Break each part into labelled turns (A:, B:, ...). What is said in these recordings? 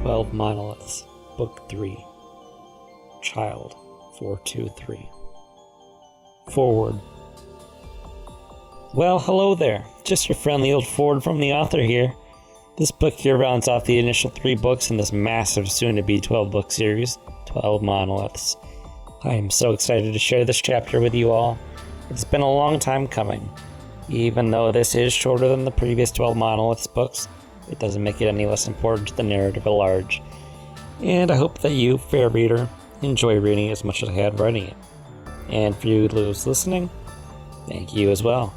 A: 12 Monoliths, Book 3, Child 423. Foreword. Well, hello there. Just your friendly old forward from the author here. This book here rounds off the initial 3 books in this massive, soon-to-be 12-book series, 12 Monoliths. I am so excited to share this chapter with you all. It's been a long time coming. Even though this is shorter than the previous 12 Monoliths books, it doesn't make it any less important to the narrative at large. And I hope that you, fair reader, enjoy reading it as much as I had writing it. And for you those listening, thank you as well.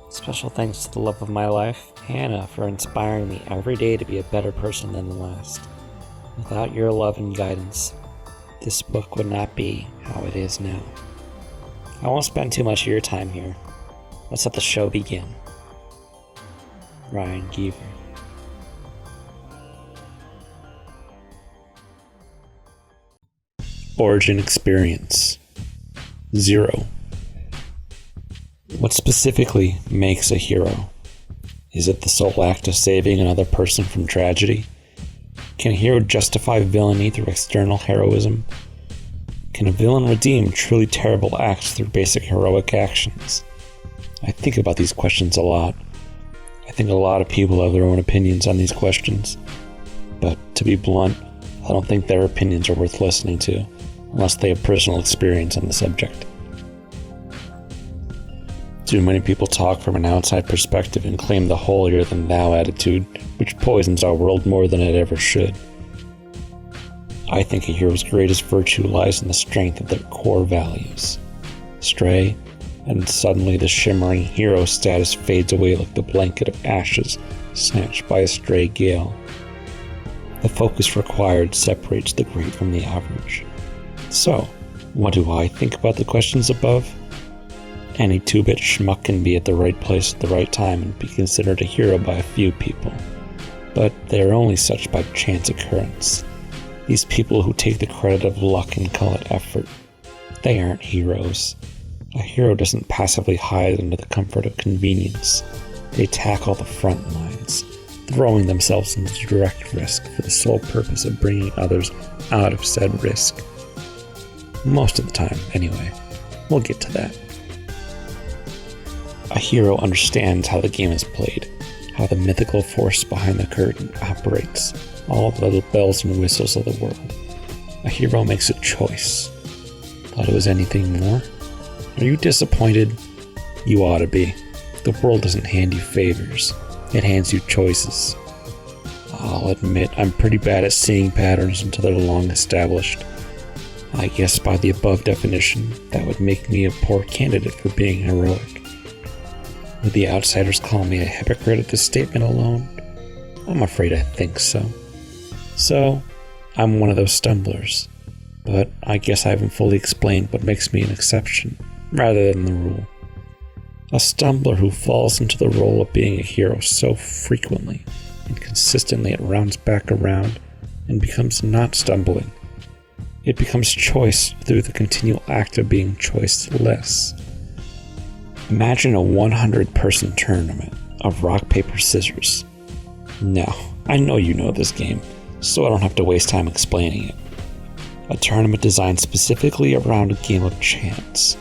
A: Special thanks to the love of my life, Hannah, for inspiring me every day to be a better person than the last. Without your love and guidance, this book would not be how it is now. I won't spend too much of your time here. Let's let the show begin. Ryan Geever. Origin Experience 0. What specifically makes a hero? Is it the sole act of saving another person from tragedy? Can a hero justify villainy through external heroism? Can a villain redeem truly terrible acts through basic heroic actions? I think about these questions a lot. I think a lot of people have their own opinions on these questions. But to be blunt, I don't think their opinions are worth listening to, unless they have personal experience on the subject. Too many people talk from an outside perspective and claim the holier-than-thou attitude, which poisons our world more than it ever should. I think a hero's greatest virtue lies in the strength of their core values. Stray, and suddenly the shimmering hero status fades away like the blanket of ashes snatched by a stray gale. The focus required separates the great from the average. So, what do I think about the questions above? Any 2-bit schmuck can be at the right place at the right time and be considered a hero by a few people. But they are only such by chance occurrence. These people who take the credit of luck and call it effort, they aren't heroes. A hero doesn't passively hide under the comfort of convenience. They tackle the front lines, throwing themselves into direct risk for the sole purpose of bringing others out of said risk. Most of the time, anyway. We'll get to that. A hero understands how the game is played, how the mythical force behind the curtain operates, all the little bells and whistles of the world. A hero makes a choice. Thought it was anything more? Are you disappointed? You ought to be. The world doesn't hand you favors. It hands you choices. I'll admit I'm pretty bad at seeing patterns until they're long established. I guess by the above definition, that would make me a poor candidate for being heroic. Would the outsiders call me a hypocrite at this statement alone? I'm afraid I think so. So, I'm one of those stumblers. But I guess I haven't fully explained what makes me an exception, rather than the rule. A stumbler who falls into the role of being a hero so frequently and consistently it rounds back around and becomes not stumbling. It becomes choice through the continual act of being choiceless. Imagine a 100-person tournament of rock, paper, scissors. Now, I know you know this game, so I don't have to waste time explaining it. A tournament designed specifically around a game of chance.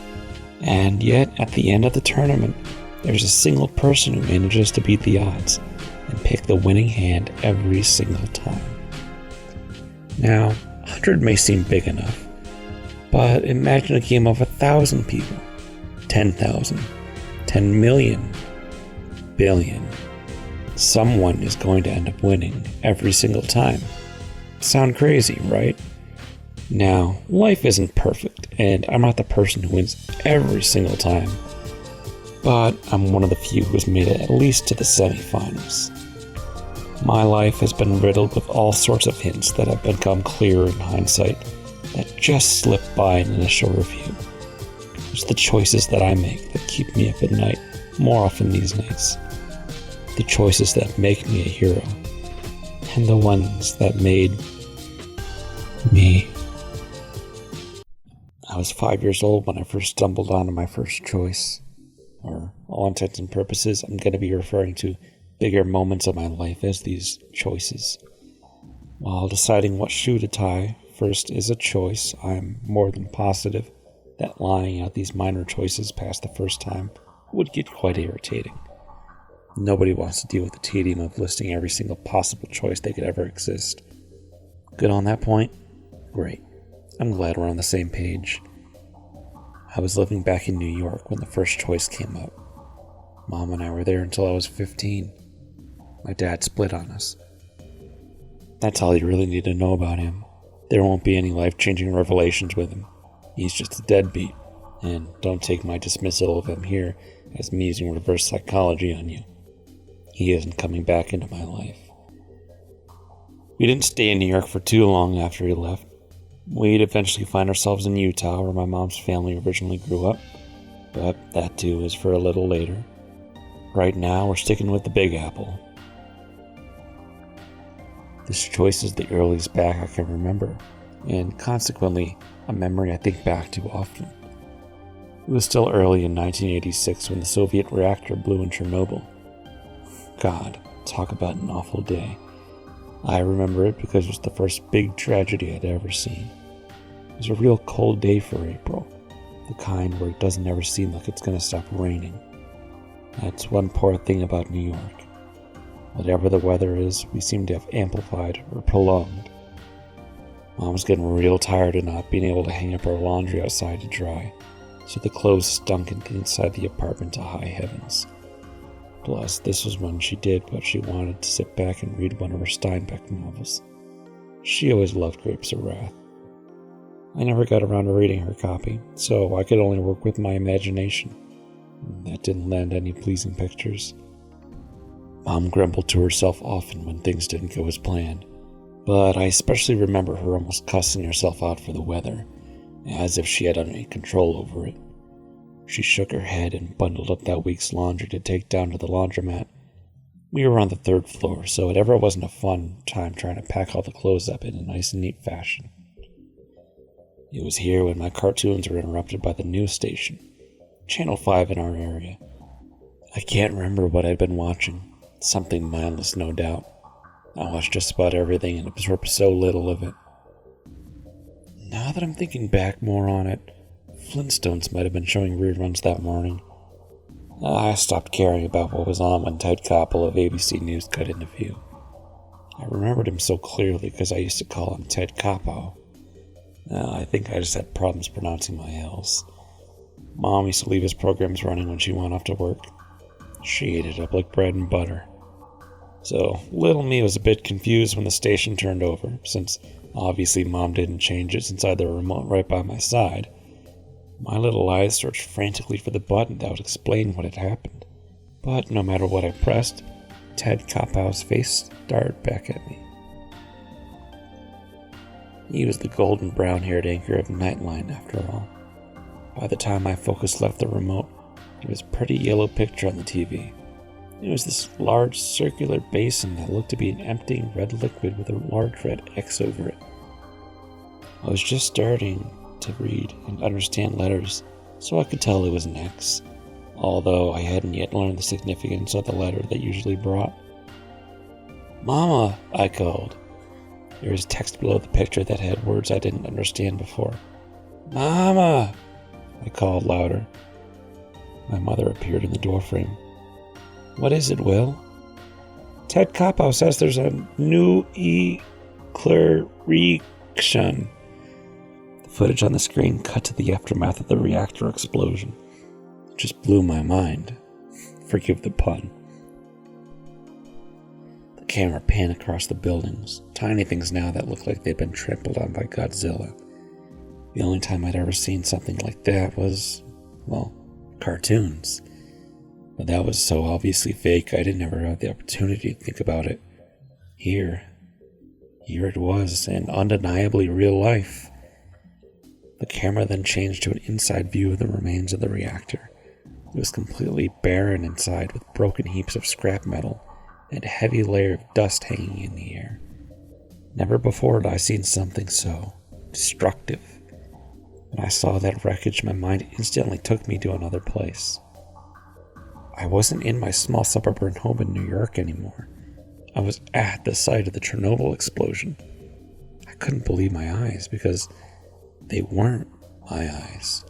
A: And yet, at the end of the tournament, there's a single person who manages to beat the odds and pick the winning hand every single time. Now, 100 may seem big enough, but imagine a game of 1,000 people, 10,000, 10 million, billion. Someone is going to end up winning every single time. Sound crazy, right? Now, life isn't perfect, and I'm not the person who wins every single time, but I'm one of the few who's made it at least to the semifinals. My life has been riddled with all sorts of hints that have become clearer in hindsight that just slipped by an initial review. It's the choices that I make that keep me up at night more often these days. The choices that make me a hero, and the ones that made me. I was 5 years old when I first stumbled onto my first choice. For all intents and purposes, I'm going to be referring to bigger moments of my life as these choices. While deciding what shoe to tie first is a choice, I'm more than positive that lying out these minor choices past the first time would get quite irritating. Nobody wants to deal with the tedium of listing every single possible choice that could ever exist. Good on that point? Great. I'm glad we're on the same page. I was living back in New York when the first choice came up. Mom and I were there until I was 15. My dad split on us. That's all you really need to know about him. There won't be any life-changing revelations with him. He's just a deadbeat. And don't take my dismissal of him here as me using reverse psychology on you. He isn't coming back into my life. We didn't stay in New York for too long after he left. We'd eventually find ourselves in Utah, where my mom's family originally grew up. But that too is for a little later. Right now, we're sticking with the Big Apple. This choice is the earliest back I can remember, and consequently, a memory I think back to often. It was still early in 1986 when the Soviet reactor blew in Chernobyl. God, talk about an awful day. I remember it because it was the first big tragedy I'd ever seen. It was a real cold day for April, the kind where it doesn't ever seem like it's going to stop raining. That's one poor thing about New York. Whatever the weather is, we seem to have amplified or prolonged. Mom was getting real tired of not being able to hang up our laundry outside to dry, so the clothes stunk inside the apartment to high heavens. Plus, this was when she did what she wanted, to sit back and read one of her Steinbeck novels. She always loved Grapes of Wrath. I never got around to reading her copy, so I could only work with my imagination. That didn't lend any pleasing pictures. Mom grumbled to herself often when things didn't go as planned, but I especially remember her almost cussing herself out for the weather, as if she had any control over it. She shook her head and bundled up that week's laundry to take down to the laundromat. We were on the 3rd floor, so it ever wasn't a fun time trying to pack all the clothes up in a nice and neat fashion. It was here when my cartoons were interrupted by the news station, Channel 5 in our area. I can't remember what I'd been watching. Something mindless, no doubt. I watched just about everything and absorbed so little of it. Now that I'm thinking back more on it, Flintstones might have been showing reruns that morning. I stopped caring about what was on when Ted Koppel of ABC News got into view. I remembered him so clearly because I used to call him Ted Koppel. I think I just had problems pronouncing my L's. Mom used to leave his programs running when she went off to work. She ate it up like bread and butter. So, little me was a bit confused when the station turned over, since obviously Mom didn't change it since I had the remote right by my side. My little eyes searched frantically for the button that would explain what had happened. But no matter what I pressed, Ted Koppel's face stared back at me. He was the golden brown-haired anchor of Nightline, after all. By the time my focus left the remote, there was a pretty yellow picture on the TV. It was this large circular basin that looked to be an emptying red liquid with a large red X over it. I was just starting to read and understand letters, so I could tell it was an X, although I hadn't yet learned the significance of the letter that usually brought. "Mama," I called. There was text below the picture that had words I didn't understand before. "Mama," I called louder. My mother appeared in the doorframe. "What is it, Will?" "Ted Koppel says there's a new eclaration." The footage on the screen cut to the aftermath of the reactor explosion. It just blew my mind. Forgive the pun. The camera panned across the buildings, tiny things now that looked like they'd been trampled on by Godzilla. The only time I'd ever seen something like that was, well, cartoons. But that was so obviously fake, I didn't ever have the opportunity to think about it. Here it was, and undeniably real life. The camera then changed to an inside view of the remains of the reactor. It was completely barren inside, with broken heaps of scrap metal and a heavy layer of dust hanging in the air. Never before had I seen something so destructive. When I saw that wreckage, my mind instantly took me to another place. I wasn't in my small suburban home in New York anymore. I was at the site of the Chernobyl explosion. I couldn't believe my eyes because they weren't my eyes.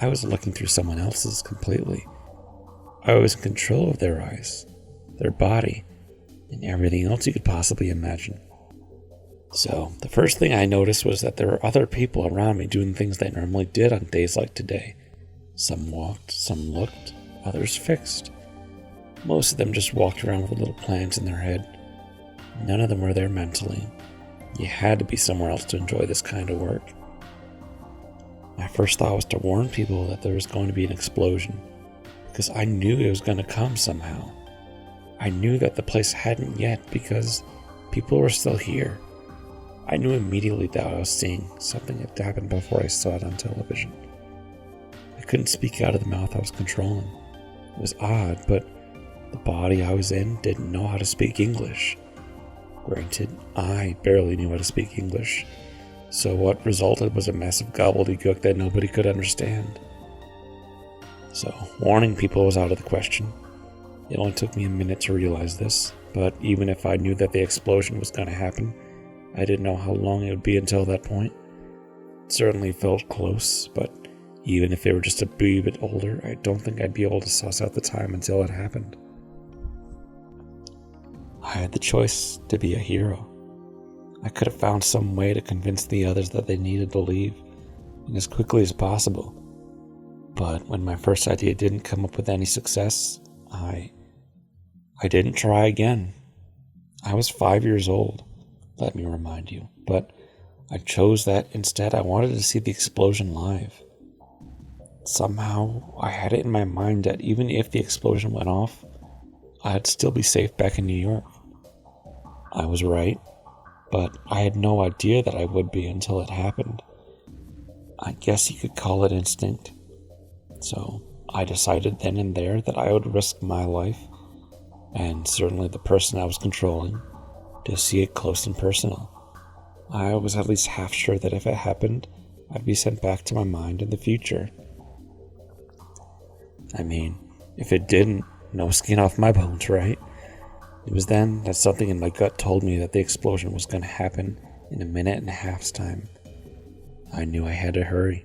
A: I was looking through someone else's completely. I was in control of their eyes, their body, and everything else you could possibly imagine. So, the first thing I noticed was that there were other people around me doing things they normally did on days like today. Some walked, some looked, others fixed. Most of them just walked around with little plans in their head. None of them were there mentally. You had to be somewhere else to enjoy this kind of work. My first thought was to warn people that there was going to be an explosion, because I knew it was going to come somehow. I knew that the place hadn't yet because people were still here. I knew immediately that I was seeing something that happened before I saw it on television. I couldn't speak out of the mouth I was controlling. It was odd, but the body I was in didn't know how to speak English. Granted, I barely knew how to speak English, so what resulted was a massive gobbledygook that nobody could understand. So, warning people was out of the question. It only took me a minute to realize this, but even if I knew that the explosion was going to happen, I didn't know how long it would be until that point. It certainly felt close, but even if they were just a wee bit older, I don't think I'd be able to suss out the time until it happened. I had the choice to be a hero. I could have found some way to convince the others that they needed to leave, and as quickly as possible. But when my first idea didn't come up with any success, I didn't try again. I was 5 years old, let me remind you, but I chose that instead. I wanted to see the explosion live. Somehow, I had it in my mind that even if the explosion went off, I'd still be safe back in New York. I was right, but I had no idea that I would be until it happened. I guess you could call it instinct. So I decided then and there that I would risk my life, and certainly the person I was controlling, to see it close and personal. I was at least half sure that if it happened, I'd be sent back to my mind in the future. I mean, if it didn't, no skin off my bones, right? It was then that something in my gut told me that the explosion was going to happen in a minute and a half's time. I knew I had to hurry.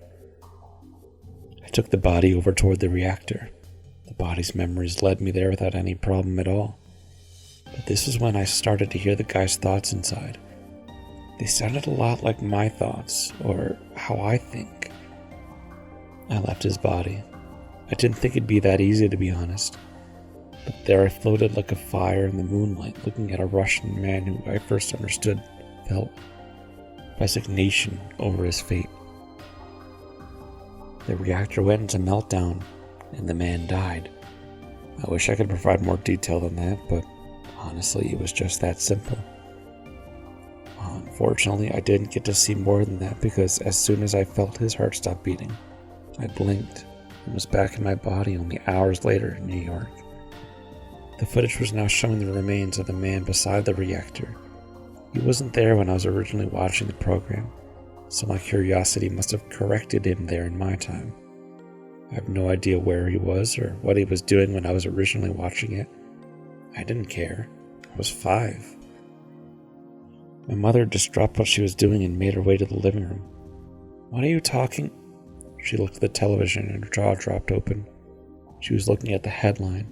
A: I took the body over toward the reactor. The body's memories led me there without any problem at all. But this was when I started to hear the guy's thoughts inside. They sounded a lot like my thoughts, or how I think. I left his body. I didn't think it'd be that easy, to be honest. But there I floated like a fire in the moonlight, looking at a Russian man who I first understood felt resignation over his fate. The reactor went into meltdown, and the man died. I wish I could provide more detail than that, but honestly, it was just that simple. Unfortunately, I didn't get to see more than that because as soon as I felt his heart stop beating, I blinked and was back in my body only hours later in New York. The footage was now showing the remains of the man beside the reactor. He wasn't there when I was originally watching the program, so my curiosity must have corrected him there in my time. I have no idea where he was or what he was doing when I was originally watching it. I didn't care. I was 5. My mother just dropped what she was doing and made her way to the living room. "What are you talking?" She looked at the television and her jaw dropped open. She was looking at the headline.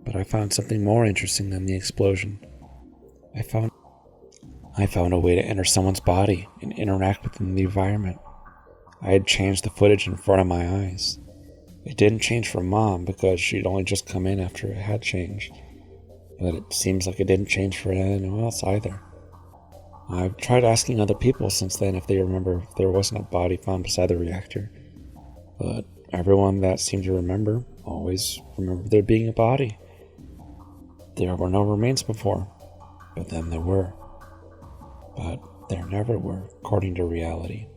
A: But I found something more interesting than the explosion. I found a way to enter someone's body and interact within the environment. I had changed the footage in front of my eyes. It didn't change for Mom because she'd only just come in after it had changed. But it seems like it didn't change for anyone else either. I've tried asking other people since then if they remember if there wasn't a body found beside the reactor. But everyone that seemed to remember always remembered there being a body. There were no remains before, but then there were. But there never were, according to reality.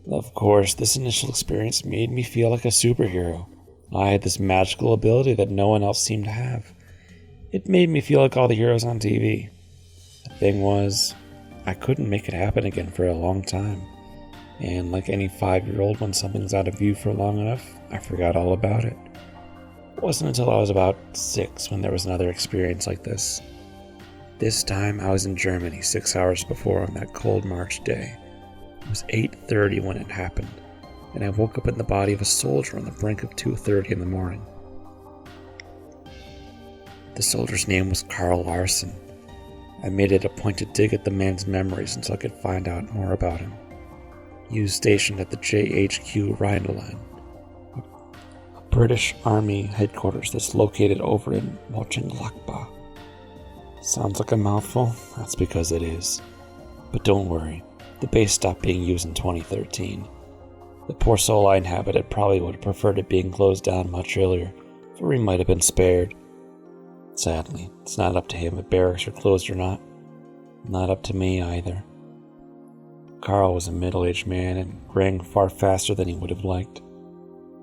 A: Of course, this initial experience made me feel like a superhero. I had this magical ability that no one else seemed to have. It made me feel like all the heroes on TV. The thing was, I couldn't make it happen again for a long time. And like any 5-year-old, when something's out of view for long enough, I forgot all about it. It wasn't until I was about 6 when there was another experience like this. This time I was in Germany 6 hours before on that cold March day. It was 8:30 when it happened, and I woke up in the body of a soldier on the brink of 2:30 in the morning. The soldier's name was Carl Larsen. I made it a point to dig at the man's memories until I could find out more about him. He was stationed at the JHQ Rhineland, a British Army headquarters that's located over in Mönchengladbach. Sounds like a mouthful? That's because it is. But don't worry, the base stopped being used in 2013. The poor soul I inhabited probably would have preferred it being closed down much earlier, for he might have been spared. Sadly, it's not up to him if barracks are closed or not. Not up to me either. Carl was a middle-aged man and rang far faster than he would have liked.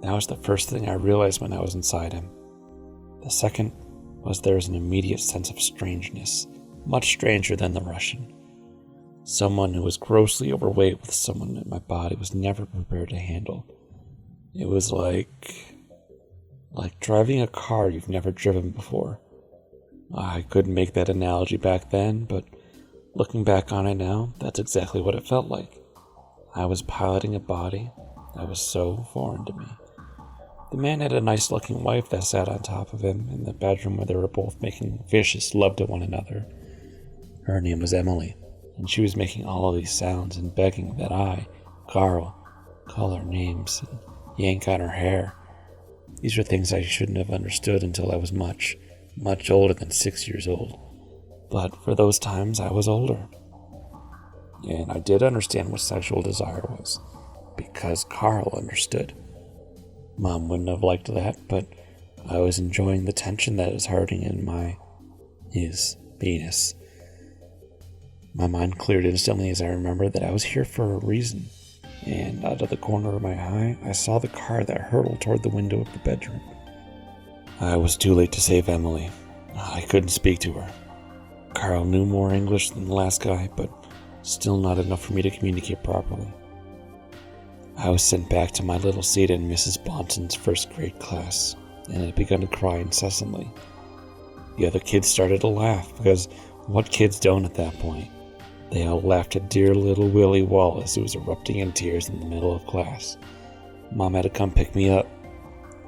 A: That was the first thing I realized when I was inside him. The second was there was an immediate sense of strangeness, much stranger than the Russian. Someone who was grossly overweight with someone that my body was never prepared to handle. It was like driving a car you've never driven before. I couldn't make that analogy back then, but looking back on it now, that's exactly what it felt like. I was piloting a body that was so foreign to me. The man had a nice-looking wife that sat on top of him in the bedroom where they were both making vicious love to one another. Her name was Emily, and she was making all of these sounds and begging that I, Carl, call her names and yank on her hair. These were things I shouldn't have understood until I was much older than 6 years old. But for those times, I was older. And I did understand what sexual desire was, because Carl understood. Mom wouldn't have liked that, but I was enjoying the tension that was hurting in his penis. My mind cleared instantly as I remembered that I was here for a reason, and out of the corner of my eye, I saw the car that hurtled toward the window of the bedroom. I was too late to save Emily. I couldn't speak to her. Carl knew more English than the last guy, but still not enough for me to communicate properly. I was sent back to my little seat in Mrs. Bonson's first grade class, and had begun to cry incessantly. The other kids started to laugh, because what kids don't at that point? They all laughed at dear little Willie Wallace, who was erupting in tears in the middle of class. Mom had to come pick me up.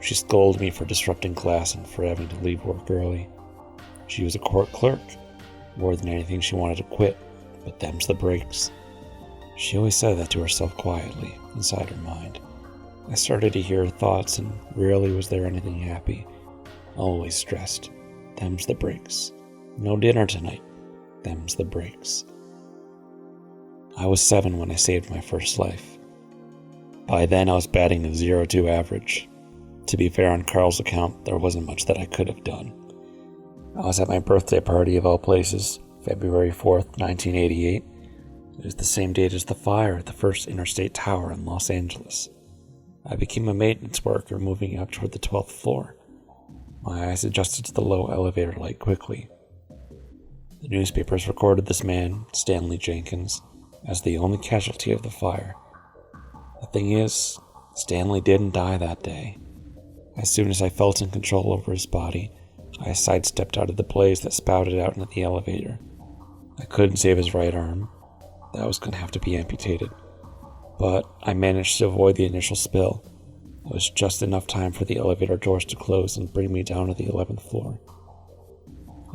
A: She scolded me for disrupting class and for having to leave work early. She was a court clerk. More than anything, she wanted to quit, but them's the breaks. She always said that to herself quietly, inside her mind. I started to hear her thoughts, and rarely was there anything happy. Always stressed. Them's the breaks. No dinner tonight. Them's the breaks. I was 7 when I saved my first life. By then, I was batting a 0-2 average. To be fair, on Carl's account, there wasn't much that I could have done. I was at my birthday party of all places, February 4th, 1988. It was the same date as the fire at the first interstate tower in Los Angeles. I became a maintenance worker moving up toward the 12th floor. My eyes adjusted to the low elevator light quickly. The newspapers recorded this man, Stanley Jenkins, as the only casualty of the fire. The thing is, Stanley didn't die that day. As soon as I felt in control over his body, I sidestepped out of the blaze that spouted out into the elevator. I couldn't save his right arm. That was going to have to be amputated. But I managed to avoid the initial spill. It was just enough time for the elevator doors to close and bring me down to the 11th floor.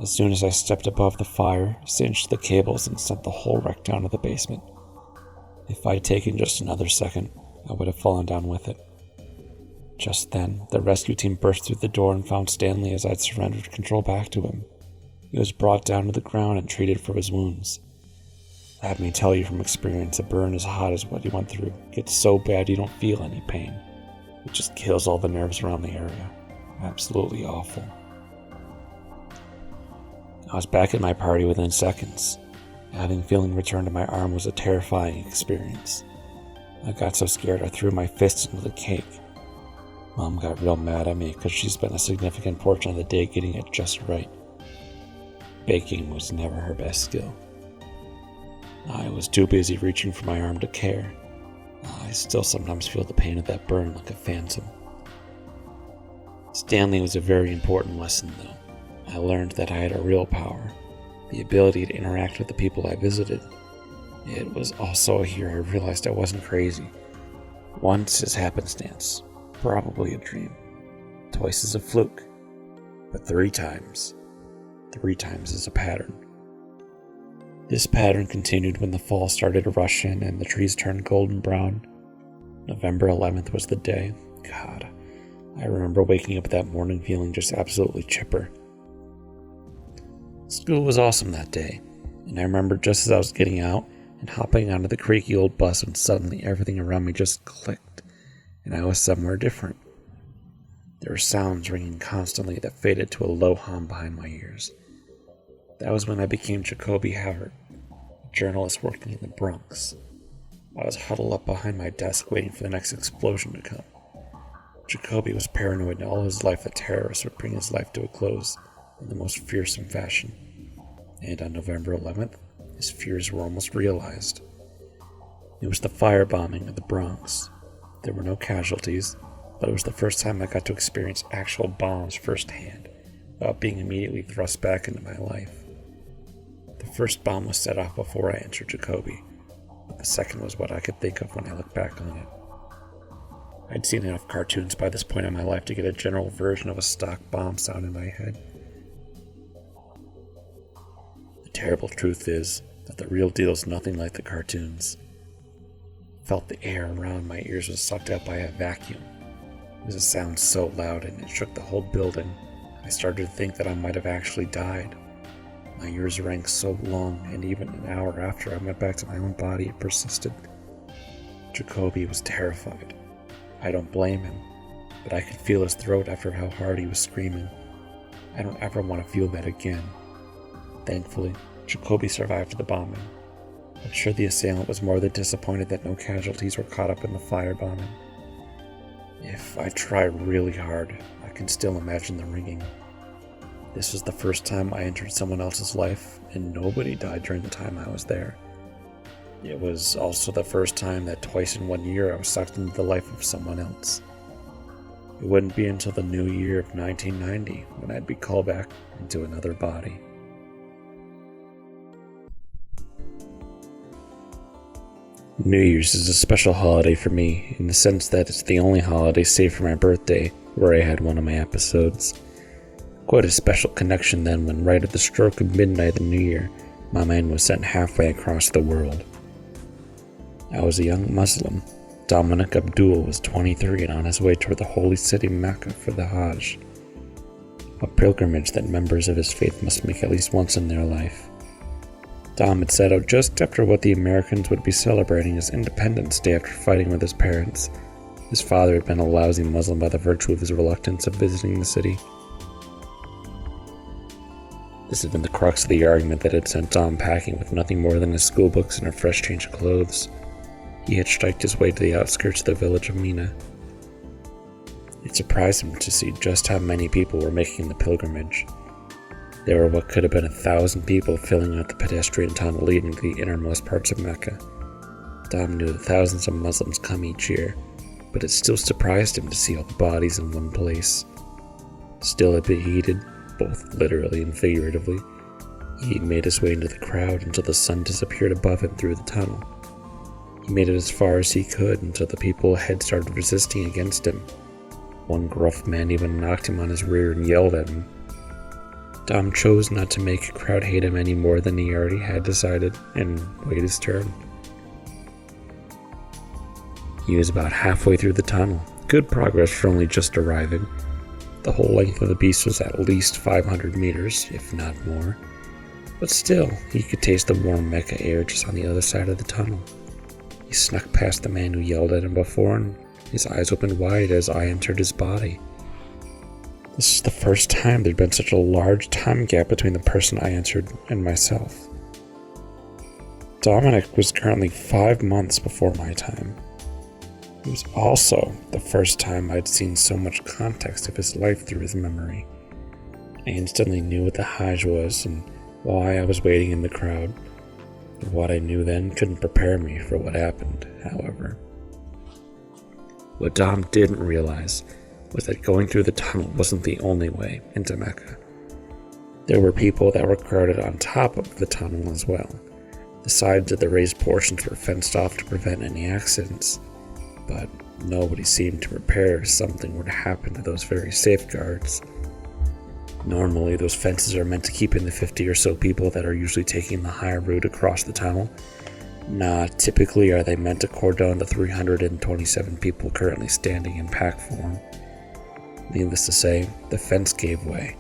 A: As soon as I stepped above the fire, cinched the cables and sent the whole wreck down to the basement. If I'd taken just another second, I would have fallen down with it. Just then, the rescue team burst through the door and found Stanley as I'd surrendered control back to him. He was brought down to the ground and treated for his wounds. Let me tell you from experience, a burn as hot as what he went through gets so bad you don't feel any pain. It just kills all the nerves around the area. Absolutely awful. I was back at my party within seconds. Having feeling return to my arm was a terrifying experience. I got so scared I threw my fists into the cake. Mom got real mad at me because she spent a significant portion of the day getting it just right. Baking was never her best skill. I was too busy reaching for my arm to care. I still sometimes feel the pain of that burn like a phantom. Stanley was a very important lesson, though. I learned that I had a real power. the ability to interact with the people I visited. It was also here I realized I wasn't crazy. Once is happenstance, probably a dream. Twice is a fluke, but three times is a pattern. This pattern continued when the fall started to rush in and the trees turned golden brown. November 11th was the day. God, I remember waking up that morning feeling just absolutely chipper. School was awesome that day, and I remember just as I was getting out and hopping onto the creaky old bus when suddenly everything around me just clicked, and I was somewhere different. There were sounds ringing constantly that faded to a low hum behind my ears. That was when I became Jacoby Havert, a journalist working in the Bronx. I was huddled up behind my desk waiting for the next explosion to come. Jacoby was paranoid all his life that terrorists would bring his life to a close in the most fearsome fashion. And on November 11th, his fears were almost realized. It was the firebombing of the Bronx. There were no casualties, but it was the first time I got to experience actual bombs firsthand, without being immediately thrust back into my life. The first bomb was set off before I entered Jacoby, but the second was what I could think of when I look back on it. I'd seen enough cartoons by this point in my life to get a general version of a stock bomb sound in my head. The terrible truth is that the real deal is nothing like the cartoons. I felt the air around my ears was sucked up by a vacuum. It was a sound so loud and it shook the whole building. I started to think that I might have actually died. My ears rang so long, and even an hour after I went back to my own body, it persisted. Jacoby was terrified. I don't blame him, but I could feel his throat after how hard he was screaming. I don't ever want to feel that again. Thankfully, Jacoby survived the bombing. I'm sure the assailant was more than disappointed that no casualties were caught up in the firebombing. If I try really hard, I can still imagine the ringing. This was the first time I entered someone else's life, and nobody died during the time I was there. It was also the first time that twice in 1 year I was sucked into the life of someone else. It wouldn't be until the new year of 1990 when I'd be called back into another body. New Year's is a special holiday for me in the sense that it's the only holiday save for my birthday where I had one of my episodes. Quite a special connection then when right at the stroke of midnight the new year, my mind was sent halfway across the world. I was a young Muslim. Dominic Abdul was 23 and on his way toward the holy city Mecca for the Hajj, a pilgrimage that members of his faith must make at least once in their life. Dom had set out just after what the Americans would be celebrating as Independence Day after fighting with his parents. His father had been a lousy Muslim by the virtue of his reluctance of visiting the city. This had been the crux of the argument that had sent Dom packing with nothing more than his school books and a fresh change of clothes. He hitchhiked his way to the outskirts of the village of Mina. It surprised him to see just how many people were making the pilgrimage. There were what could have been 1,000 people filling out the pedestrian tunnel leading to the innermost parts of Mecca. Dom knew that thousands of Muslims come each year, but it still surprised him to see all the bodies in one place. Still a bit heated, both literally and figuratively, he made his way into the crowd until the sun disappeared above him through the tunnel. He made it as far as he could until the people ahead started resisting against him. One gruff man even knocked him on his rear and yelled at him. Dom chose not to make a crowd hate him any more than he already had decided, and wait his turn. He was about halfway through the tunnel, good progress for only just arriving. The whole length of the beast was at least 500 meters, if not more. But still, he could taste the warm Mecca air just on the other side of the tunnel. He snuck past the man who yelled at him before, and his eyes opened wide as I entered his body. This is the first time there'd been such a large time gap between the person I entered and myself. Dominic was currently 5 months before my time. It was also the first time I'd seen so much context of his life through his memory. I instantly knew what the Hajj was and why I was waiting in the crowd. But what I knew then couldn't prepare me for what happened, however. What Dom didn't realize was that going through the tunnel wasn't the only way into Mecca. There were people that were crowded on top of the tunnel as well. The sides of the raised portions were fenced off to prevent any accidents, but nobody seemed to prepare if something were to happen to those very safeguards. Normally, those fences are meant to keep in the 50 or so people that are usually taking the higher route across the tunnel. Not typically are they meant to cordon the 327 people currently standing in pack form. Needless to say, the fence gave way.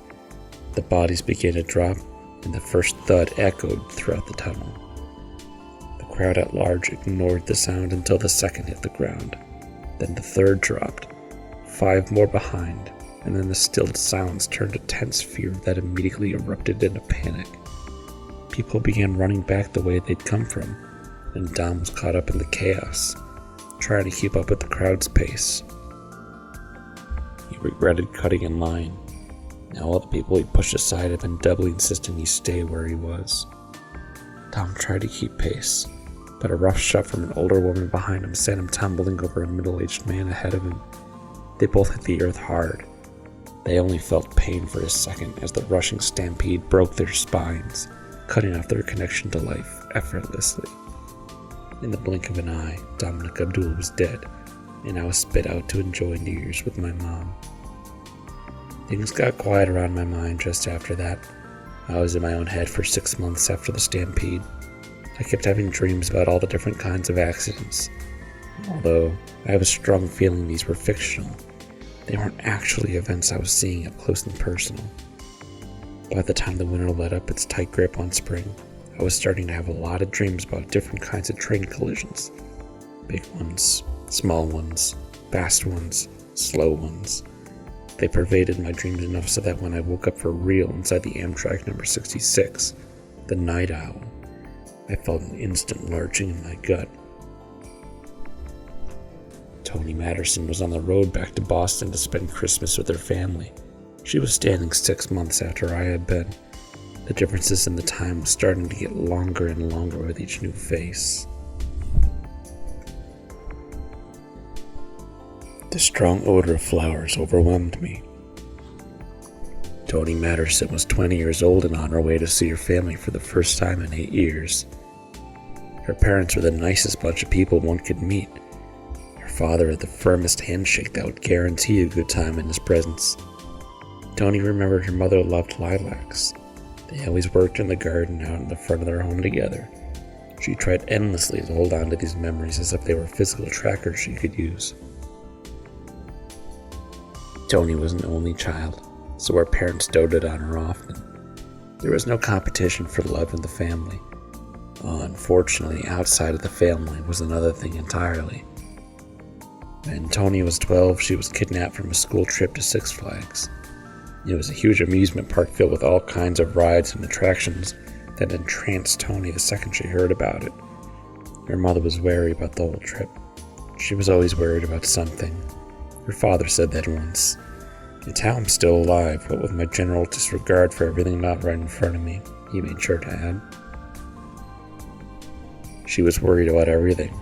A: The bodies began to drop, and the first thud echoed throughout the tunnel. The crowd at large ignored the sound until the second hit the ground. Then the third dropped, 5 more behind, and then the stilled sounds turned to tense fear that immediately erupted into panic. People began running back the way they'd come from, and Dom was caught up in the chaos, trying to keep up with the crowd's pace. He regretted cutting in line. Now all the people he'd pushed aside had been doubly insisting he stay where he was. Dom tried to keep pace, but a rough shove from an older woman behind him sent him tumbling over a middle-aged man ahead of him. They both hit the earth hard. They only felt pain for a second as the rushing stampede broke their spines, cutting off their connection to life effortlessly. In the blink of an eye, Dominic Abdul was dead, and I was spit out to enjoy New Year's with my mom. Things got quiet around my mind just after that. I was in my own head for 6 months after the stampede. I kept having dreams about all the different kinds of accidents. Although I have a strong feeling these were fictional, they weren't actually events I was seeing up close and personal. By the time the winter let up its tight grip on spring, I was starting to have a lot of dreams about different kinds of train collisions. Big ones, small ones, fast ones, slow ones. They pervaded my dreams enough so that when I woke up for real inside the Amtrak number 66, the Night Owl, I felt an instant lurching in my gut. Toni Matterson was on the road back to Boston to spend Christmas with her family. She was standing 6 months after I had been. The differences in the time was starting to get longer and longer with each new face. The strong odor of flowers overwhelmed me. Toni Matterson was 20 years old and on her way to see her family for the first time in 8 years. Her parents were the nicest bunch of people one could meet. Her father had the firmest handshake that would guarantee a good time in his presence. Toni remembered her mother loved lilacs. They always worked in the garden out in the front of their home together. She tried endlessly to hold on to these memories as if they were physical trackers she could use. Toni was an only child, so her parents doted on her often. There was no competition for love in the family. Unfortunately, outside of the family was another thing entirely. When Toni was 12, she was kidnapped from a school trip to Six Flags. It was a huge amusement park filled with all kinds of rides and attractions that entranced Toni the second she heard about it. Her mother was wary about the whole trip. She was always worried about something. Her father said that once. "It's how I'm still alive, but with my general disregard for everything not right in front of me," he made sure to add. She was worried about everything,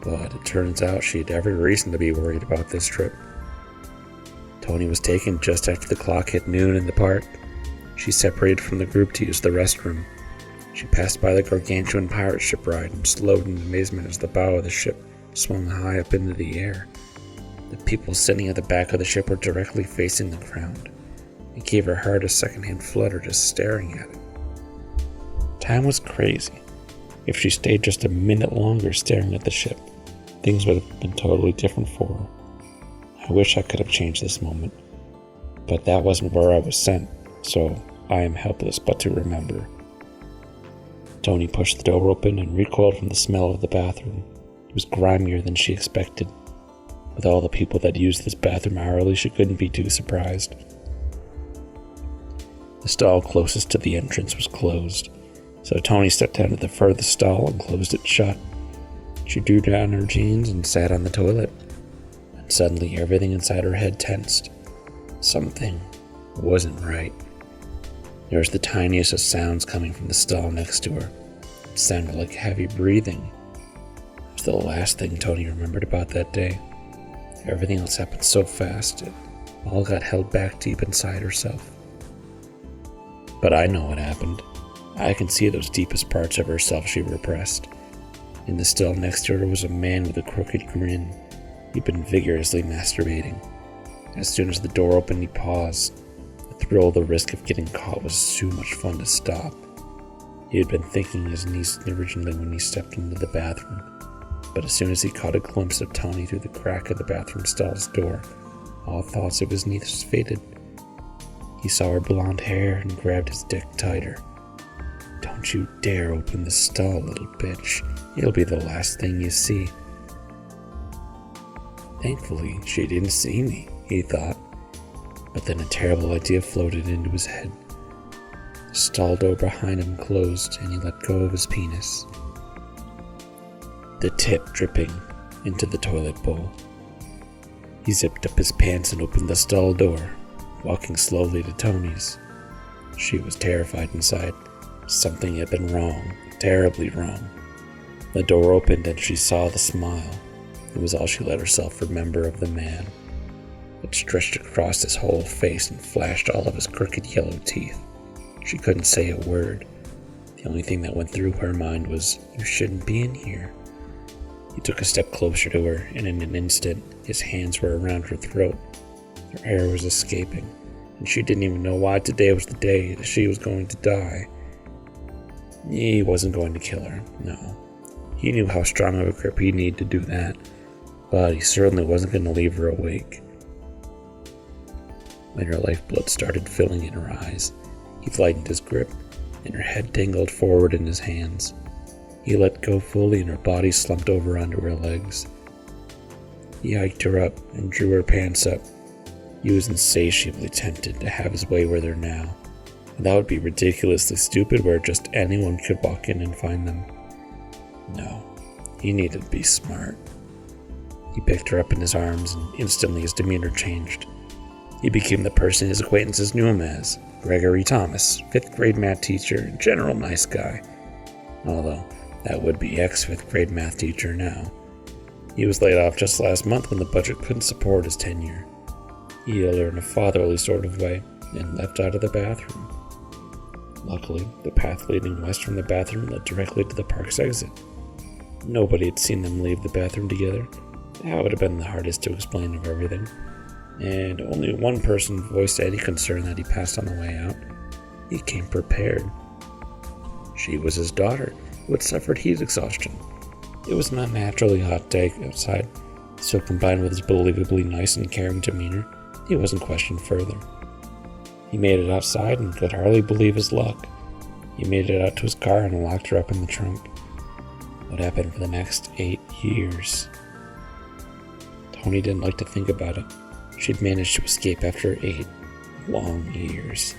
A: but it turns out she had every reason to be worried about this trip. Toni was taken just after the clock hit noon in the park. She separated from the group to use the restroom. She passed by the gargantuan pirate ship ride and slowed in amazement as the bow of the ship swung high up into the air. The people sitting at the back of the ship were directly facing the ground. It gave her heart a secondhand flutter just staring at it. Time was crazy. If she stayed just a minute longer staring at the ship, things would have been totally different for her. I wish I could have changed this moment, but that wasn't where I was sent, so I am helpless but to remember. Toni pushed the door open and recoiled from the smell of the bathroom. It was grimier than she expected. With all the people that used this bathroom hourly, she couldn't be too surprised. The stall closest to the entrance was closed, so Toni stepped down to the furthest stall and closed it shut. She drew down her jeans and sat on the toilet. And suddenly everything inside her head tensed. Something wasn't right. There was the tiniest of sounds coming from the stall next to her. It sounded like heavy breathing. It was the last thing Toni remembered about that day. Everything else happened so fast, it all got held back deep inside herself. But I know what happened. I can see those deepest parts of herself she repressed. In the stall next to her was a man with a crooked grin. He'd been vigorously masturbating. As soon as the door opened, he paused. The thrill of the risk of getting caught was too much fun to stop. He had been thinking his niece originally when he stepped into the bathroom, but as soon as he caught a glimpse of Tony through the crack of the bathroom stall's door, all thoughts of his niece faded. He saw her blonde hair and grabbed his dick tighter. "Don't you dare open the stall, little bitch. It'll be the last thing you see." Thankfully, she didn't see me, he thought. But then a terrible idea floated into his head. The stall door behind him closed, and he let go of his penis. The tip dripping into the toilet bowl. He zipped up his pants and opened the stall door, walking slowly to Tony's. She was terrified inside. Something had been wrong, terribly wrong. The door opened and she saw the smile. It was all she let herself remember of the man. It stretched across his whole face and flashed all of his crooked yellow teeth. She couldn't say a word. The only thing that went through her mind was, "You shouldn't be in here." He took a step closer to her, and in an instant, his hands were around her throat. Her air was escaping, and she didn't even know why today was the day that she was going to die. He wasn't going to kill her, no. He knew how strong of a grip he'd need to do that, but he certainly wasn't going to leave her awake. When her lifeblood started filling in her eyes, he lightened his grip, and her head dangled forward in his hands. He let go fully, and her body slumped over onto her legs. He hiked her up and drew her pants up. He was insatiably tempted to have his way with her now. And that would be ridiculously stupid where just anyone could walk in and find them. No, he needed to be smart. He picked her up in his arms, and instantly his demeanor changed. He became the person his acquaintances knew him as, Gregory Thomas, 5th grade math teacher, general nice guy. Although, that would be ex-5th grade math teacher now. He was laid off just last month when the budget couldn't support his tenure. He yelled at her in a fatherly sort of way, and left out of the bathroom. Luckily, the path leading west from the bathroom led directly to the park's exit. Nobody had seen them leave the bathroom together. That would have been the hardest to explain of everything. And only one person voiced any concern that he passed on the way out. He came prepared. She was his daughter, who had suffered heat exhaustion. It was an unnaturally hot day outside, so combined with his believably nice and caring demeanor, he wasn't questioned further. He made it outside and could hardly believe his luck. He made it out to his car and locked her up in the trunk. What happened for the next 8 years? Tony didn't like to think about it. She'd managed to escape after 8 long years.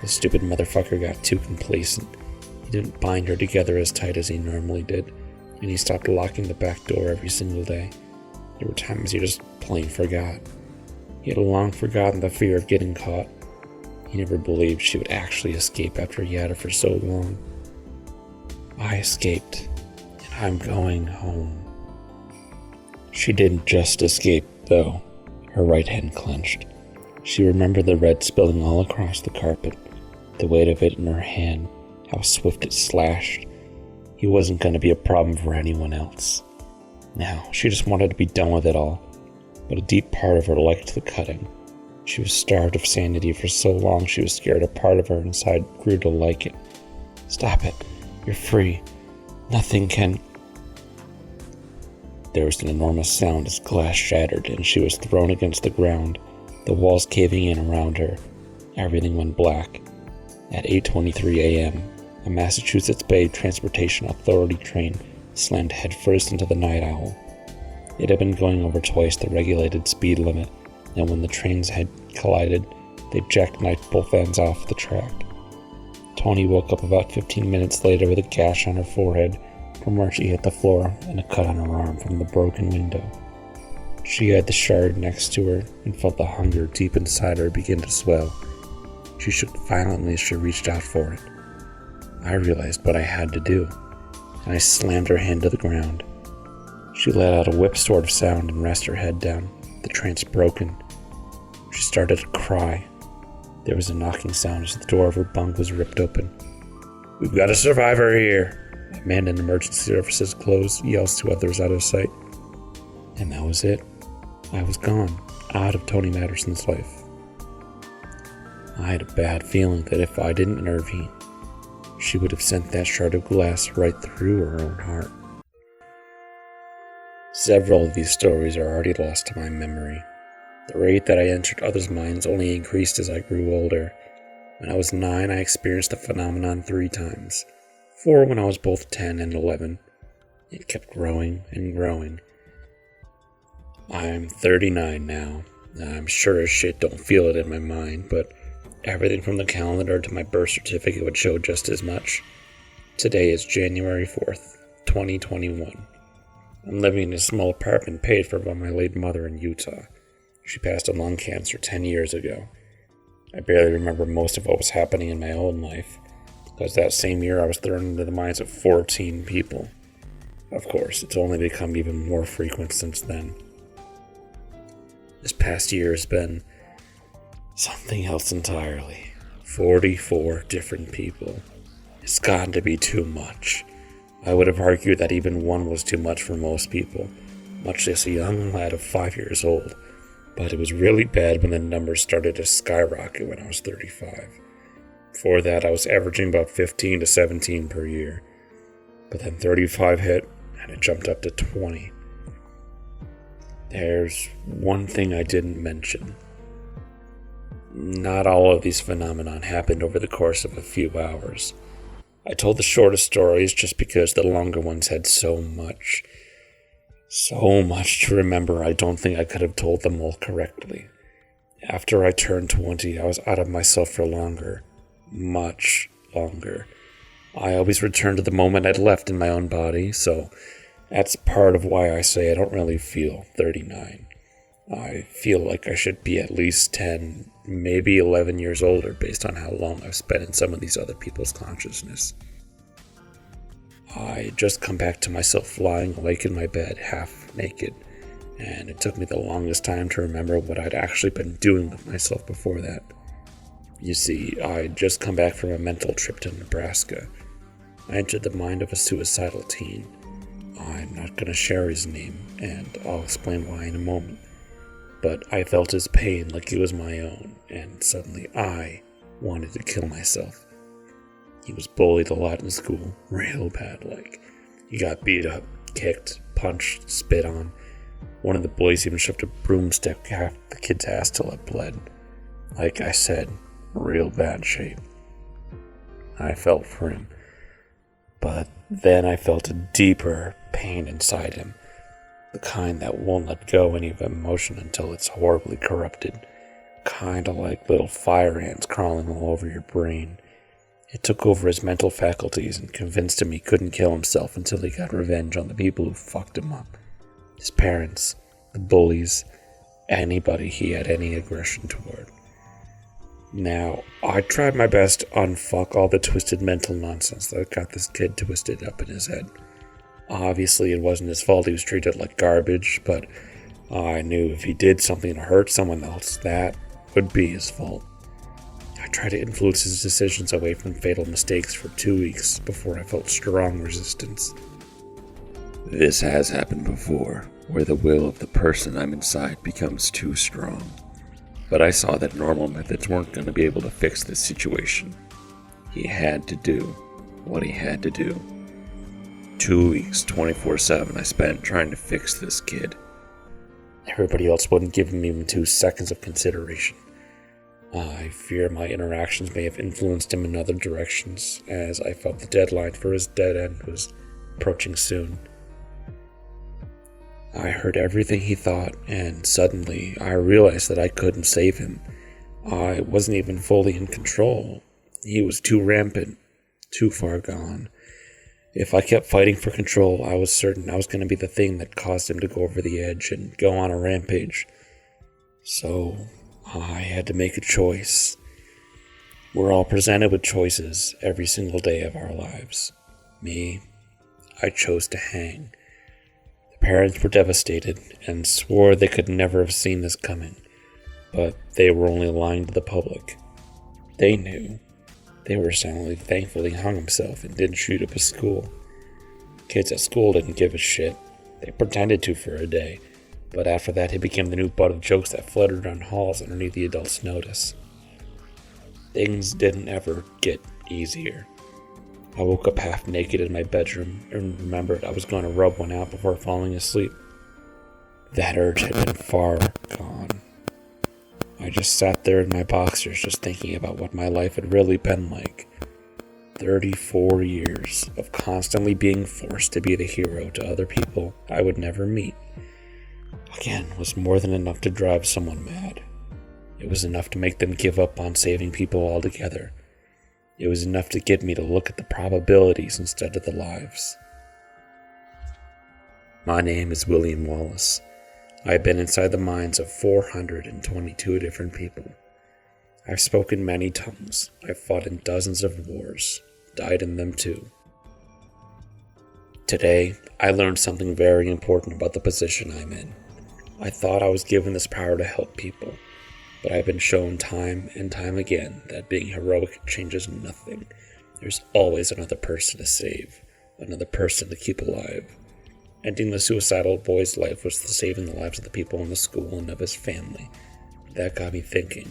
A: The stupid motherfucker got too complacent. He didn't bind her together as tight as he normally did, and he stopped locking the back door every single day. There were times he just plain forgot. He had long forgotten the fear of getting caught. He never believed she would actually escape after he had her for so long. I escaped, and I'm going home. She didn't just escape, though. Her right hand clenched. She remembered the red spilling all across the carpet, the weight of it in her hand, how swift it slashed. He wasn't going to be a problem for anyone else. Now, she just wanted to be done with it all, but a deep part of her liked the cutting. She was starved of sanity for so long she was scared a part of her inside grew to like it. Stop it. You're free. Nothing can... There was an enormous sound as glass shattered and she was thrown against the ground, the walls caving in around her. Everything went black. At 8:23 a.m., a Massachusetts Bay Transportation Authority train slammed headfirst into the Night Owl. It had been going over twice the regulated speed limit, and when the trains had collided, they jackknifed both ends off the track. Tony woke up about 15 minutes later with a gash on her forehead from where she hit the floor and a cut on her arm from the broken window. She had the shard next to her and felt the hunger deep inside her begin to swell. She shook violently as she reached out for it. I realized what I had to do, and I slammed her hand to the ground. She let out a whip sort of sound and rested her head down, the trance broken. She started to cry. There was a knocking sound as the door of her bunk was ripped open. "We've got a survivor here!" A man in emergency services clothes yells to others out of sight. And that was it. I was gone, out of Tony Matterson's life. I had a bad feeling that if I didn't intervene, she would have sent that shard of glass right through her own heart. Several of these stories are already lost to my memory. The rate that I entered others' minds only increased as I grew older. When I was 9, I experienced the phenomenon 3 times. 4 when I was both 10 and 11. It kept growing and growing. I'm 39 now. I'm sure as shit don't feel it in my mind, but everything from the calendar to my birth certificate would show just as much. Today is January 4th, 2021. I'm living in a small apartment paid for by my late mother in Utah. She passed of lung cancer 10 years ago. I barely remember most of what was happening in my own life, because that same year I was thrown into the minds of 14 people. Of course, it's only become even more frequent since then. This past year has been something else entirely. 44 different people. It's gotten to be too much. I would have argued that even one was too much for most people, much less a young lad of 5 years old. But it was really bad when the numbers started to skyrocket when I was 35. Before that, I was averaging about 15 to 17 per year. But then 35 hit, and it jumped up to 20. There's one thing I didn't mention. Not all of these phenomenon happened over the course of a few hours. I told the shortest stories just because the longer ones had so much to remember. I don't think I could have told them all correctly. After I turned 20, I was out of myself for longer. Much longer. I always returned to the moment I'd left in my own body, so that's part of why I say I don't really feel 39. I feel like I should be at least 10, maybe 11 years older based on how long I've spent in some of these other people's consciousness. I just come back to myself lying awake in my bed, half naked, and it took me the longest time to remember what I'd actually been doing with myself before that. You see, I'd just come back from a mental trip to Nebraska. I entered the mind of a suicidal teen. I'm not going to share his name, and I'll explain why in a moment. But I felt his pain like it was my own, and suddenly I wanted to kill myself. He was bullied a lot in school, real bad like. He got beat up, kicked, punched, spit on. One of the boys even shoved a broomstick half the kid's ass till it bled. Like I said, real bad shape. I felt for him. But then I felt a deeper pain inside him. The kind that won't let go any of emotion until it's horribly corrupted. Kinda like little fire ants crawling all over your brain. It took over his mental faculties and convinced him he couldn't kill himself until he got revenge on the people who fucked him up. His parents, the bullies, anybody he had any aggression toward. Now, I tried my best to unfuck all the twisted mental nonsense that got this kid twisted up in his head. Obviously, it wasn't his fault he was treated like garbage, but I knew if he did something to hurt someone else, that would be his fault. I tried to influence his decisions away from fatal mistakes for 2 weeks before I felt strong resistance. This has happened before, where the will of the person I'm inside becomes too strong. But I saw that normal methods weren't going to be able to fix this situation. He had to do what he had to do. 2 weeks, 24/7, I spent trying to fix this kid. Everybody else wouldn't give him even 2 seconds of consideration. I fear my interactions may have influenced him in other directions, as I felt the deadline for his dead end was approaching soon. I heard everything he thought, and suddenly I realized that I couldn't save him. I wasn't even fully in control. He was too rampant, too far gone. If I kept fighting for control, I was certain I was going to be the thing that caused him to go over the edge and go on a rampage. So I had to make a choice. We're all presented with choices every single day of our lives. Me, I chose to hang. The parents were devastated and swore they could never have seen this coming, but they were only lying to the public. They knew. They were silently thankful he hung himself and didn't shoot up a school. Kids at school didn't give a shit. They pretended to for a day, but after that he became the new butt of jokes that fluttered around halls underneath the adults' notice. Things didn't ever get easier. I woke up half naked in my bedroom and remembered I was going to rub one out before falling asleep. That urge had been far gone. I just sat there in my boxers just thinking about what my life had really been like. 34 years of constantly being forced to be the hero to other people I would never meet. Again, was more than enough to drive someone mad. It was enough to make them give up on saving people altogether. It was enough to get me to look at the probabilities instead of the lives. My name is William Wallace. I've been inside the minds of 422 different people. I've spoken many tongues. I've fought in dozens of wars, died in them too. Today, I learned something very important about the position I'm in. I thought I was given this power to help people, but I've been shown time and time again that being heroic changes nothing. There's always another person to save, another person to keep alive. Ending the suicidal boy's life was saving the lives of the people in the school and of his family. That got me thinking.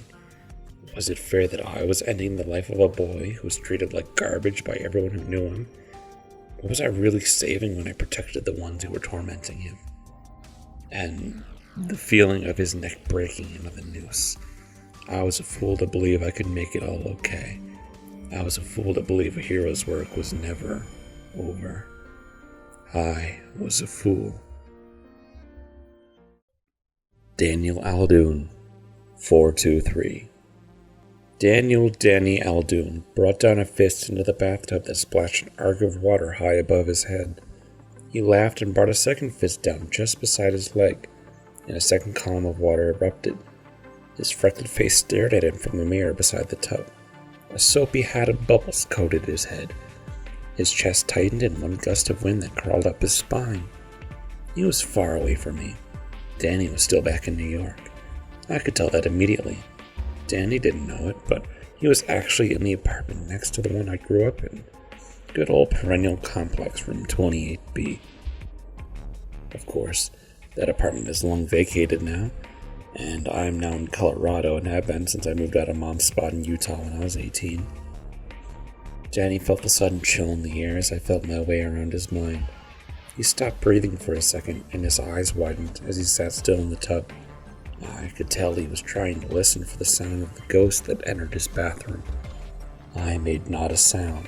A: Was it fair that I was ending the life of a boy who was treated like garbage by everyone who knew him? What was I really saving when I protected the ones who were tormenting him? And the feeling of his neck breaking into the noose. I was a fool to believe I could make it all okay. I was a fool to believe a hero's work was never over. I was a fool. Daniel Aldoun, 423. Danny Aldoun brought down a fist into the bathtub that splashed an arc of water high above his head. He laughed and brought a second fist down just beside his leg, and a second column of water erupted. His freckled face stared at him from the mirror beside the tub. A soapy hat of bubbles coated his head. His chest tightened in one gust of wind that crawled up his spine. He was far away from me. Danny was still back in New York. I could tell that immediately. Danny didn't know it, but he was actually in the apartment next to the one I grew up in. Good old perennial complex, room 28B. Of course, that apartment is long vacated now, and I'm now in Colorado and have been since I moved out of Mom's spot in Utah when I was 18. Danny felt the sudden chill in the air as I felt my way around his mind. He stopped breathing for a second, and his eyes widened as he sat still in the tub. I could tell he was trying to listen for the sound of the ghost that entered his bathroom. I made not a sound.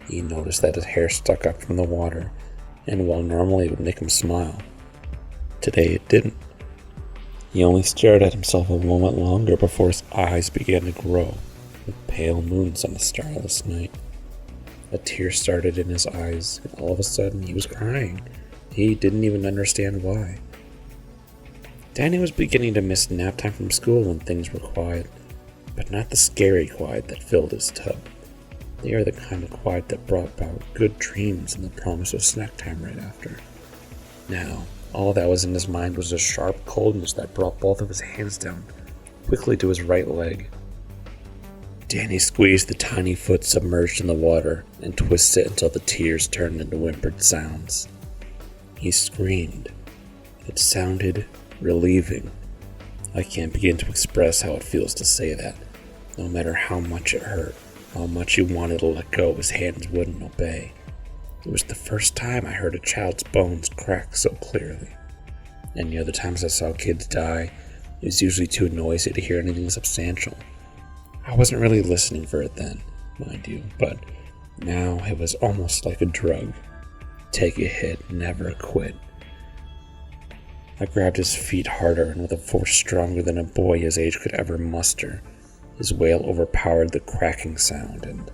A: He noticed that his hair stuck up from the water, and while normally it would make him smile, today it didn't. He only stared at himself a moment longer before his eyes began to grow, with pale moons on a starless night. A tear started in his eyes, and all of a sudden he was crying. He didn't even understand why. Danny was beginning to miss nap time from school when things were quiet, but not the scary quiet that filled his tub. They are the kind of quiet that brought about good dreams and the promise of snack time right after. Now, all that was in his mind was a sharp coldness that brought both of his hands down quickly to his right leg. Danny squeezed the tiny foot submerged in the water and twisted it until the tears turned into whimpered sounds. He screamed. It sounded relieving. I can't begin to express how it feels to say that. No matter how much it hurt, how much he wanted to let go, his hands wouldn't obey. It was the first time I heard a child's bones crack so clearly. And the other times I saw kids die, it was usually too noisy to hear anything substantial. I wasn't really listening for it then, mind you, but now it was almost like a drug. Take a hit, never quit. I grabbed his feet harder, and with a force stronger than a boy his age could ever muster, his wail overpowered the cracking sound, and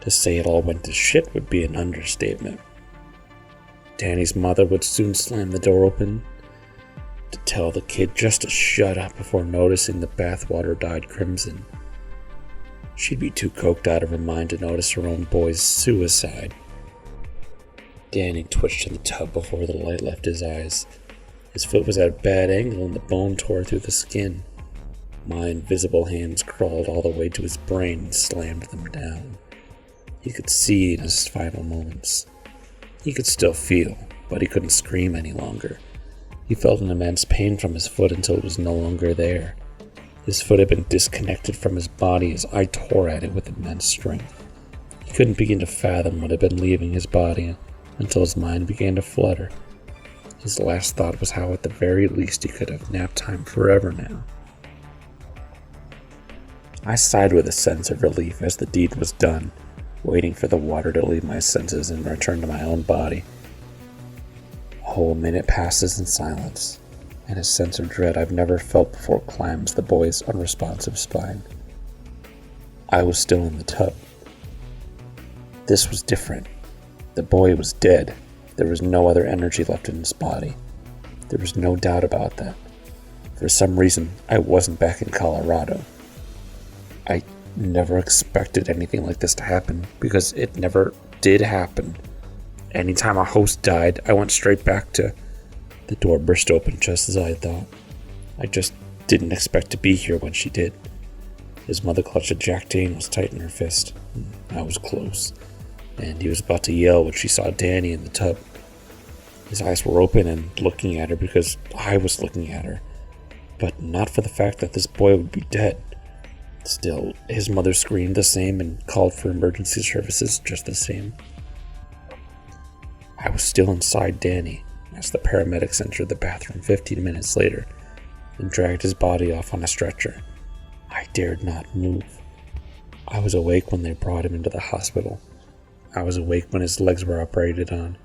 A: to say it all went to shit would be an understatement. Danny's mother would soon slam the door open to tell the kid just to shut up before noticing the bathwater dyed crimson. She'd be too coked out of her mind to notice her own boy's suicide. Danny twitched in the tub before the light left his eyes. His foot was at a bad angle and the bone tore through the skin. My invisible hands crawled all the way to his brain and slammed them down. He could see in his final moments. He could still feel, but he couldn't scream any longer. He felt an immense pain from his foot until it was no longer there. His foot had been disconnected from his body as I tore at it with immense strength. He couldn't begin to fathom what had been leaving his body until his mind began to flutter. His last thought was how at the very least he could have nap time forever now. I sighed with a sense of relief as the deed was done, waiting for the water to leave my senses and return to my own body. A whole minute passes in silence, and a sense of dread I've never felt before climbs the boy's unresponsive spine. I was still in the tub. This was different. The boy was dead. There was no other energy left in his body. There was no doubt about that. For some reason, I wasn't back in Colorado. I never expected anything like this to happen, because it never did happen. Anytime a host died, I went straight back to... The door burst open just as I thought. I just didn't expect to be here when she did. His mother clutched a Jack Daniels tight in her fist. I was close, and he was about to yell when she saw Danny in the tub. His eyes were open and looking at her because I was looking at her, but not for the fact that this boy would be dead. Still, his mother screamed the same and called for emergency services just the same. I was still inside Danny as the paramedics entered the bathroom 15 minutes later and dragged his body off on a stretcher. I dared not move. I was awake when they brought him into the hospital. I was awake when his legs were operated on.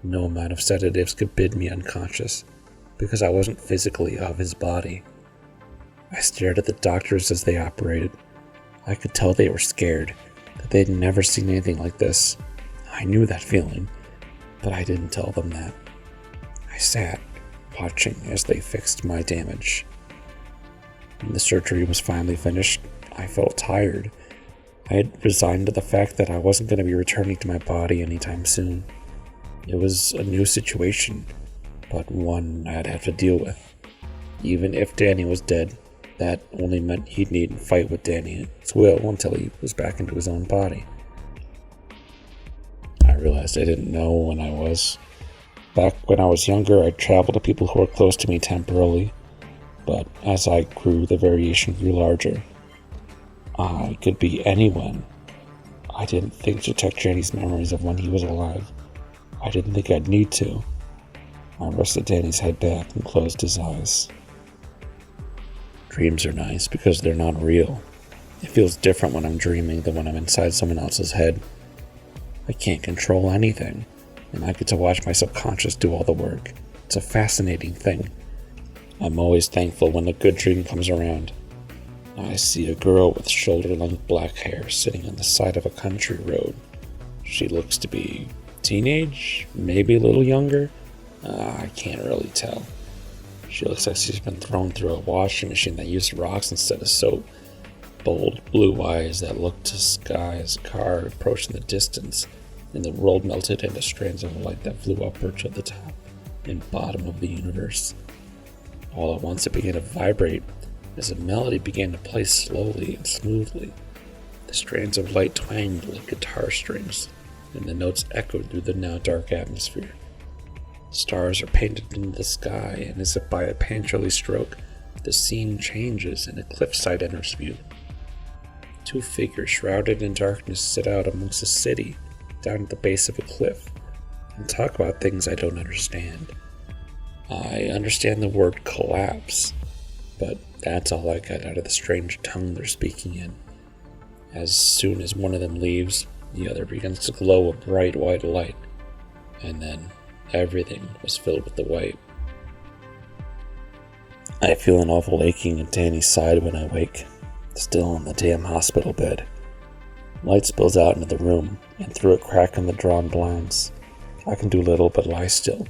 A: No amount of sedatives could bid me unconscious, because I wasn't physically of his body. I stared at the doctors as they operated. I could tell they were scared, that they'd never seen anything like this. I knew that feeling, but I didn't tell them that. I sat, watching as they fixed my damage. When the surgery was finally finished, I felt tired. I had resigned to the fact that I wasn't going to be returning to my body anytime soon. It was a new situation, but one I'd have to deal with. Even if Danny was dead, that only meant he'd need to fight with Danny's will until he was back into his own body. I realized I didn't know when I was. Back when I was younger, I traveled to people who were close to me temporarily, but as I grew, the variation grew larger. I could be anyone. I didn't think to check Danny's memories of when he was alive. I didn't think I'd need to. I rested Danny's head back and closed his eyes. Dreams are nice because they're not real. It feels different when I'm dreaming than when I'm inside someone else's head. I can't control anything, and I get to watch my subconscious do all the work. It's a fascinating thing. I'm always thankful when a good dream comes around. I see a girl with shoulder-length black hair sitting on the side of a country road. She looks to be teenage, maybe a little younger. I can't really tell. She looks like she's been thrown through a washing machine that used rocks instead of soap. Bold blue eyes that looked to sky as a car approached in the distance, and the world melted into strands of light that flew upward to the top and bottom of the universe. All at once it began to vibrate as a melody began to play slowly and smoothly. The strands of light twanged like guitar strings, and the notes echoed through the now dark atmosphere. Stars are painted into the sky, and as if by a painterly stroke, the scene changes and a cliffside enters view. Two figures shrouded in darkness sit out amongst a city, down at the base of a cliff, and talk about things I don't understand. I understand the word collapse, but that's all I got out of the strange tongue they're speaking in. As soon as one of them leaves, the other begins to glow a bright white light, and then everything was filled with the white. I feel an awful aching in Danny's side when I wake, still in the damn hospital bed. Light spills out into the room and through a crack in the drawn blinds. I can do little but lie still.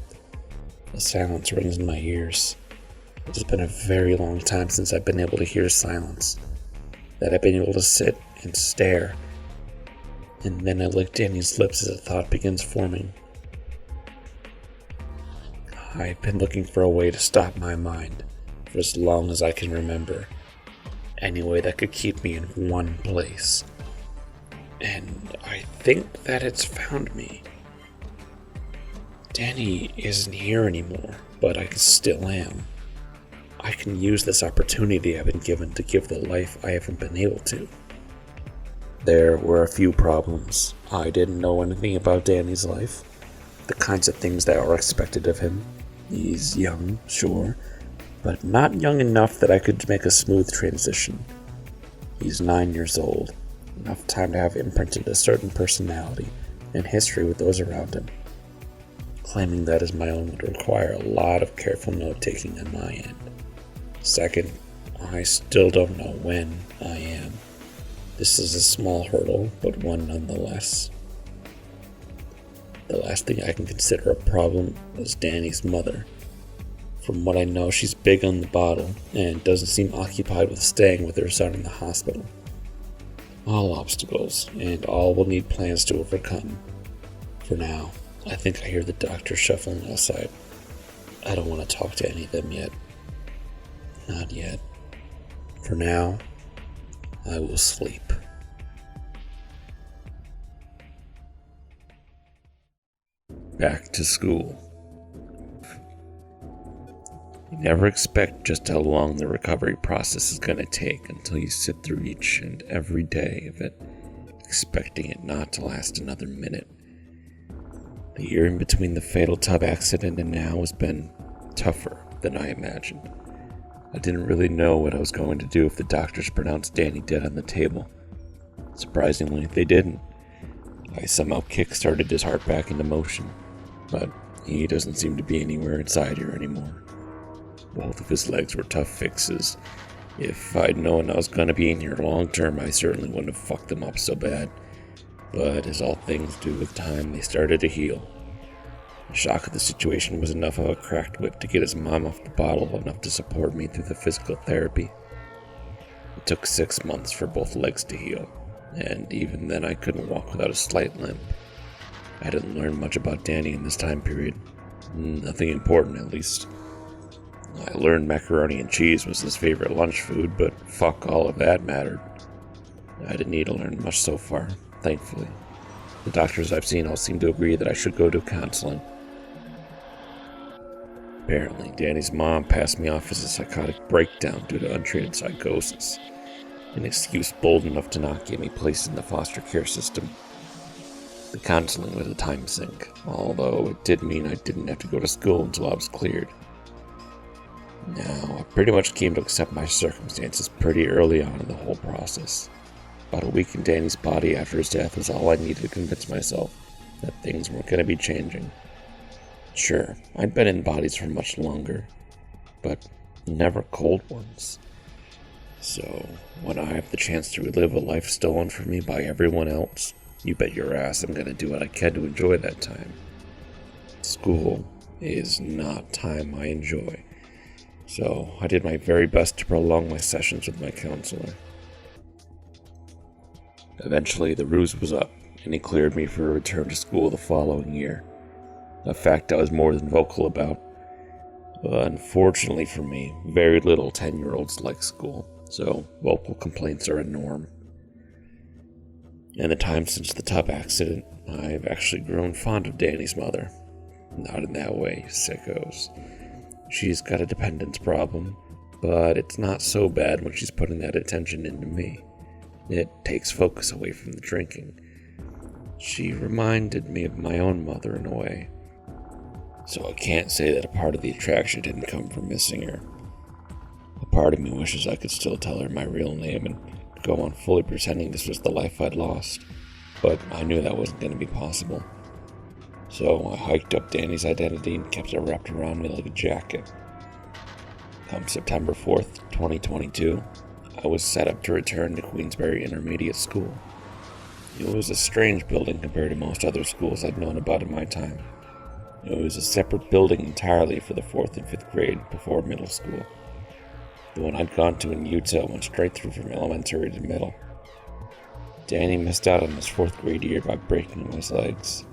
A: The silence rings in my ears. It has been a very long time since I've been able to hear silence, that I've been able to sit and stare. And then I lick Danny's lips as a thought begins forming. I've been looking for a way to stop my mind for as long as I can remember. Any way that could keep me in one place. And I think that it's found me. Danny isn't here anymore, but I still am. I can use this opportunity I've been given to give the life I haven't been able to. There were a few problems. I didn't know anything about Danny's life, the kinds of things that are expected of him. He's young, sure, but not young enough that I could make a smooth transition. He's 9 years old, enough time to have imprinted a certain personality and history with those around him. Claiming that as my own would require a lot of careful note-taking on my end. Second, I still don't know when I am. This is a small hurdle, but one nonetheless. The last thing I can consider a problem is Danny's mother. From what I know, she's big on the bottle and doesn't seem occupied with staying with her son in the hospital. All obstacles, and all will need plans to overcome. For now, I think I hear the doctor shuffling outside. I don't want to talk to any of them yet. Not yet. For now, I will sleep. Back to school. You never expect just how long the recovery process is going to take until you sit through each and every day of it, expecting it not to last another minute. The year in between the fatal tub accident and now has been tougher than I imagined. I didn't really know what I was going to do if the doctors pronounced Danny dead on the table. Surprisingly, they didn't. I somehow kick-started his heart back into motion, but he doesn't seem to be anywhere inside here anymore. Both of his legs were tough fixes. If I'd known I was going to be in here long term, I certainly wouldn't have fucked them up so bad. But as all things do with time, they started to heal. The shock of the situation was enough of a cracked whip to get his mom off the bottle, enough to support me through the physical therapy. It took 6 months for both legs to heal, and even then I couldn't walk without a slight limp. I didn't learn much about Danny in this time period. Nothing important, at least. I learned macaroni and cheese was his favorite lunch food, but fuck all of that mattered. I didn't need to learn much so far, thankfully. The doctors I've seen all seem to agree that I should go to counseling. Apparently, Danny's mom passed me off as a psychotic breakdown due to untreated psychosis, an excuse bold enough to not get me placed in the foster care system. The counseling was a time sink, although it did mean I didn't have to go to school until I was cleared. Now, I pretty much came to accept my circumstances pretty early on in the whole process. About a week in Danny's body after his death was all I needed to convince myself that things weren't going to be changing. Sure, I'd been in bodies for much longer, but never cold ones. So, when I have the chance to relive a life stolen from me by everyone else, you bet your ass I'm going to do what I can to enjoy that time. School is not time I enjoy, so I did my very best to prolong my sessions with my counselor. Eventually, the ruse was up, and he cleared me for a return to school the following year. A fact I was more than vocal about. But unfortunately for me, very little 10-year-olds like school, so vocal complaints are a norm. In the time since the tub accident, I've actually grown fond of Danny's mother. Not in that way, sickos. She's got a dependence problem, but it's not so bad when she's putting that attention into me. It takes focus away from the drinking. She reminded me of my own mother in a way. So I can't say that a part of the attraction didn't come from missing her. A part of me wishes I could still tell her my real name and go on fully pretending this was the life I'd lost, but I knew that wasn't going to be possible. So I hiked up Danny's identity and kept it wrapped around me like a jacket. Come September 4th, 2022, I was set up to return to Queensbury Intermediate School. It was a strange building compared to most other schools I'd known about in my time. It was a separate building entirely for the 4th and 5th grade before middle school. The one I'd gone to in Utah went straight through from elementary to middle. Danny missed out on his 4th grade year by breaking his legs.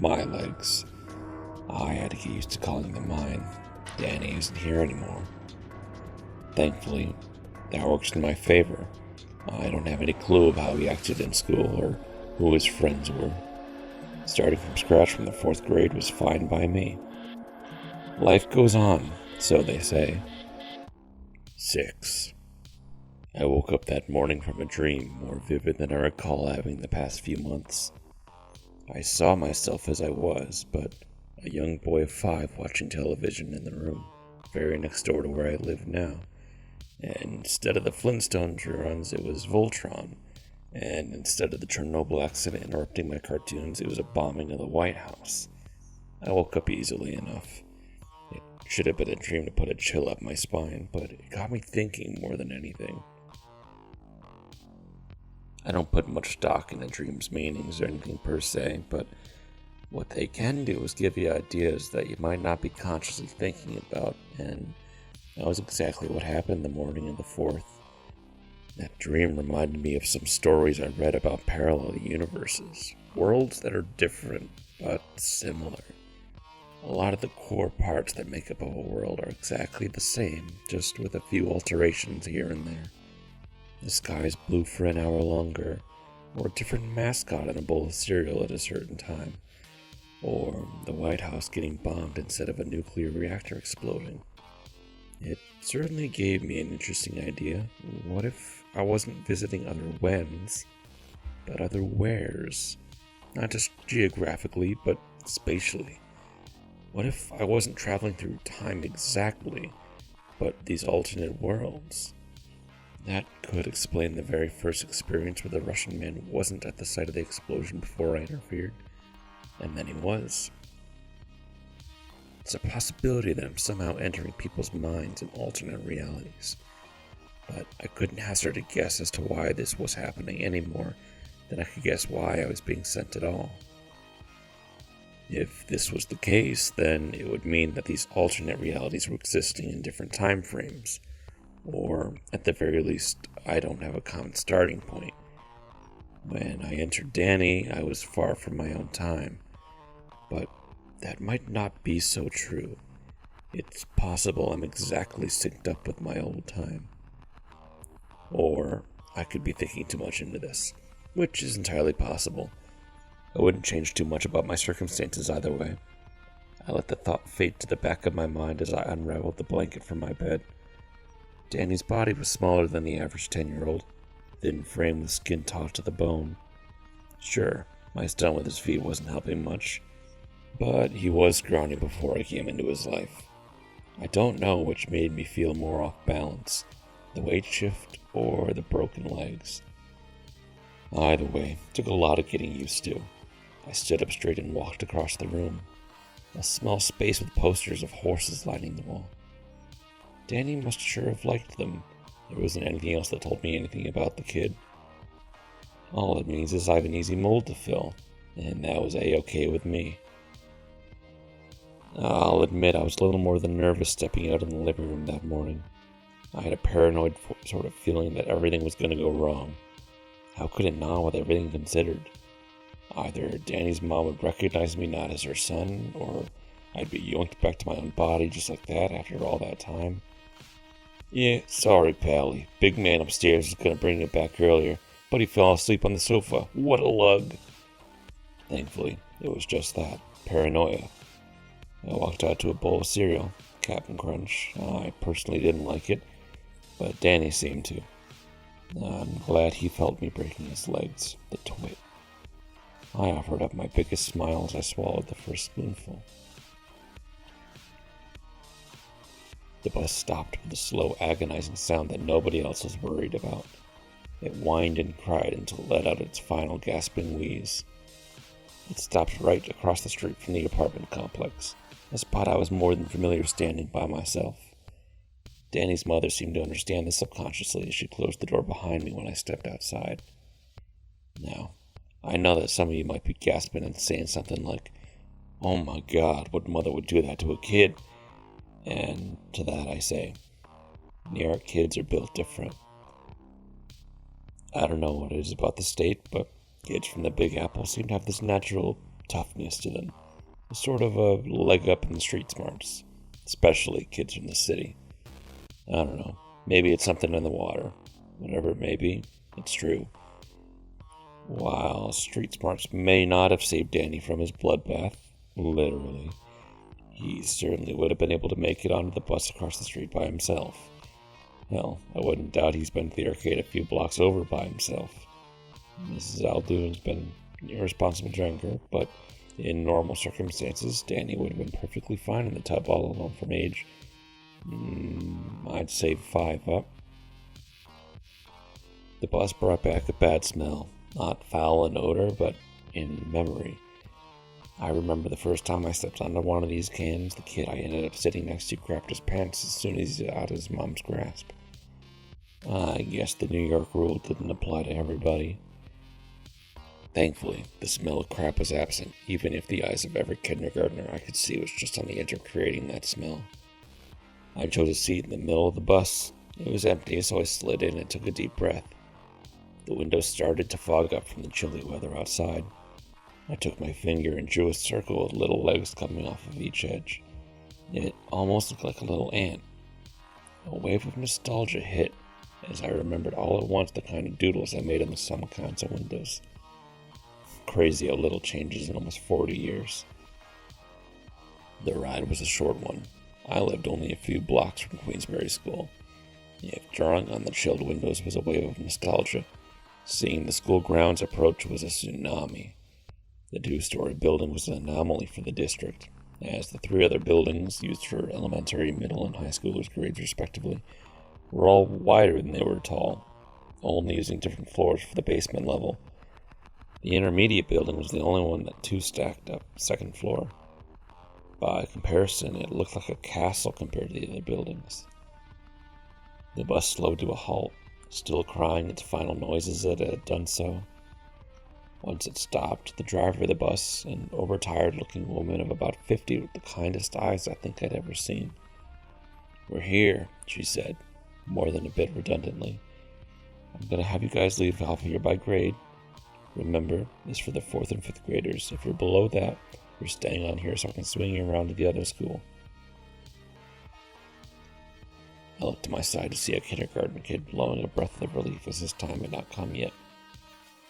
A: My legs. I had to get used to calling them mine. Danny isn't here anymore. Thankfully, That works in my favor. I don't have any clue of how he acted in school or who his friends were. Starting from scratch from the 4th grade was fine by me. Life goes on, so they say. 6. I woke up that morning from a dream more vivid than I recall having the past few months. I saw myself as I was, but a young boy of 5 watching television in the room, very next door to where I live now. And instead of the Flintstones reruns, it was Voltron. And instead of the Chernobyl accident interrupting my cartoons, it was a bombing of the White House. I woke up easily enough. It should have been a dream to put a chill up my spine, but it got me thinking more than anything. I don't put much stock in a dream's meanings or anything per se, but what they can do is give you ideas that you might not be consciously thinking about, and that was exactly what happened the morning of the 4th. That dream reminded me of some stories I read about parallel universes, worlds that are different but similar. A lot of the core parts that make up a world are exactly the same, just with a few alterations here and there. The sky's blue for an hour longer, or a different mascot in a bowl of cereal at a certain time, or the White House getting bombed instead of a nuclear reactor exploding. It certainly gave me an interesting idea. What if I wasn't visiting other whens, but other wheres? Not just geographically, but spatially. What if I wasn't traveling through time exactly, but these alternate worlds? That could explain the very first experience where the Russian man wasn't at the site of the explosion before I interfered, and then he was. It's a possibility that I'm somehow entering people's minds in alternate realities, but I couldn't hazard a guess as to why this was happening any more than I could guess why I was being sent at all. If this was the case, then it would mean that these alternate realities were existing in different time frames, or at the very least, I don't have a common starting point. When I entered Danny, I was far from my own time, but that might not be so true. It's possible I'm exactly synced up with my old time. Or I could be thinking too much into this, which is entirely possible. I wouldn't change too much about my circumstances either way. I let the thought fade to the back of my mind as I unraveled the blanket from my bed. Danny's body was smaller than the average 10-year-old, thin frame with skin taut to the bone. Sure, my stun with his feet wasn't helping much, but he was scrawny before I came into his life. I don't know which made me feel more off balance, the weight shift or the broken legs. Either way, it took a lot of getting used to. I stood up straight and walked across the room, a small space with posters of horses lining the wall. Danny must sure have liked them. There wasn't anything else that told me anything about the kid. All it means is I have an easy mold to fill, and that was A-okay with me. I'll admit I was a little more than nervous stepping out in the living room that morning. I had a paranoid sort of feeling that everything was going to go wrong. How could it not with everything considered? Either Danny's mom would recognize me not as her son, or I'd be yoinked back to my own body just like that after all that time. Yeah, sorry, Pally. Big man upstairs was going to bring it back earlier, but he fell asleep on the sofa. What a lug. Thankfully, it was just that, paranoia. I walked out to a bowl of cereal, Cap'n Crunch. I personally didn't like it, but Danny seemed to. I'm glad he felt me breaking his legs, the twit. I offered up my biggest smile as I swallowed the first spoonful. The bus stopped with a slow, agonizing sound that nobody else was worried about. It whined and cried until it let out its final gasping wheeze. It stopped right across the street from the apartment complex, a spot I was more than familiar standing by myself. Danny's mother seemed to understand this subconsciously as she closed the door behind me when I stepped outside. Now, I know that some of you might be gasping and saying something like, "Oh my God, what mother would do that to a kid?" And to that I say, New York kids are built different. I don't know what it is about the state, but kids from the Big Apple seem to have this natural toughness to them. Sort of a leg up in the street smarts, especially kids from the city. I don't know. Maybe it's something in the water. Whatever it may be, it's true. While street smarts may not have saved Danny from his bloodbath, literally, he certainly would have been able to make it onto the bus across the street by himself. Hell, I wouldn't doubt he's been to the arcade a few blocks over by himself. Mrs. Aldoun's been an irresponsible drinker, but in normal circumstances, Danny would have been perfectly fine in the tub all alone from age, I'd say 5 up. The bus brought back a bad smell, not foul in odor, but in memory. I remember the first time I stepped onto one of these cans, the kid I ended up sitting next to grabbed his pants as soon as he was out of his mom's grasp. I guess the New York rule didn't apply to everybody. Thankfully, the smell of crap was absent, even if the eyes of every kindergartner I could see was just on the edge of creating that smell. I chose a seat in the middle of the bus. It was empty, so I slid in and took a deep breath. The windows started to fog up from the chilly weather outside. I took my finger and drew a circle with little legs coming off of each edge. It almost looked like a little ant. A wave of nostalgia hit as I remembered all at once the kind of doodles I made on the some kinds of windows. Crazy how little changes in almost 40 years. The ride was a short one. I lived only a few blocks from Queensbury School. If drawing on the chilled windows was a wave of nostalgia, seeing the school grounds approach was a tsunami. The 2-story building was an anomaly for the district, as the 3 other buildings, used for elementary, middle, and high schoolers' grades respectively, were all wider than they were tall, only using different floors for the basement level. The intermediate building was the only one that 2 stacked up, second floor. By comparison, it looked like a castle compared to the other buildings. The bus slowed to a halt, still crying its final noises as it had done so. Once it stopped, the driver of the bus, an overtired-looking woman of about 50 with the kindest eyes I think I'd ever seen. "We're here," she said, more than a bit redundantly. "I'm going to have you guys leave off here by grade. Remember, this is for the 4th and 5th graders. If you're below that, you're staying on here so I can swing you around to the other school." I looked to my side to see a kindergarten kid blowing a breath of relief as his time had not come yet.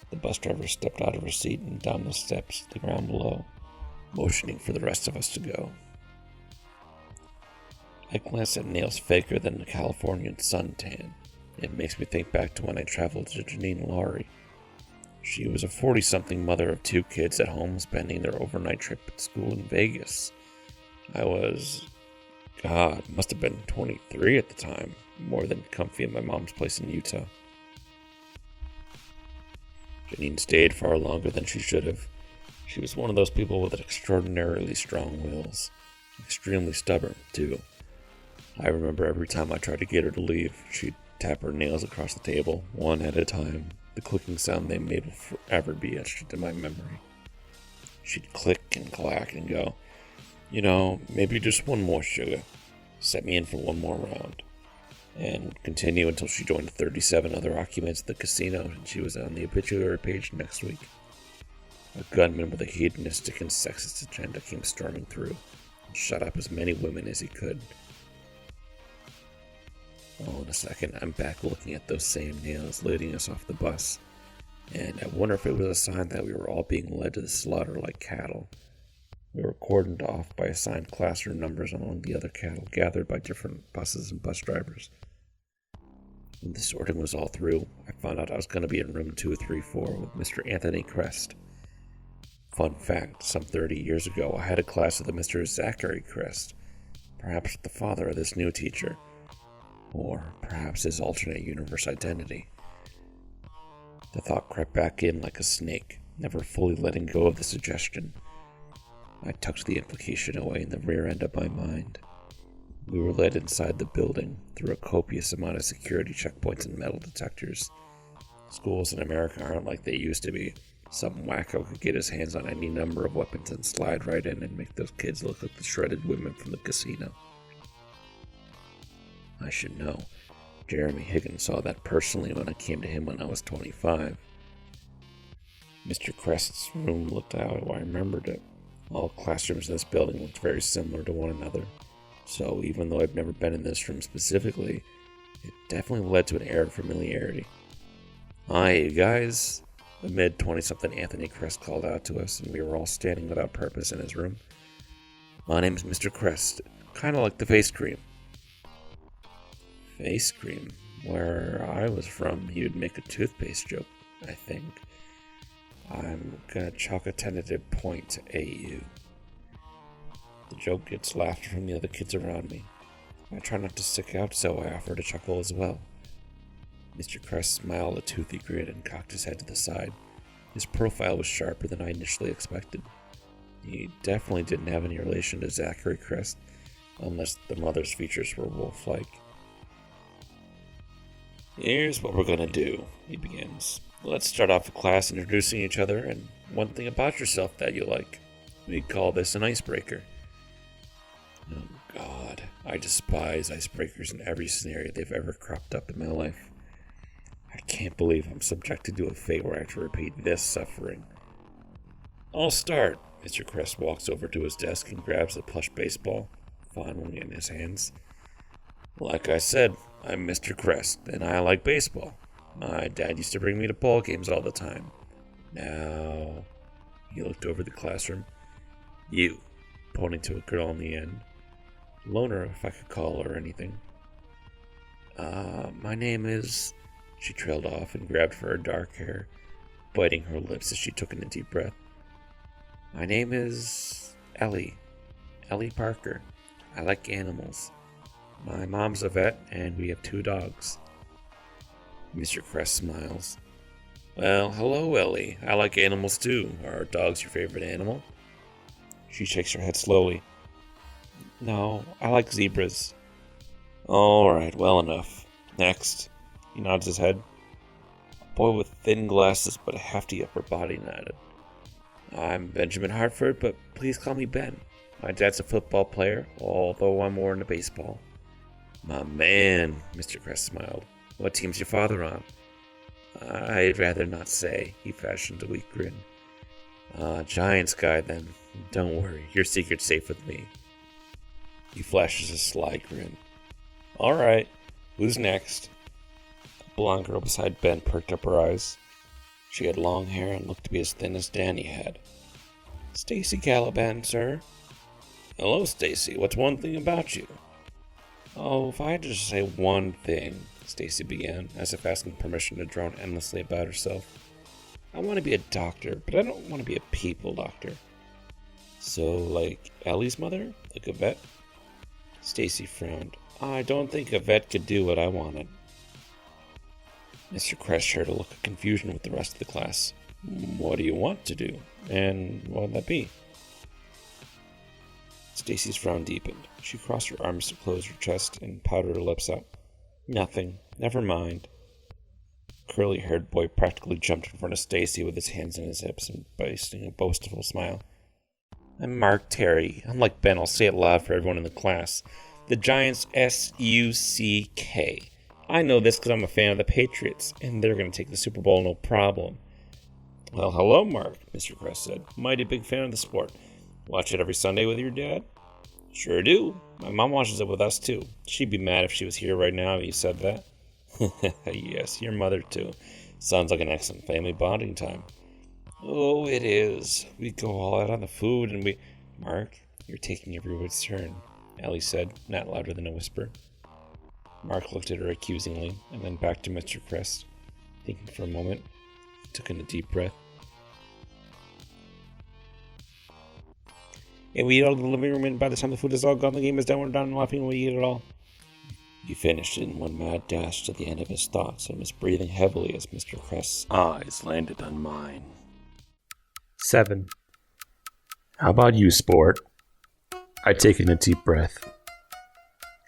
A: The bus driver stepped out of her seat and down the steps to the ground below, motioning for the rest of us to go. I glanced at nails faker than the Californian suntan. It makes me think back to when I traveled to Janine Laurie. She was a 40-something mother of 2 kids at home spending their overnight trip at school in Vegas. I was, must have been 23 at the time, more than comfy in my mom's place in Utah. Janine stayed far longer than she should have. She was one of those people with extraordinarily strong wills. Extremely stubborn, too. I remember every time I tried to get her to leave, she'd tap her nails across the table, one at a time. The clicking sound they made will forever be etched into my memory. She'd click and clack and go, maybe just one more, sugar. Set me in for one more round. And continue until she joined 37 other occupants at the casino and she was on the obituary page next week. A gunman with a hedonistic and sexist agenda came storming through and shut up as many women as he could. All in a second, I'm back looking at those same nails leading us off the bus, and I wonder if it was a sign that we were all being led to the slaughter like cattle. We were cordoned off by assigned classroom numbers among the other cattle gathered by different buses and bus drivers. When the sorting was all through, I found out I was going to be in room 234 with Mr. Anthony Crest. Fun fact, some 30 years ago, I had a class with a Mr. Zachary Crest, perhaps the father of this new teacher, or perhaps his alternate universe identity. The thought crept back in like a snake, never fully letting go of the suggestion. I tucked the implication away in the rear end of my mind. We were led inside the building through a copious amount of security checkpoints and metal detectors. Schools in America aren't like they used to be. Some wacko could get his hands on any number of weapons and slide right in and make those kids look like the shredded women from the casino. I should know. Jeremy Higgins saw that personally when I came to him when I was 25. Mr. Crest's room looked how I remembered it. All classrooms in this building looked very similar to one another. So even though I've never been in this room specifically, It definitely led to an air of familiarity. "Hi, you guys," a mid-20-something Anthony Crest called out to us, and we were all standing without purpose in his room. "My name's Mr. Crest, kind of like the face cream." Face cream? Where I was from, he would make a toothpaste joke, I think. I'm gonna chalk a tentative point to AU. The joke gets laughter from the other kids around me. I try not to stick out, so I offer to chuckle as well. Mr. Crest smiled a toothy grin and cocked his head to the side. His profile was sharper than I initially expected. He definitely didn't have any relation to Zachary Crest, unless the mother's features were wolf-like. "Here's what we're gonna do," he begins. "Let's start off the class introducing each other and one thing about yourself that you like. We call this an icebreaker." Oh God, I despise icebreakers in every scenario they've ever cropped up in my life. I can't believe I'm subjected to a fate where I have to repeat this suffering. "I'll start." Mr. Crest walks over to his desk and grabs the plush baseball, fondling it in his hands. "Like I said, I'm Mr. Crest, and I like baseball. My dad used to bring me to ball games all the time. Now," he looked over the classroom, "you," pointing to a girl on the end. "Loner, if I could call her anything." My name is..." She trailed off and grabbed for her dark hair, biting her lips as she took in a deep breath. "My name is Ellie Parker. I like animals. My mom's a vet, and we have 2 dogs." Mr. Crest smiles. "Well, hello, Ellie. I like animals too. Are dogs your favorite animal?" She shakes her head slowly. "No, I like zebras." "All right, well enough. Next." He nods his head. A boy with thin glasses but a hefty upper body nodded. "I'm Benjamin Hartford, but please call me Ben. My dad's a football player, although I'm more into baseball." "My man," Mr. Crest smiled. "What team's your father on?" "I'd rather not say," he fashioned a weak grin. "Giants guy, then. Don't worry, your secret's safe with me." He flashes a sly grin. "All right, who's next?" The blonde girl beside Ben perked up her eyes. She had long hair and looked to be as thin as Danny had. "Stacy Caliban, sir." "Hello, Stacy. What's one thing about you?" "Oh, if I had to just say one thing," Stacy began, as if asking permission to drone endlessly about herself. "I want to be a doctor, but I don't want to be a people doctor." "So, like Ellie's mother? Like a vet?" Stacy frowned. "I don't think a vet could do what I wanted." Mr. Crest shared a look of confusion with the rest of the class. "What do you want to do? And what would that be?" Stacy's frown deepened. She crossed her arms to close her chest and pouted her lips out. "Nothing. Never mind." The curly-haired boy practically jumped in front of Stacy with his hands on his hips and boasting a boastful smile. "I'm Mark Terry. Unlike Ben, I'll say it loud for everyone in the class. The Giants SUCK. I know this because I'm a fan of the Patriots, and they're going to take the Super Bowl no problem." "Well, hello, Mark," Mr. Crest said. "Mighty big fan of the sport. Watch it every Sunday with your dad?" "Sure do. My mom watches it with us, too. She'd be mad if she was here right now if you said that." "Yes, your mother, too. Sounds like an excellent family bonding time." "Oh, it is. We go all out on the food, and we..." "Mark, you're taking everyone's turn," Ellie said, not louder than a whisper. Mark looked at her accusingly, and then back to Mr. Crest. Thinking for a moment, he took in a deep breath. "And we eat all in the living room, and by the time the food is all gone, the game is done, we're done laughing and we eat it all." He finished in one mad dash to the end of his thoughts and was breathing heavily as Mr. Crest's eyes landed on mine. 7. "How about you, sport?" I'd taken a deep breath.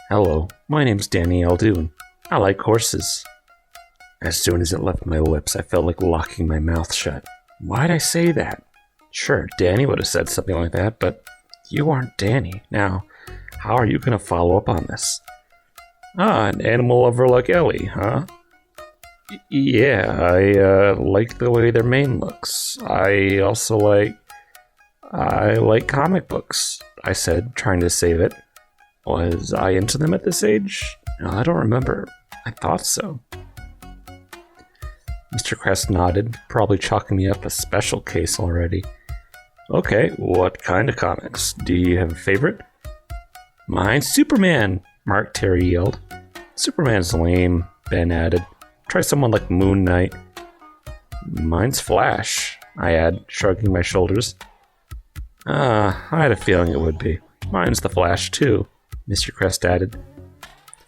A: "Hello, my name's Daniel Aldoun. I like horses." As soon as it left my lips, I felt like locking my mouth shut. Why'd I say that? Sure, Danny would have said something like that, but you aren't Danny. Now, how are you going to follow up on this? An animal lover like Ellie, huh? Yeah, I like the way their mane looks. I like comic books, I said, trying to save it. Was I into them at this age? I don't remember. I thought so. Mr. Crest nodded, probably chalking me up a special case already. Okay, what kind of comics? Do you have a favorite? Mine's Superman, Mark Terry yelled. Superman's lame, Ben added. Try someone like Moon Knight. Mine's Flash, I add, shrugging my shoulders. I had a feeling it would be. Mine's the Flash, too, Mr. Crest added.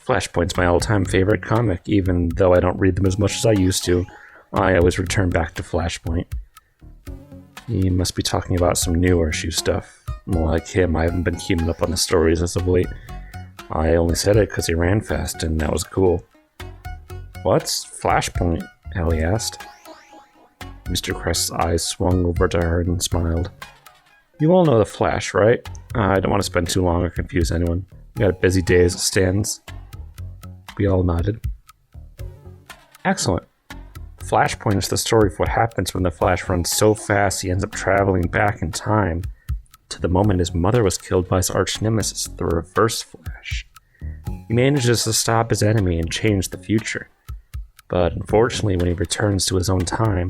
A: Flashpoint's my all-time favorite comic, even though I don't read them as much as I used to. I always return back to Flashpoint. He must be talking about some newer issue stuff. Like him, I haven't been keeping up on the stories as of late. I only said it because he ran fast, and that was cool. What's Flashpoint? Ellie asked. Mr. Crest's eyes swung over to her and smiled. You all know the Flash, right? I don't want to spend too long or confuse anyone. We got a busy day as it stands. We all nodded. Excellent. Flashpoint is the story of what happens when the Flash runs so fast he ends up traveling back in time to the moment his mother was killed by his arch-nemesis, the Reverse Flash. He manages to stop his enemy and change the future. But unfortunately, when he returns to his own time,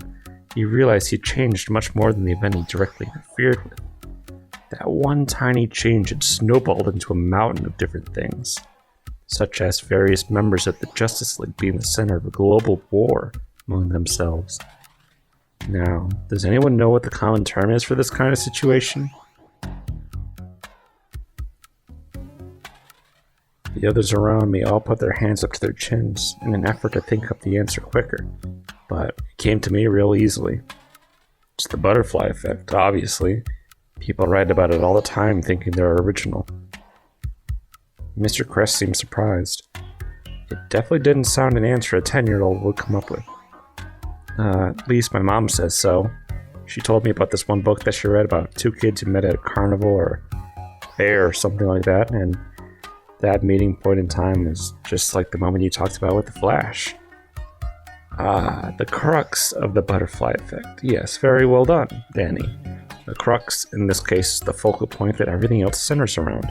A: he realized he'd changed much more than the event he directly interfered with. That one tiny change had snowballed into a mountain of different things, such as various members of the Justice League being the center of a global war among themselves. Now, does anyone know what the common term is for this kind of situation? The others around me all put their hands up to their chins in an effort to think up the answer quicker, but it came to me real easily. It's the butterfly effect, obviously. People write about it all the time thinking they're original. Mr. Crest seemed surprised. It definitely didn't sound an answer a 10-year-old would come up with. At least my mom says so. She told me about this one book that she read about two kids who met at a carnival or fair or something like that, and that meeting point in time is just like the moment you talked about with the Flash. The crux of the butterfly effect. Yes, very well done, Danny. The crux, in this case, is the focal point that everything else centers around.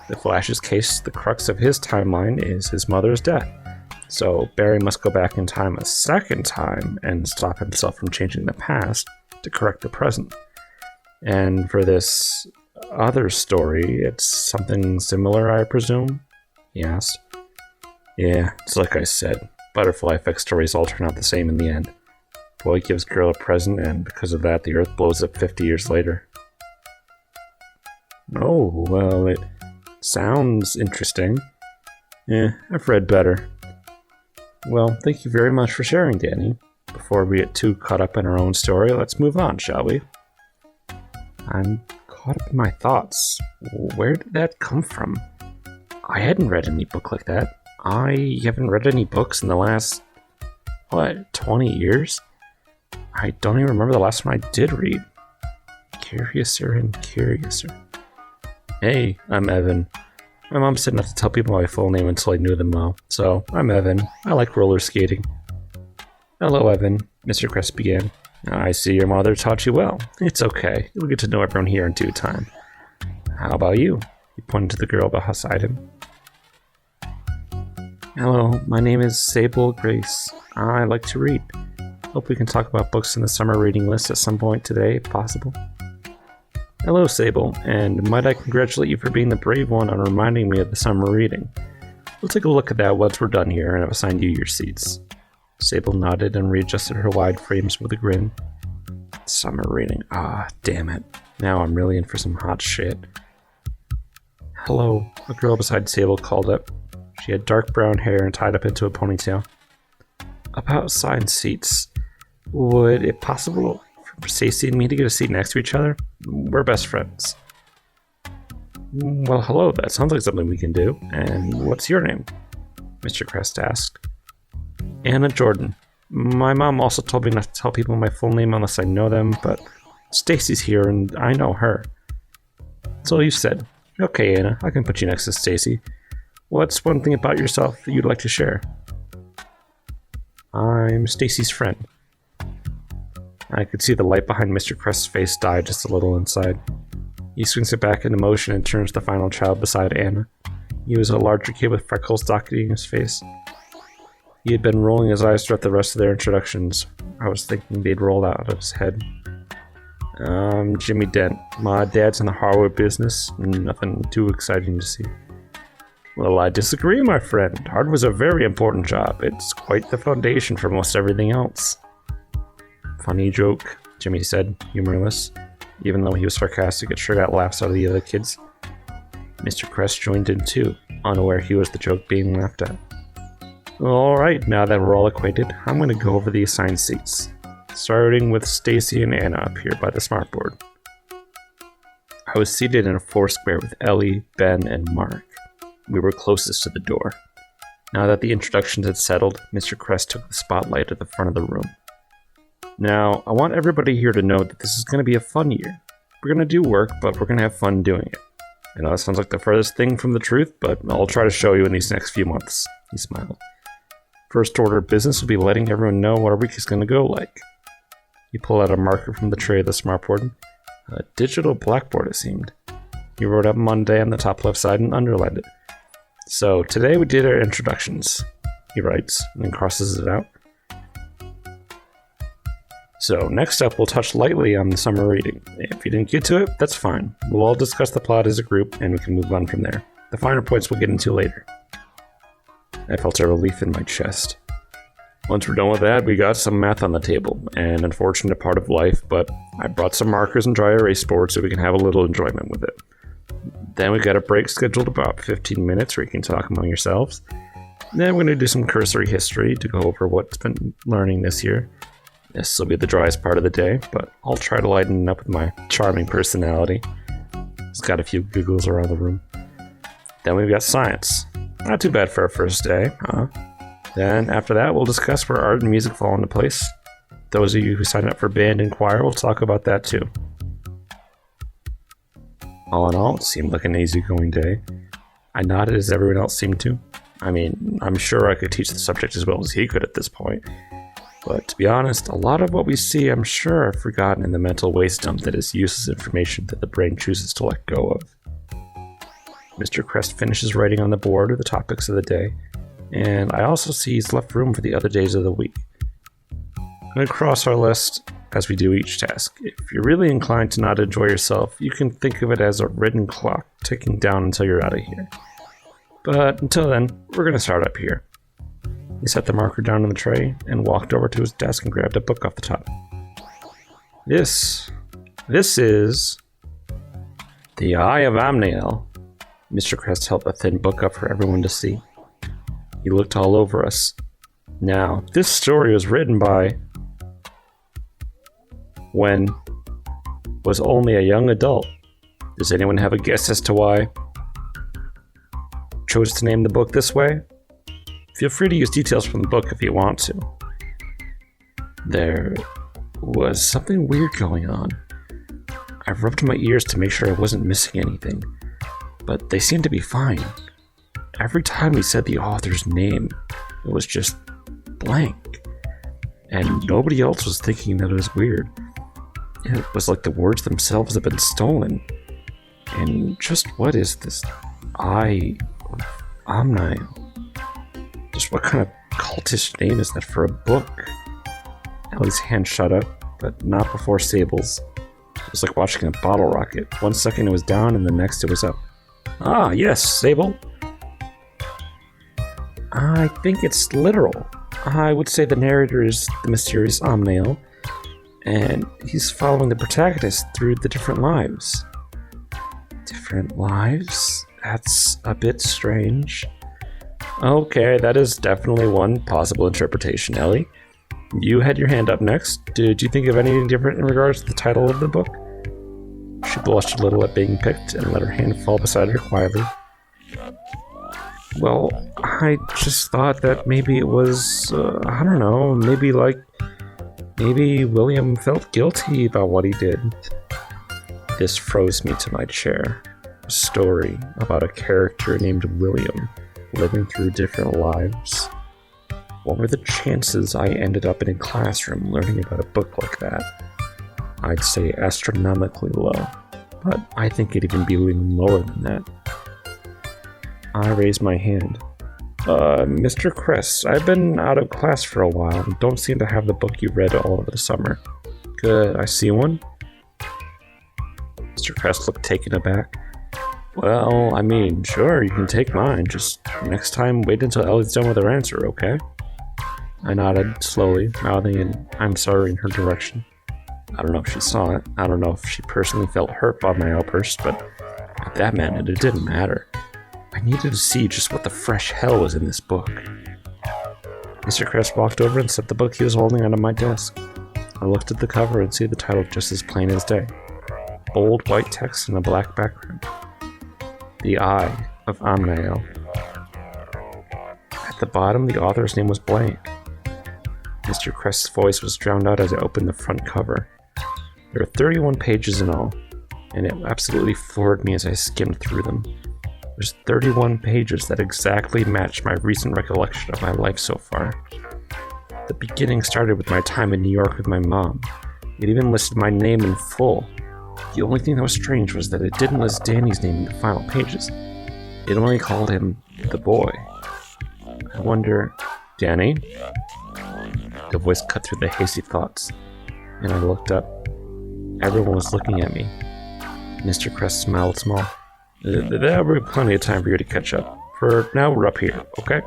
A: The Flash's case, the crux of his timeline is his mother's death. So Barry must go back in time a second time and stop himself from changing the past to correct the present. And for this other story, it's something similar, I presume? He asked. Yeah, it's like I said. Butterfly effect stories all turn out the same in the end. Boy gives girl a present, and because of that, the Earth blows up 50 years later. Oh, well, it sounds interesting. I've read better. Well, thank you very much for sharing, Danny. Before we get too caught up in our own story, let's move on, shall we? I'm caught up in my thoughts. Where did that come from? I hadn't read any book like that. I haven't read any books in the last, 20 years? I don't even remember the last one I did read. Curiouser and curiouser. Hey, I'm Evan. My mom said not to tell people my full name until I knew them well. So, I'm Evan. I like roller skating. Hello, Evan, Mr. Crest began. I see your mother taught you well. It's okay. You'll get to know everyone here in due time. How about you? He pointed to the girl beside him. Hello, my name is Sable Grace. I like to read. Hope we can talk about books in the summer reading list at some point today, if possible. Hello, Sable, and might I congratulate you for being the brave one on reminding me of the summer reading. We'll take a look at that once we're done here, and I've assigned you your seats. Sable nodded and readjusted her wide frames with a grin. Summer reading. Damn it. Now I'm really in for some hot shit. Hello, a girl beside Sable called up. She had dark brown hair and tied up into a ponytail. About assigned seats. Would it possible for Stacy and me to get a seat next to each other? We're best friends. Well, hello, that sounds like something we can do. And what's your name? Mr. Crest asked. Anna Jordan. My mom also told me not to tell people my full name unless I know them, but Stacy's here and I know her. That's all you said. Okay, Anna, I can put you next to Stacy. What's one thing about yourself that you'd like to share? I'm Stacy's friend. I could see the light behind Mr. Crest's face die just a little inside. He swings it back into motion and turns to the final child beside Anna. He was a larger kid with freckles docketing his face. He had been rolling his eyes throughout the rest of their introductions. I was thinking they'd roll out of his head. Jimmy Dent. My dad's in the hardware business. Nothing too exciting to see. Well, I disagree, my friend. Hardware's a very important job. It's quite the foundation for most everything else. Funny joke, Jimmy said, humorless. Even though he was sarcastic, it sure got laughs out of the other kids. Mr. Crest joined in too, unaware he was the joke being laughed at. Alright, now that we're all acquainted, I'm going to go over the assigned seats, starting with Stacy and Anna up here by the smartboard. I was seated in a foursquare with Ellie, Ben, and Mark. We were closest to the door. Now that the introductions had settled, Mr. Crest took the spotlight at the front of the room. Now, I want everybody here to know that this is going to be a fun year. We're going to do work, but we're going to have fun doing it. I know that sounds like the furthest thing from the truth, but I'll try to show you in these next few months. He smiled. First order of business will be letting everyone know what our week is going to go like. He pulled out a marker from the tray of the smartboard. A digital blackboard, it seemed. He wrote up Monday on the top left side and underlined it. So, today we did our introductions, he writes, and then crosses it out. So, next up, we'll touch lightly on the summer reading. If you didn't get to it, that's fine. We'll all discuss the plot as a group, and we can move on from there. The finer points we'll get into later. I felt a relief in my chest. Once we're done with that, we got some math on the table, an unfortunate part of life, but I brought some markers and dry erase boards so we can have a little enjoyment with it. Then we got a break scheduled about 15 minutes where you can talk among yourselves. Then we're going to do some cursory history to go over what's been learning this year. This will be the driest part of the day, but I'll try to lighten it up with my charming personality. It's got a few giggles around the room. Then we've got science. Not too bad for our first day, huh? Then after that, we'll discuss where art and music fall into place. Those of you who sign up for band and choir will talk about that too. All in all, it seemed like an easygoing day. I nodded as everyone else seemed to. I mean, I'm sure I could teach the subject as well as he could at this point. But to be honest, a lot of what we see I'm sure I've forgotten in the mental waste dump that is useless information that the brain chooses to let go of. Mr. Crest finishes writing on the board with the topics of the day, and I also see he's left room for the other days of the week. I'm going to cross our list as we do each task. If you're really inclined to not enjoy yourself, you can think of it as a written clock ticking down until you're out of here. But until then, we're going to start up here. He set the marker down on the tray and walked over to his desk and grabbed a book off the top. This is The Eye of Amniel. Mr. Crest held a thin book up for everyone to see. He looked all over us. Now, this story was written by when was only a young adult. Does anyone have a guess as to why chose to name the book this way? Feel free to use details from the book if you want to. There was something weird going on. I rubbed my ears to make sure I wasn't missing anything, but they seemed to be fine. Every time he said the author's name, it was just blank. And nobody else was thinking that it was weird. It was like the words themselves had been stolen. And just what is this Eye of Amniel? Just what kind of cultish name is that for a book? Ellie's hand shut up, but not before Sable's. It was like watching a bottle rocket. One second it was down, and the next it was up. Ah, yes, Sable. I think it's literal. I would say the narrator is the mysterious Amniel, and he's following the protagonist through the different lives. Different lives? That's a bit strange. Okay, that is definitely one possible interpretation, Ellie. You had your hand up next. Did you think of anything different in regards to the title of the book? She blushed a little at being picked and let her hand fall beside her quietly. Well, I just thought that maybe it was, I don't know, maybe William felt guilty about what he did. This froze me to my chair. A story about a character named William living through different lives. What were the chances I ended up in a classroom learning about a book like that? I'd say astronomically low, but I think it'd even be even lower than that. I raised my hand. Mr. Cress, I've been out of class for a while and don't seem to have the book you read all over the summer. Could I see one? Mr. Cress looked taken aback. Well, I mean, sure, you can take mine. Just next time, wait until Ellie's done with her answer, okay? I nodded, slowly, mouthing an I'm sorry in her direction. I don't know if she saw it. I don't know if she personally felt hurt by my outburst, but at that minute, it didn't matter. I needed to see just what the fresh hell was in this book. Mr. Cress walked over and set the book he was holding onto my desk. I looked at the cover and see the title just as plain as day. Bold white text in a black background. The Eye of Amnael. At the bottom, the author's name was blank. Mr. Cress's voice was drowned out as I opened the front cover. There were 31 pages in all, and it absolutely floored me as I skimmed through them. There's 31 pages that exactly match my recent recollection of my life so far. The beginning started with my time in New York with my mom. It even listed my name in full. The only thing that was strange was that it didn't list Danny's name in the final pages. It only called him the boy. I wonder, Danny? The voice cut through the hasty thoughts, and I looked up. Everyone was looking at me. Mr. Cress smiled small. There'll be plenty of time for you to catch up. For now, we're up here, okay?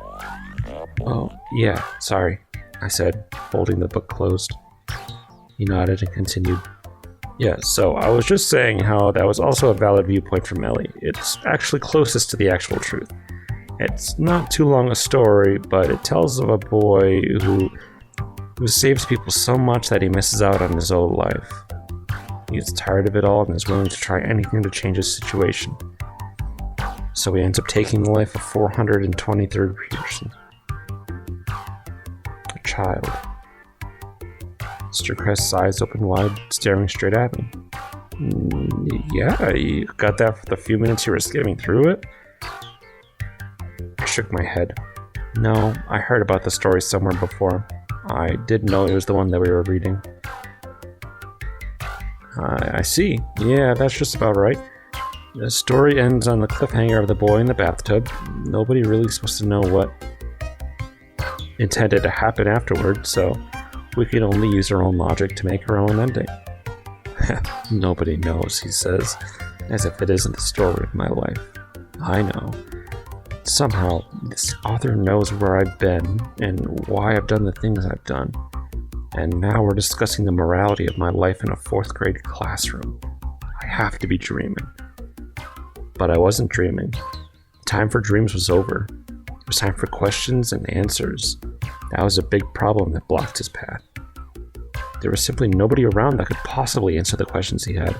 A: Oh, yeah, sorry, I said, holding the book closed. He nodded and continued. Yeah, so I was just saying how that was also a valid viewpoint from Ellie. It's actually closest to the actual truth. It's not too long a story, but it tells of a boy who saves people so much that he misses out on his old life. He's tired of it all and is willing to try anything to change his situation. So he ends up taking the life of 423rd Peterson. A child. Mr. Cress's eyes opened wide, staring straight at me. Yeah, you got that for the few minutes you were skimming through it? I shook my head. No, I heard about the story somewhere before. I didn't know it was the one that we were reading. I see. Yeah, that's just about right. The story ends on the cliffhanger of the boy in the bathtub. Nobody really supposed to know what intended to happen afterward, so we can only use our own logic to make our own ending. Nobody knows, he says, as if it isn't the story of my life. I know. Somehow, this author knows where I've been and why I've done the things I've done. And now we're discussing the morality of my life in a 4th grade classroom. I have to be dreaming. But I wasn't dreaming. Time for dreams was over. It was time for questions and answers. That was a big problem that blocked his path. There was simply nobody around that could possibly answer the questions he had.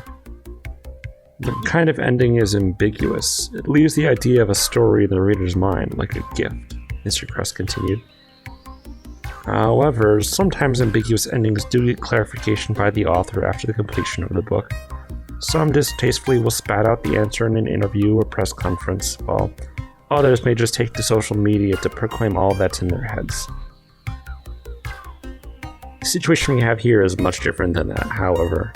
A: The kind of ending is ambiguous. It leaves the idea of a story in the reader's mind like a gift, Mr. Cress continued. However, sometimes ambiguous endings do get clarification by the author after the completion of the book. Some distastefully will spat out the answer in an interview or press conference, while others may just take to social media to proclaim all that's in their heads. The situation we have here is much different than that, however.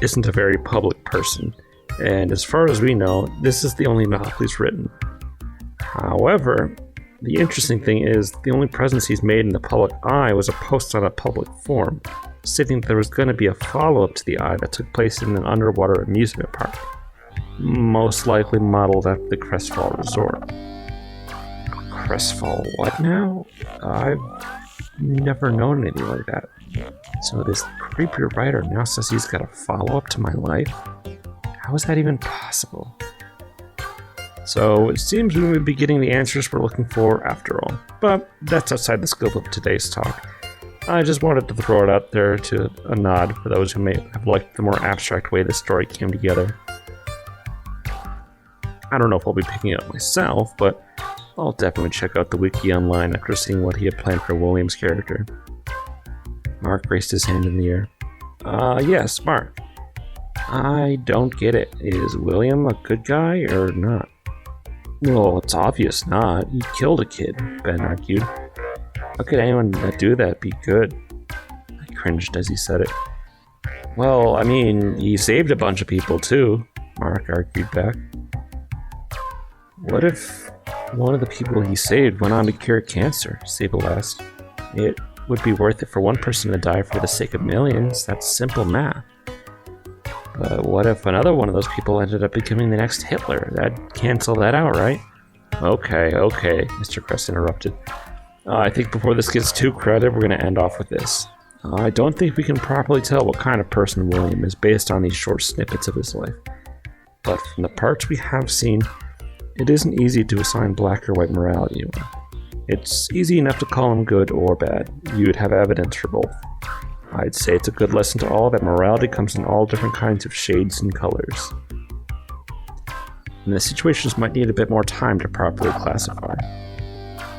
A: Isn't a very public person, and as far as we know, this is the only novel he's written. However, the interesting thing is, the only presence he's made in the public eye was a post on a public forum, stating that there was going to be a follow-up to the Eye that took place in an underwater amusement park, most likely modeled after the Cressfall Resort. Cressfall what now? I've never known anything like that. So this creepy writer now says he's got a follow-up to my life? How is that even possible? So it seems we may be getting the answers we're looking for after all, but that's outside the scope of today's talk. I just wanted to throw it out there to a nod for those who may have liked the more abstract way this story came together. I don't know if I'll be picking it up myself, but I'll definitely check out the wiki online after seeing what he had planned for William's character. Mark raised his hand in the air. Yes, Mark. I don't get it. Is William a good guy or not? Well, it's obvious not. He killed a kid, Ben argued. How could anyone that do that be good? I cringed as he said it. Well, I mean, he saved a bunch of people too, Mark argued back.
B: What if one of the people he saved went on to cure cancer? Sable asked. It would be worth it for one person to die for the sake of millions. That's simple math. But what if another one of those people ended up becoming the next Hitler? That'd cancel that out, right? Okay, Mr. Crest interrupted. I think before this gets too crowded, we're going to end off with this. I don't think we can properly tell what kind of person William is based on these short snippets of his life. But from the parts we have seen, it isn't easy to assign black or white morality. It's easy enough to call him good or bad. You'd have evidence for both. I'd say it's a good lesson to all that morality comes in all different kinds of shades and colors. And the situations might need a bit more time to properly classify.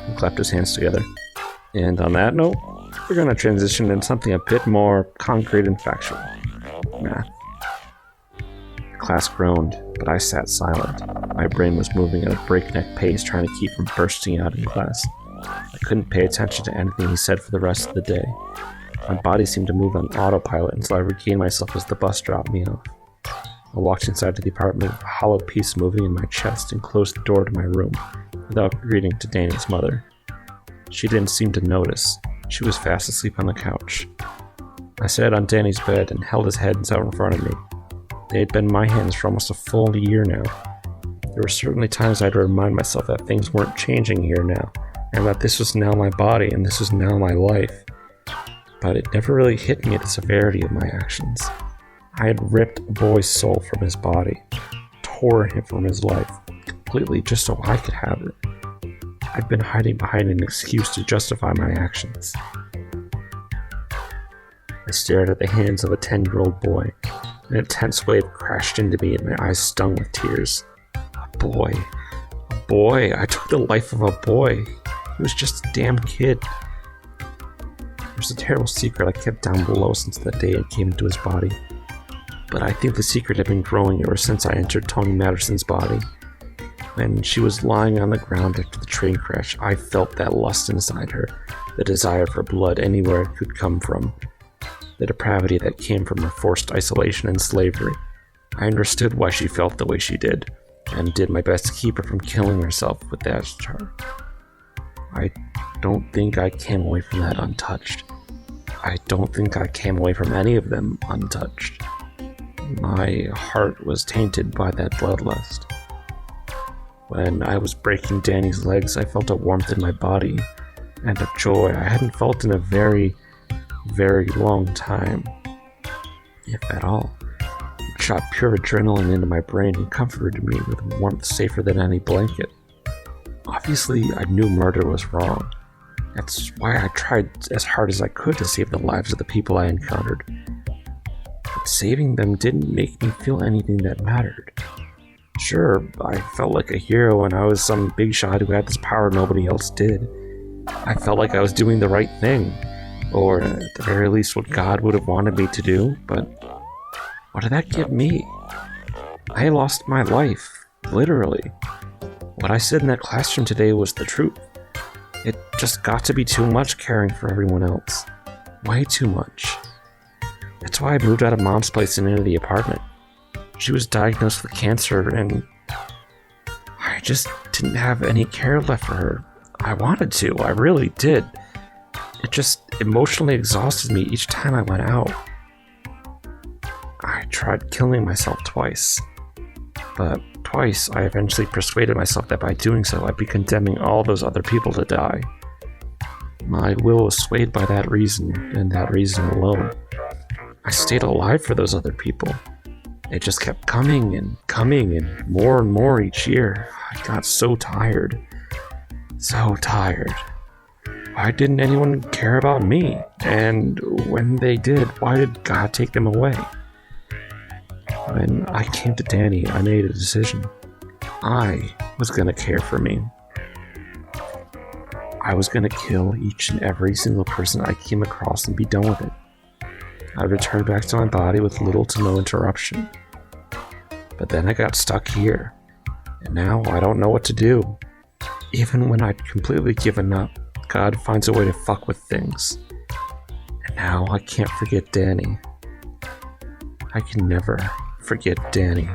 B: He clapped his hands together. And on that note, we're going to transition into something a bit more concrete and factual. Math. The class groaned, but I sat silent. My brain was moving at a breakneck pace, trying to keep from bursting out in class. I couldn't pay attention to anything he said for the rest of the day. My body seemed to move on autopilot until I regained myself as the bus dropped me off. I walked inside the apartment with a hollow piece moving in my chest and closed the door to my room without greeting to Danny's mother. She didn't seem to notice. She was fast asleep on the couch. I sat on Danny's bed and held his head out in front of me. They had been in my hands for almost a full year now. There were certainly times I had to remind myself that things weren't changing here now, and that this was now my body and this was now my life. But it never really hit me the severity of my actions. I had ripped a boy's soul from his body, tore him from his life, completely just so I could have it. I'd been hiding behind an excuse to justify my actions. I stared at the hands of a 10-year-old boy. An intense wave crashed into me and my eyes stung with tears. A boy, I took the life of a boy. He was just a damn kid. It was a terrible secret I kept down below since that day it came into his body. But I think the secret had been growing ever since I entered Toni Matterson's body. When she was lying on the ground after the train crash, I felt that lust inside her, the desire for blood anywhere it could come from, the depravity that came from her forced isolation and slavery. I understood why she felt the way she did, and did my best to keep her from killing herself with that charge. I don't think I came away from that untouched. I don't think I came away from any of them untouched. My heart was tainted by that bloodlust. When I was breaking Danny's legs, I felt a warmth in my body, and a joy I hadn't felt in a very, very long time, if at all. It shot pure adrenaline into my brain and comforted me with warmth safer than any blanket. Obviously, I knew murder was wrong. That's why I tried as hard as I could to save the lives of the people I encountered. But saving them didn't make me feel anything that mattered. Sure, I felt like a hero and I was some big shot who had this power nobody else did. I felt like I was doing the right thing, or at the very least what God would have wanted me to do, but what did that get me? I lost my life, literally. What I said in that classroom today was the truth. It just got to be too much caring for everyone else. Way too much. That's why I moved out of Mom's place and into the apartment. She was diagnosed with cancer and I just didn't have any care left for her. I wanted to, I really did. It just emotionally exhausted me each time I went out. I tried killing myself twice, but twice I eventually persuaded myself that by doing so I'd be condemning all those other people to die. My will was swayed by that reason, and that reason alone. I stayed alive for those other people. It just kept coming and more each year. I got so tired. So tired. Why didn't anyone care about me? And when they did, why did God take them away? When I came to Danny, I made a decision. I was gonna care for me. I was gonna kill each and every single person I came across and be done with it. I'd return back to my body with little to no interruption. But then I got stuck here, and now I don't know what to do. Even when I'd completely given up, God finds a way to fuck with things. And now I can't forget Danny. I can never forget Danny.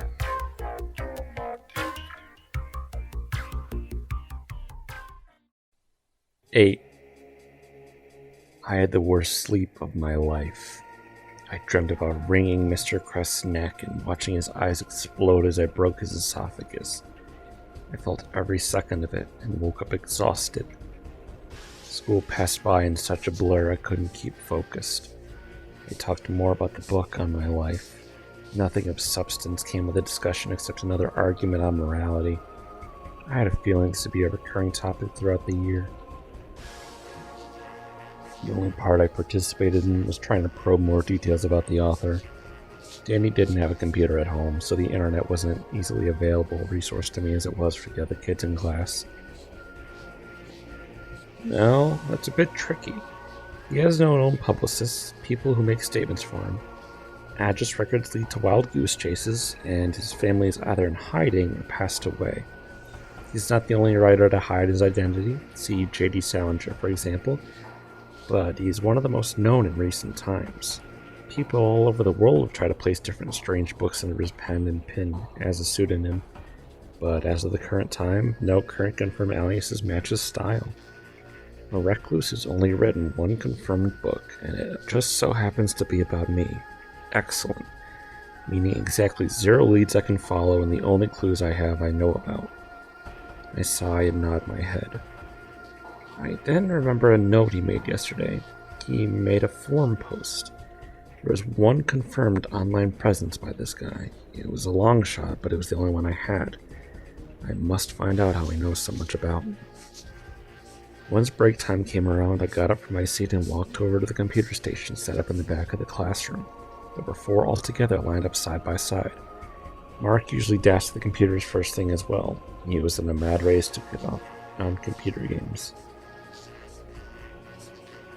B: 8. I had the worst sleep of my life. I dreamt about wringing Mr. Crest's neck and watching his eyes explode as I broke his esophagus. I felt every second of it and woke up exhausted. School passed by in such a blur I couldn't keep focused. I talked more about the book on my life. Nothing of substance came of the discussion except another argument on morality. I had a feeling this would be a recurring topic throughout the year. The only part I participated in was trying to probe more details about the author. Danny didn't have a computer at home, so the internet wasn't an easily available resource to me as it was for the other kids in class. No, that's a bit tricky. He has no own publicists, people who make statements for him. Address records lead to wild goose chases, and his family is either in hiding or passed away. He's not the only writer to hide his identity, see J.D. Salinger for example, but he's one of the most known in recent times. People all over the world have tried to place different strange books under his pen and pin as a pseudonym, but as of the current time, no current confirmed aliases match his style. A recluse has only written one confirmed book, and it just so happens to be about me. Excellent. Meaning exactly 0 leads I can follow and the only clues I have I know about. I sigh and nod my head. I then remember a note he made yesterday. He made a forum post. There was one confirmed online presence by this guy. It was a long shot, but it was the only one I had. I must find out how he knows so much about me. Once break time came around, I got up from my seat and walked over to the computer station set up in the back of the classroom. There were 4 altogether lined up side by side. Mark usually dashed to the computers first thing as well. He was in a mad race to get off on computer games.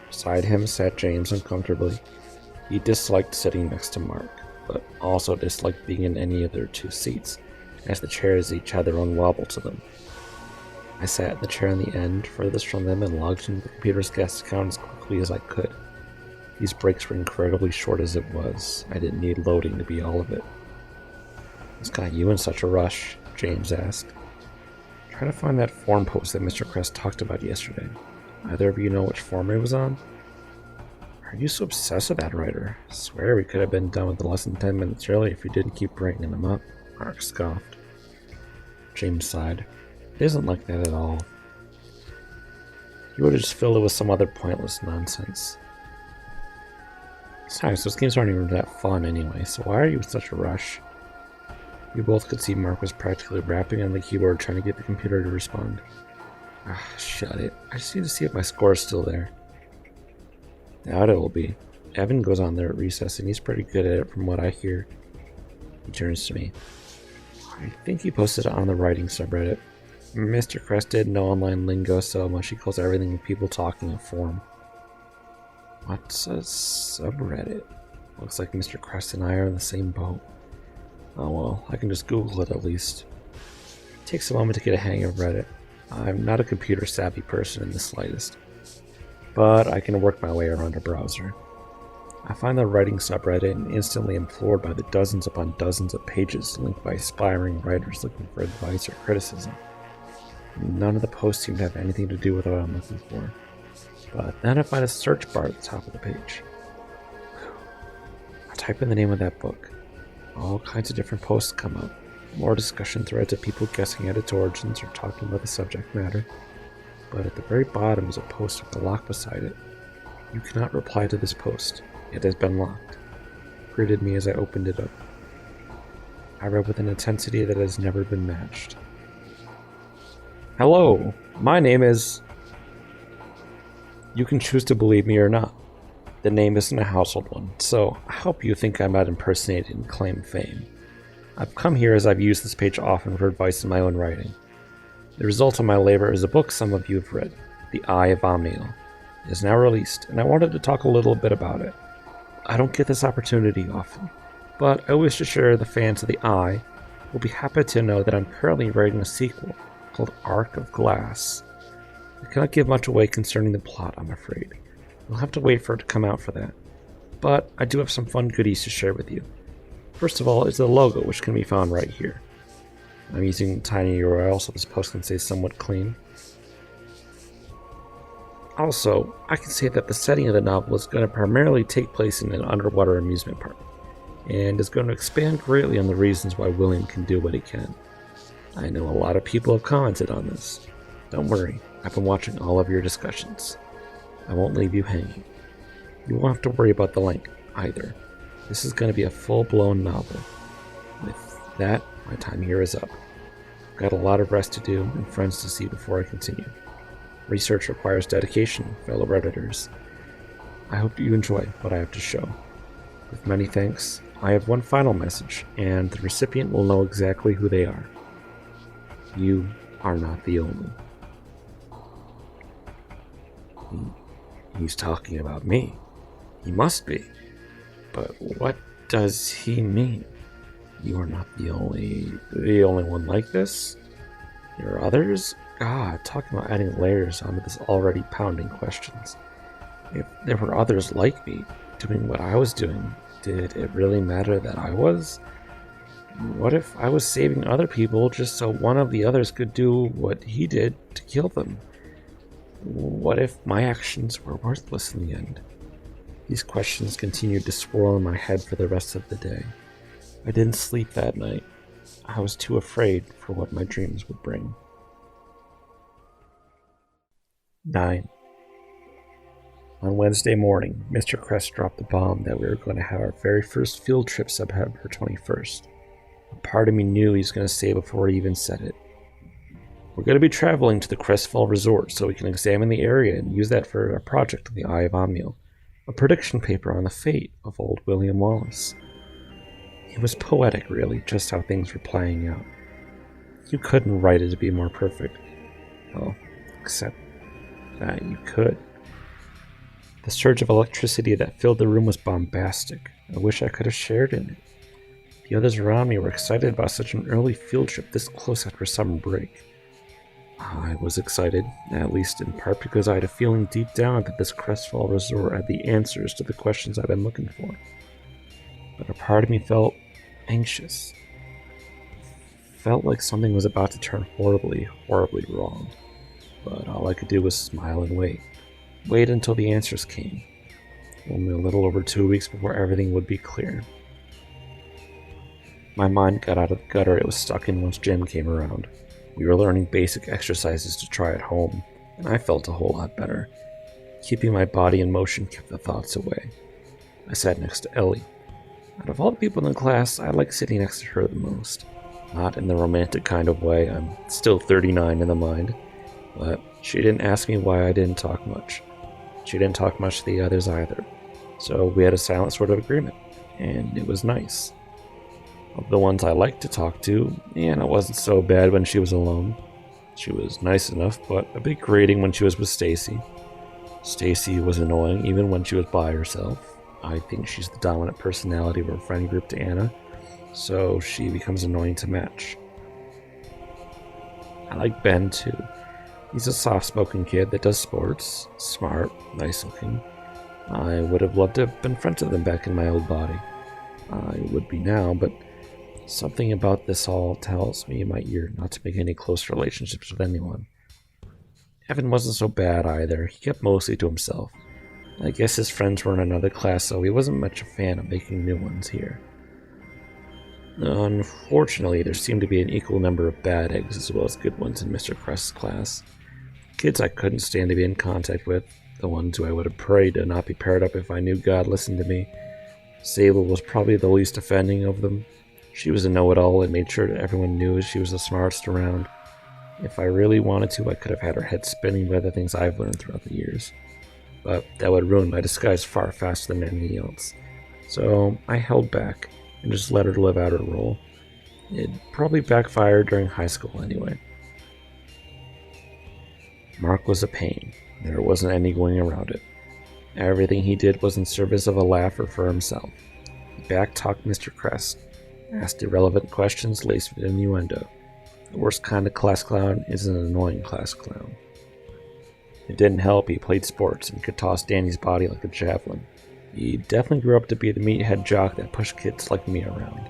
B: Beside him sat James uncomfortably. He disliked sitting next to Mark, but also disliked being in any of their 2 seats, as the chairs each had their own wobble to them. I sat in the chair on the end, furthest from them, and logged into the computer's guest account as quickly as I could. These breaks were incredibly short as it was. I didn't need loading to be all of it. "What's got you in such a rush?" James asked. "Trying to find that forum post that Mr. Crest talked about yesterday. Either of you know which forum it was on?" "Are you so obsessed with that writer? I swear we could have been done with the lesson 10 minutes early if you didn't keep bringing him up," Mark scoffed. James sighed. "It isn't like that at all. You would have just filled it with some other pointless nonsense. Besides, those games aren't even that fun anyway, so why are you in such a rush?" We both could see Mark was practically rapping on the keyboard trying to get the computer to respond. Shut it. I just need to see if my score is still there. Doubt it will be. Evan goes on there at recess and he's pretty good at it from what I hear. He turns to me. "I think he posted it on the writing subreddit. Mr. Crest did know online lingo so much he calls everything people talking a forum." "What's a subreddit?" Looks like Mr. Crest and I are in the same boat. Oh well, I can just Google it at least. It takes a moment to get a hang of Reddit. I'm not a computer savvy person in the slightest, but I can work my way around a browser. I find the writing subreddit and instantly am floored by the dozens upon dozens of pages linked by aspiring writers looking for advice or criticism. None of the posts seem to have anything to do with what I'm looking for, but then I find a search bar at the top of the page. I type in the name of that book. All kinds of different posts come up. More discussion threads of people guessing at its origins or talking about the subject matter. But at the very bottom is a post with a lock beside it. "You cannot reply to this post. It has been locked." Greeted me as I opened it up. I read with an intensity that has never been matched. "Hello, my name is..." You can choose to believe me or not. The name isn't a household one, so I hope you think I'm not impersonating and claim fame. I've come here as I've used this page often for advice in my own writing. The result of my labor is a book some of you have read, The Eye of Omniel. It is now released, and I wanted to talk a little bit about it. I don't get this opportunity often, but I wish to share the fans of The Eye will be happy to know that I'm currently writing a sequel called Arc of Glass. I cannot give much away concerning the plot, I'm afraid. You'll have to wait for it to come out for that. But I do have some fun goodies to share with you. First of all is the logo, which can be found right here. I'm using tiny URL so this post can stay somewhat clean. Also, I can say that the setting of the novel is going to primarily take place in an underwater amusement park, and is going to expand greatly on the reasons why William can do what he can. I know a lot of people have commented on this. Don't worry, I've been watching all of your discussions. I won't leave you hanging. You won't have to worry about the length, either. This is going to be a full-blown novel. With that, my time here is up. I've got a lot of rest to do and friends to see before I continue. Research requires dedication, fellow Redditors. I hope you enjoy what I have to show. With many thanks, I have one final message, and the recipient will know exactly who they are. You are not the only. He's talking about me. He must be. But what does he mean? You are not the only one like this? There are others? God, talking about adding layers onto this already pounding questions. If there were others like me, doing what I was doing, did it really matter that I was? What if I was saving other people just so one of the others could do what he did to kill them? What if my actions were worthless in the end? These questions continued to swirl in my head for the rest of the day. I didn't sleep that night. I was too afraid for what my dreams would bring. 9. On Wednesday morning, Mr. Crest dropped the bomb that we were going to have our very first field trip September 21st. A part of me knew he was going to say before he even said it. We're going to be traveling to the Cressfall Resort so we can examine the area and use that for our project on the Eye of Omniel, a prediction paper on the fate of old William Wallace. It was poetic, really, just how things were playing out. You couldn't write it to be more perfect. Well, except that you could. The surge of electricity that filled the room was bombastic. I wish I could have shared in it. The others around me were excited about such an early field trip this close after summer break. I was excited, at least in part because I had a feeling deep down that this Cressfall Resort had the answers to the questions I've been looking for. But a part of me felt anxious. Felt like something was about to turn horribly, horribly wrong. But all I could do was smile and wait. Wait until the answers came. Only a little over 2 weeks before everything would be clear. My mind got out of the gutter it was stuck in once Jim came around. We were learning basic exercises to try at home, and I felt a whole lot better. Keeping my body in motion kept the thoughts away. I sat next to Ellie. Out of all the people in the class, I liked sitting next to her the most. Not in the romantic kind of way, I'm still 39 in the mind. But she didn't ask me why I didn't talk much. She didn't talk much to the others either. So we had a silent sort of agreement, and it was nice. Of the ones I liked to talk to, Anna wasn't so bad when she was alone. She was nice enough, but a bit grating when she was with Stacy. Stacy was annoying even when she was by herself. I think she's the dominant personality of her friend group to Anna, so she becomes annoying to match. I like Ben too. He's a soft-spoken kid that does sports, smart, nice-looking. I would have loved to have been friends with him back in my old body. I would be now, but something about this all tells me in my ear not to make any close relationships with anyone. Evan wasn't so bad either. He kept mostly to himself. I guess his friends were in another class, so he wasn't much a fan of making new ones here. Unfortunately, there seemed to be an equal number of bad eggs as well as good ones in Mr. Crest's class. Kids I couldn't stand to be in contact with, the ones who I would have prayed to not be paired up if I knew God listened to me. Sable was probably the least offending of them. She was a know-it-all and made sure that everyone knew she was the smartest around. If I really wanted to, I could have had her head spinning by the things I've learned throughout the years. But that would ruin my disguise far faster than anything else. So I held back and just let her live out her role. It probably backfired during high school anyway. Mark was a pain. There wasn't any going around it. Everything he did was in service of a laugh or for himself. He back-talked Mr. Crest, asked irrelevant questions laced with innuendo. The worst kind of class clown is an annoying class clown. It didn't help he played sports and could toss Danny's body like a javelin. He definitely grew up to be the meathead jock that pushed kids like me around.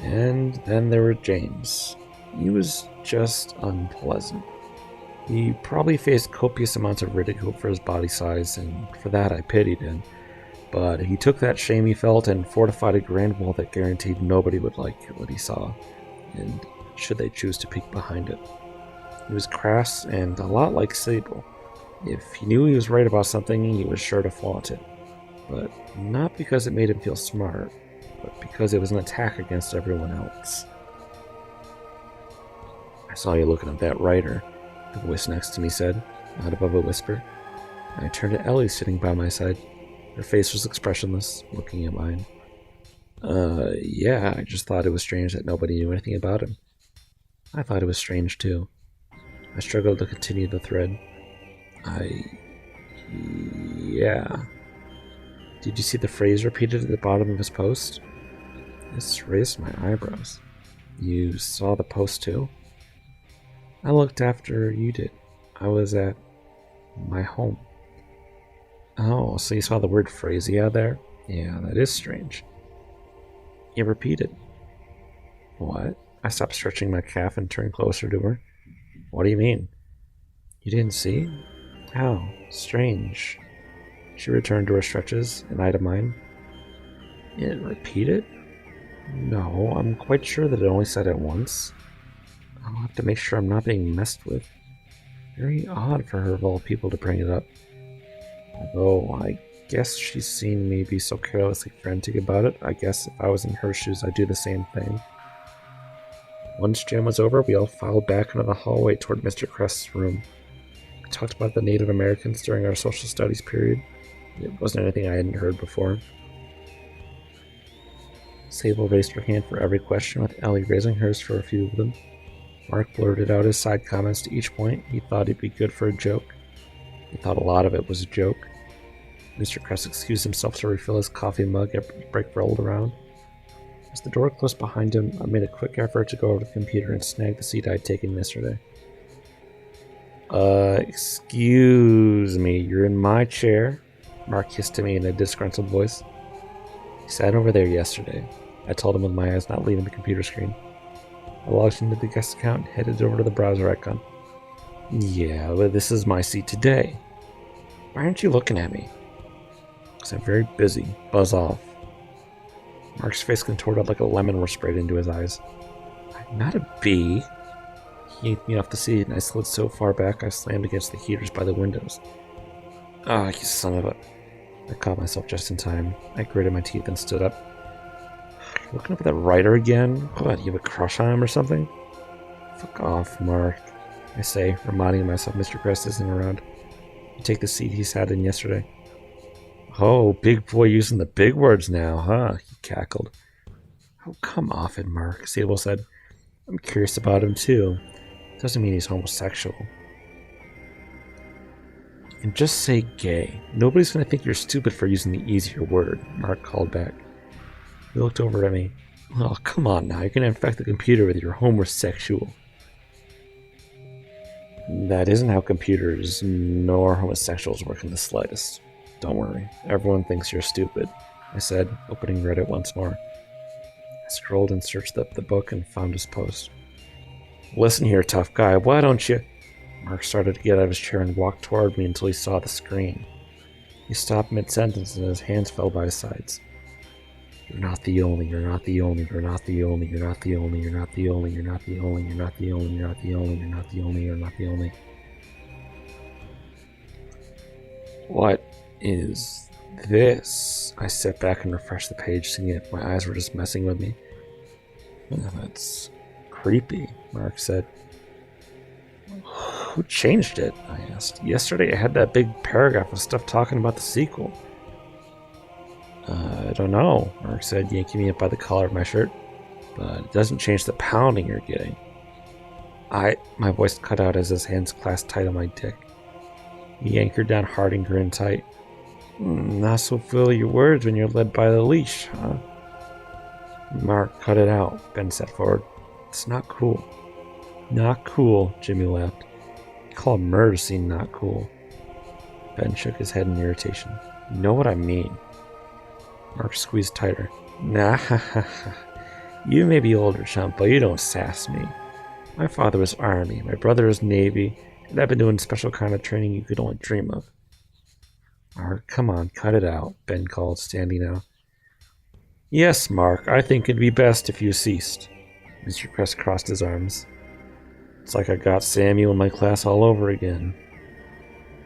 B: And then there was James. He was just unpleasant. He probably faced copious amounts of ridicule for his body size, and for that I pitied him. But he took that shame he felt and fortified a grand wall that guaranteed nobody would like what he saw, and should they choose to peek behind it. He was crass and a lot like Sable. If he knew he was right about something, he was sure to flaunt it. But not because it made him feel smart, but because it was an attack against everyone else. "I saw you looking at that writer," the voice next to me said, not above a whisper. I turned to Ellie sitting by my side. Her face was expressionless, looking at mine. Yeah, I just thought it was strange that nobody knew anything about him." I thought it was strange, too. I struggled to continue the thread. Yeah. Did you see the phrase repeated at the bottom of his post? This raised my eyebrows. You saw the post, too? I looked after you did. I was at my home. Oh, so you saw the word phrasia there? Yeah, that is strange. You repeated. What? I stopped stretching my calf and turned closer to her. What do you mean? You didn't see? How? Strange. She returned to her stretches, and I to mine. It repeated? No, I'm quite sure that it only said it once. I'll have to make sure I'm not being messed with. Very odd for her of all people to bring it up. Although, I guess she's seen me be so carelessly frantic about it. I guess if I was in her shoes, I'd do the same thing. Once jam was over, we all filed back into the hallway toward Mr. Crest's room. I talked about the Native Americans during our social studies period. It wasn't anything I hadn't heard before. Sable raised her hand for every question, with Ellie raising hers for a few of them. Mark blurted out his side comments to each point. He thought it'd be good for a joke. He thought a lot of it was a joke. Mr. Crest excused himself to refill his coffee mug every break rolled around. As the door closed behind him, I made a quick effort to go over to the computer and snag the seat I'd taken yesterday. Excuse me, you're in my chair? Mark hissed to me in a disgruntled voice. He sat over there yesterday, I told him with my eyes not leaving the computer screen. I logged into the guest account and headed over to the browser icon. Yeah, but this is my seat today. Why aren't you looking at me? Because I'm very busy. Buzz off. Mark's face contorted like a lemon was sprayed into his eyes. I'm not a bee. He yanked me off the seat and I slid so far back I slammed against the heaters by the windows. Ah, you son of a... I caught myself just in time. I gritted my teeth and stood up. You're looking up at that writer again? What, you have a crush on him or something? Fuck off, Mark, I say, reminding myself Mr. Crest isn't around. You take the seat he sat in yesterday. Oh, big boy using the big words now, huh? He cackled. Oh, come off it, Mark, Sable said. I'm curious about him, too. Doesn't mean he's homosexual. You can just say gay. Nobody's going to think you're stupid for using the easier word, Mark called back. He looked over at me. Oh, come on now. You're going to infect the computer with your homosexual. That isn't how computers nor homosexuals work in the slightest. Don't worry. Everyone thinks you're stupid, I said, opening Reddit once more. I scrolled and searched up the book and found his post. Listen here, tough guy. Why don't you... Mark started to get out of his chair and walked toward me until he saw the screen. He stopped mid-sentence and his hands fell by his sides. You're not the only, you're not the only, you're not the only, you're not the only, you're not the only, you're not the only, you're not the only, you're not the only, you're not the only, you're not the only. What is this? I sat back and refreshed the page, seeing if my eyes were just messing with me. That's creepy, Mark said. Who changed it? I asked. Yesterday I had that big paragraph of stuff talking about the sequel. I don't know, Mark said, yanking me up by the collar of my shirt. But it doesn't change the pounding you're getting. My voice cut out as his hands clasped tight on my dick. He yanked her down hard and grinned tight. Not so full of your words when you're led by the leash, huh? Mark, cut it out, Ben sat forward. It's not cool. Not cool, Jimmy laughed. You call a murder scene not cool. Ben shook his head in irritation. You know what I mean. Mark squeezed tighter. Nah, you may be older, chump, but you don't sass me. My father was Army, my brother was Navy, And I've been doing special kind of training you could only dream of. Mark, come on, cut it out, Ben called, standing now. Yes, Mark, I think it'd be best if you ceased. Mr. Cress crossed his arms. It's like I got Samuel in my class all over again.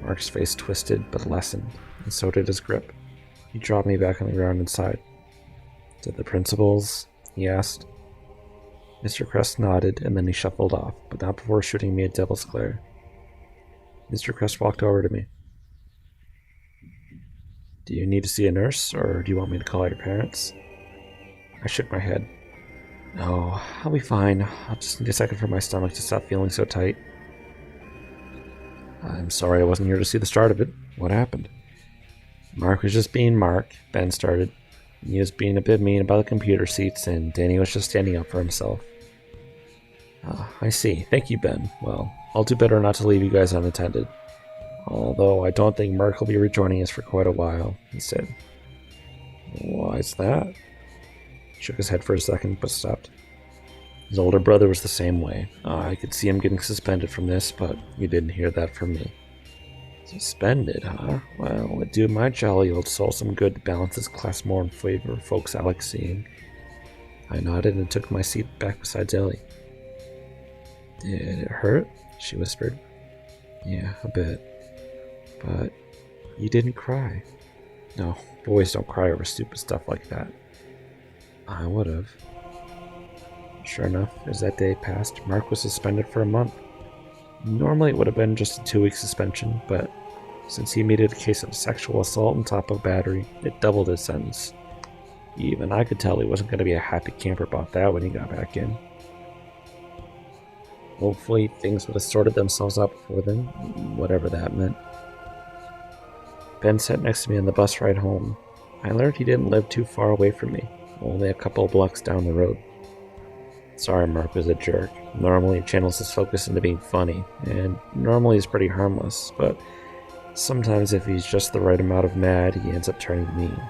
B: Mark's face twisted, but lessened, and so did his grip. He dropped me back on the ground inside. Did the principals? He asked. Mr. Cress nodded, and then he shuffled off, but not before shooting me a devil's glare. Mr. Cress walked over to me. Do you need to see a nurse, or do you want me to call out your parents? I shook my head. No, I'll be fine. I'll just need a second for my stomach to stop feeling so tight. I'm sorry I wasn't here to see the start of it. What happened? Mark was just being Mark, Ben started. He was being a bit mean about the computer seats, and Danny was just standing up for himself. I see. Thank you, Ben. Well, I'll do better not to leave you guys unattended. Although I don't think Mark will be rejoining us for quite a while, he said. Why's that? He shook his head for a second, but stopped. His older brother was the same way. I could see him getting suspended from this, but you didn't hear that from me. Suspended, huh? Well, it'd do my jolly old soul some good to balance this class more in favor of folks I like seeing. I nodded and took my seat back beside Ellie. Did it hurt? She whispered. Yeah, a bit. But you didn't cry. No, boys don't cry over stupid stuff like that. I would've. Sure enough, as that day passed, Mark was suspended for a month. Normally it would have been just a 2-week suspension, but since he made it a case of sexual assault on top of battery, it doubled his sentence. Even I could tell he wasn't going to be a happy camper about that when he got back in. Hopefully things would have sorted themselves out before then, whatever that meant. Ben sat next to me on the bus ride home. I learned he didn't live too far away from me, only a couple of blocks down the road. Sorry, Mark was a jerk. Normally he channels his focus into being funny, and normally he's pretty harmless, but sometimes if he's just the right amount of mad, he ends up turning mean.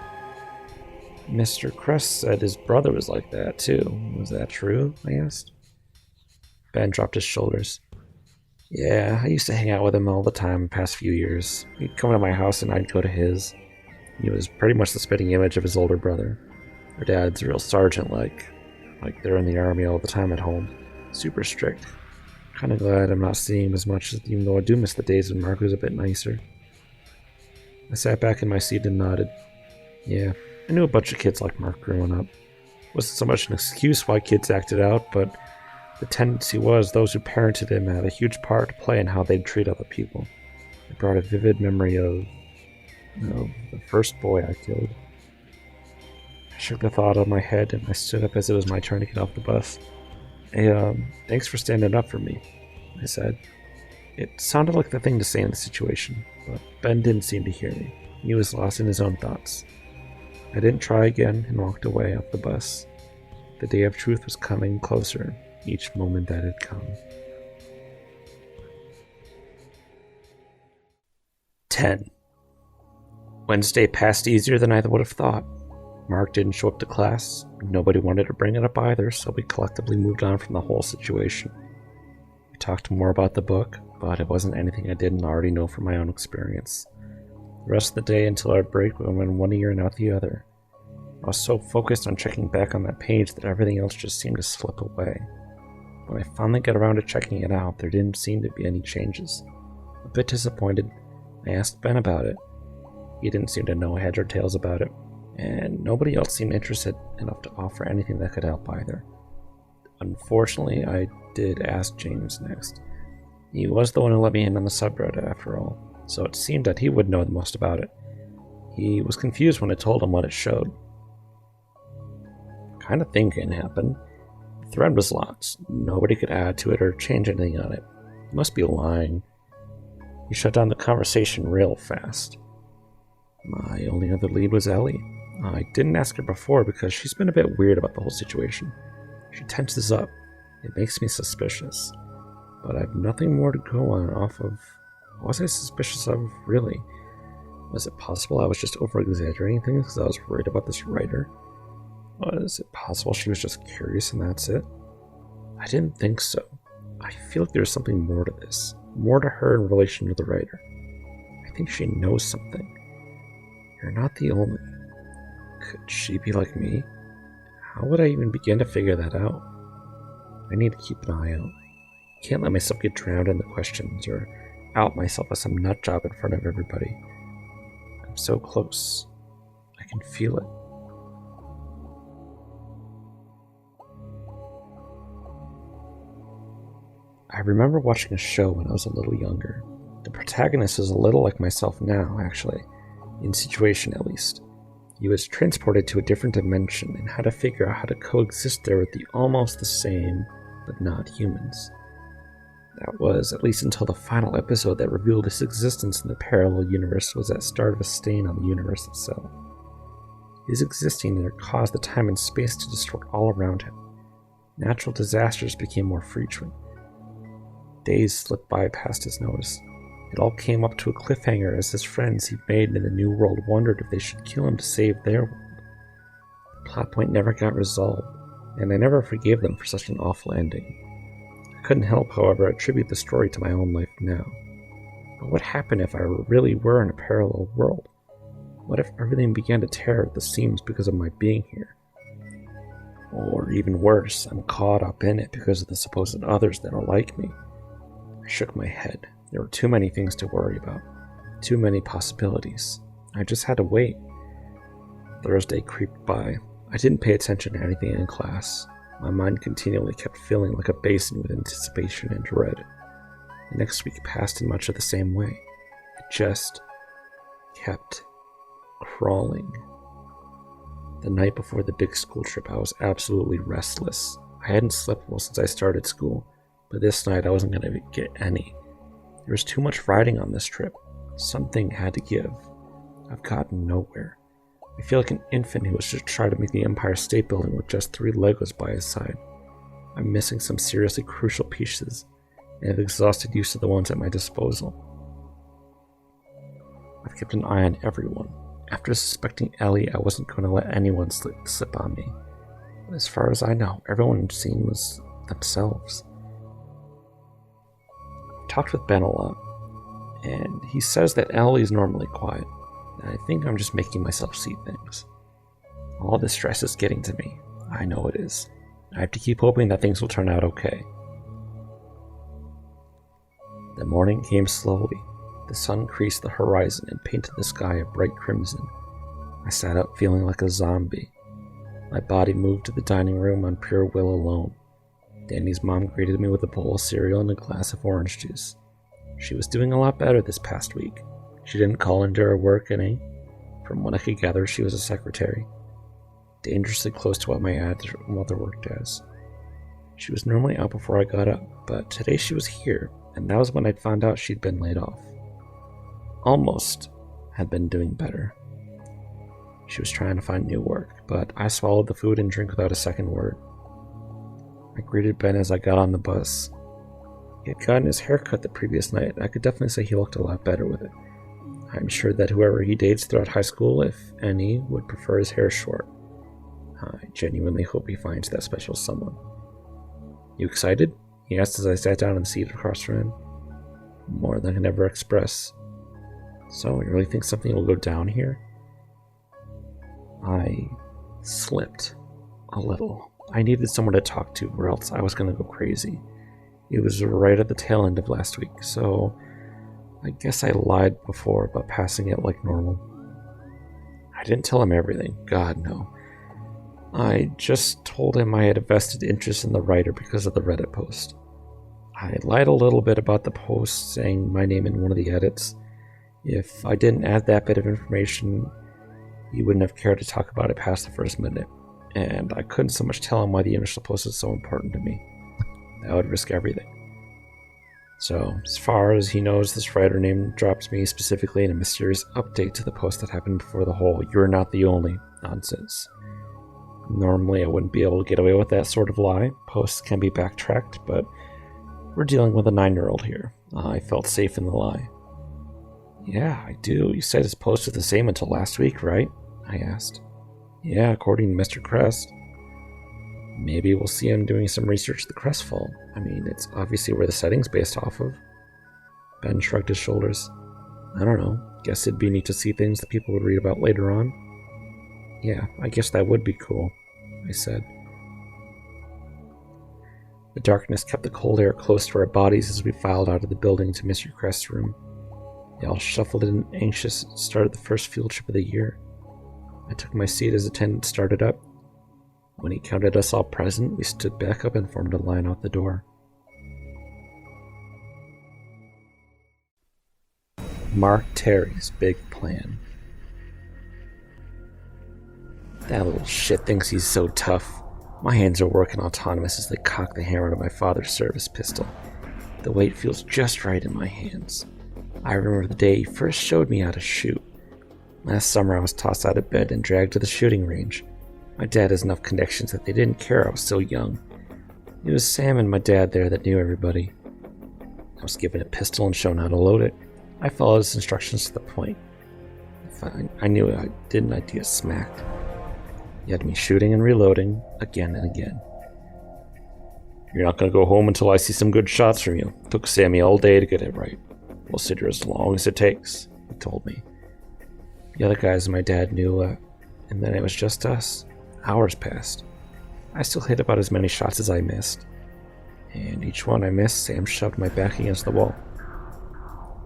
B: Mr. Cress said his brother was like that, too. Was that true? I asked. Ben dropped his shoulders. Yeah, I used to hang out with him all the time the past few years. He'd come to my house and I'd go to his. He was pretty much the spitting image of his older brother. Their dad's a real sergeant-like. Like they're in the army all the time at home. Super strict. Kinda glad I'm not seeing him as much, even though I do miss the days when Mark was a bit nicer. I sat back in my seat and nodded. Yeah, I knew a bunch of kids like Mark growing up. It wasn't so much an excuse why kids acted out, but the tendency was those who parented him had a huge part to play in how they'd treat other people. It brought a vivid memory of the first boy I killed. I shook the thought out of my head and I stood up as it was my turn to get off the bus. Hey, thanks for standing up for me, I said. It sounded like the thing to say in the situation, but Ben didn't seem to hear me. He was lost in his own thoughts. I didn't try again and walked away off the bus. The day of truth was coming closer each moment that had come. 10. Wednesday passed easier than I would have thought. Mark didn't show up to class. Nobody wanted to bring it up either, so we collectively moved on from the whole situation. We talked more about the book, but it wasn't anything I didn't already know from my own experience. The rest of the day until our break went in one ear and out the other. I was so focused on checking back on that page that everything else just seemed to slip away. When I finally got around to checking it out, there didn't seem to be any changes. A bit disappointed, I asked Ben about it. He didn't seem to know heads or tails about it, and nobody else seemed interested enough to offer anything that could help either. Unfortunately, I did ask James next. He was the one who let me in on the subreddit after all, so it seemed that he would know the most about it. He was confused when I told him what it showed. Kind of thing can happen. The thread was locked. Nobody could add to it or change anything on it. He must be lying. He shut down the conversation real fast. My only other lead was Ellie. I didn't ask her before because she's been a bit weird about the whole situation. She tenses up. It makes me suspicious. But I have nothing more to go on off of. What was I suspicious of, really? Was it possible I was just over-exaggerating things because I was worried about this writer? Was it possible she was just curious and that's it? I didn't think so. I feel like there's something more to this. more to her in relation to the writer. I think she knows something. You're not the only. Could she be like me? How would I even begin to figure that out? I need to keep an eye out. Can't let myself get drowned in the questions or out myself as some nut job in front of everybody. I'm so close. I can feel it. I remember watching a show when I was a little younger. The protagonist is a little like myself now, actually, in situation at least. He was transported to a different dimension and had to figure out how to coexist there with the almost the same, but not humans. That was, at least until the final episode that revealed his existence in the parallel universe was that start of a stain on the universe itself. His existing there caused the time and space to distort all around him. Natural disasters became more frequent. Days slipped by past his notice. It all came up to a cliffhanger as his friends he made in the new world wondered if they should kill him to save their world. The plot point never got resolved, and I never forgave them for such an awful ending. I couldn't help, however, attribute the story to my own life now. But what happened if I really were in a parallel world? What if everything began to tear at the seams because of my being here? Or even worse, I'm caught up in it because of the supposed others that are like me. I shook my head. There were too many things to worry about. Too many possibilities. I just had to wait. Thursday creeped by. I didn't pay attention to anything in class. My mind continually kept feeling like a basin with anticipation and dread. The next week passed in much of the same way. It just kept crawling. The night before the big school trip, I was absolutely restless. I hadn't slept well since I started school, but this night I wasn't going to get any. There was too much riding on this trip. Something had to give. I've gotten nowhere. I feel like an infant who was just trying to make the Empire State Building with just 3 Legos by his side. I'm missing some seriously crucial pieces, and have exhausted use of the ones at my disposal. I've kept an eye on everyone. After suspecting Ellie, I wasn't going to let anyone slip on me. But as far as I know, everyone seems themselves. I've talked with Ben a lot, and he says that Ellie is normally quiet. I think I'm just making myself see things. All this stress is getting to me. I know it is. I have to keep hoping that things will turn out okay. The morning came slowly. The sun creased the horizon and painted the sky a bright crimson. I sat up feeling like a zombie. My body moved to the dining room on pure will alone. Danny's mom greeted me with a bowl of cereal and a glass of orange juice. She was doing a lot better this past week. She didn't call into her work any. From what I could gather, she was a secretary. Dangerously close to what my mother worked as. She was normally out before I got up, but today she was here, and that was when I'd found out she'd been laid off. Almost had been doing better. She was trying to find new work, but I swallowed the food and drink without a second word. I greeted Ben as I got on the bus. He had gotten his hair cut the previous night, and I could definitely say he looked a lot better with it. I'm sure that whoever he dates throughout high school, if any, would prefer his hair short. I genuinely hope he finds that special someone. You excited? He asked as I sat down in the seat across from him. More than I can ever express. So, you really think something will go down here? I slipped a little. I needed someone to talk to, or else I was going to go crazy. It was right at the tail end of last week, so I guess I lied before about passing it like normal. I didn't tell him everything. God, no. I just told him I had a vested interest in the writer because of the Reddit post. I lied a little bit about the post, saying my name in one of the edits. If I didn't add that bit of information, he wouldn't have cared to talk about it past the first minute. And I couldn't so much tell him why the initial post is so important to me. That would risk everything. So, as far as he knows, this writer name drops me specifically in a mysterious update to the post that happened before the whole "you're not the only" nonsense. Normally I wouldn't be able to get away with that sort of lie. Posts can be backtracked, but we're dealing with a 9-year-old here. I felt safe in the lie. Yeah, I do. You said his post was the same until last week, right? I asked. Yeah, according to Mr. Crest. Maybe we'll see him doing some research at the Cressfall. I mean, it's obviously where the setting's based off of. Ben shrugged his shoulders. I don't know. Guess it'd be neat to see things that people would read about later on. Yeah, I guess that would be cool, I said. The darkness kept the cold air close to our bodies as we filed out of the building to Mr. Crest's room. They all shuffled in, anxious, and started the first field trip of the year. I took my seat as attendant started up. When he counted us all present, we stood back up and formed a line out the door. Mark Terry's big plan. That little shit thinks he's so tough. My hands are working autonomous as they cock the hammer to my father's service pistol. The weight feels just right in my hands. I remember the day he first showed me how to shoot. Last summer I was tossed out of bed and dragged to the shooting range. My dad has enough connections that they didn't care I was so young. It was Sam and my dad there that knew everybody. I was given a pistol and shown how to load it. I followed his instructions to the point. I knew I didn't, I'd get smacked. He had me shooting and reloading again and again. You're not going to go home until I see some good shots from you. Took Sammy all day to get it right. We'll sit here as long as it takes, he told me. The other guys and my dad knew, and then it was just us. Hours passed. I still hit about as many shots as I missed. And each one I missed, Sam shoved my back against the wall.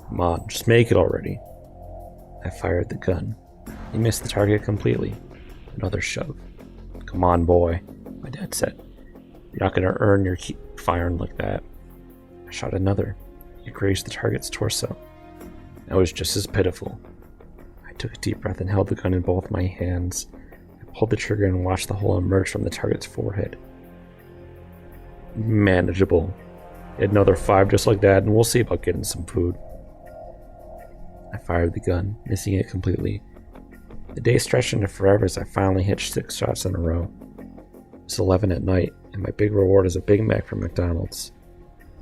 B: Come on, just make it already. I fired the gun. He missed the target completely. Another shove. Come on, boy, my dad said. You're not going to earn your keep firing like that. I shot another. It grazed the target's torso. That was just as pitiful. I took a deep breath and held the gun in both my hands. I pulled the trigger and watched the hole emerge from the target's forehead. Manageable. Hit another 5 just like that, and we'll see about getting some food. I fired the gun, missing it completely. The day stretched into forever as I finally hit 6 shots in a row. It was 11 at night, and my big reward is a Big Mac from McDonald's.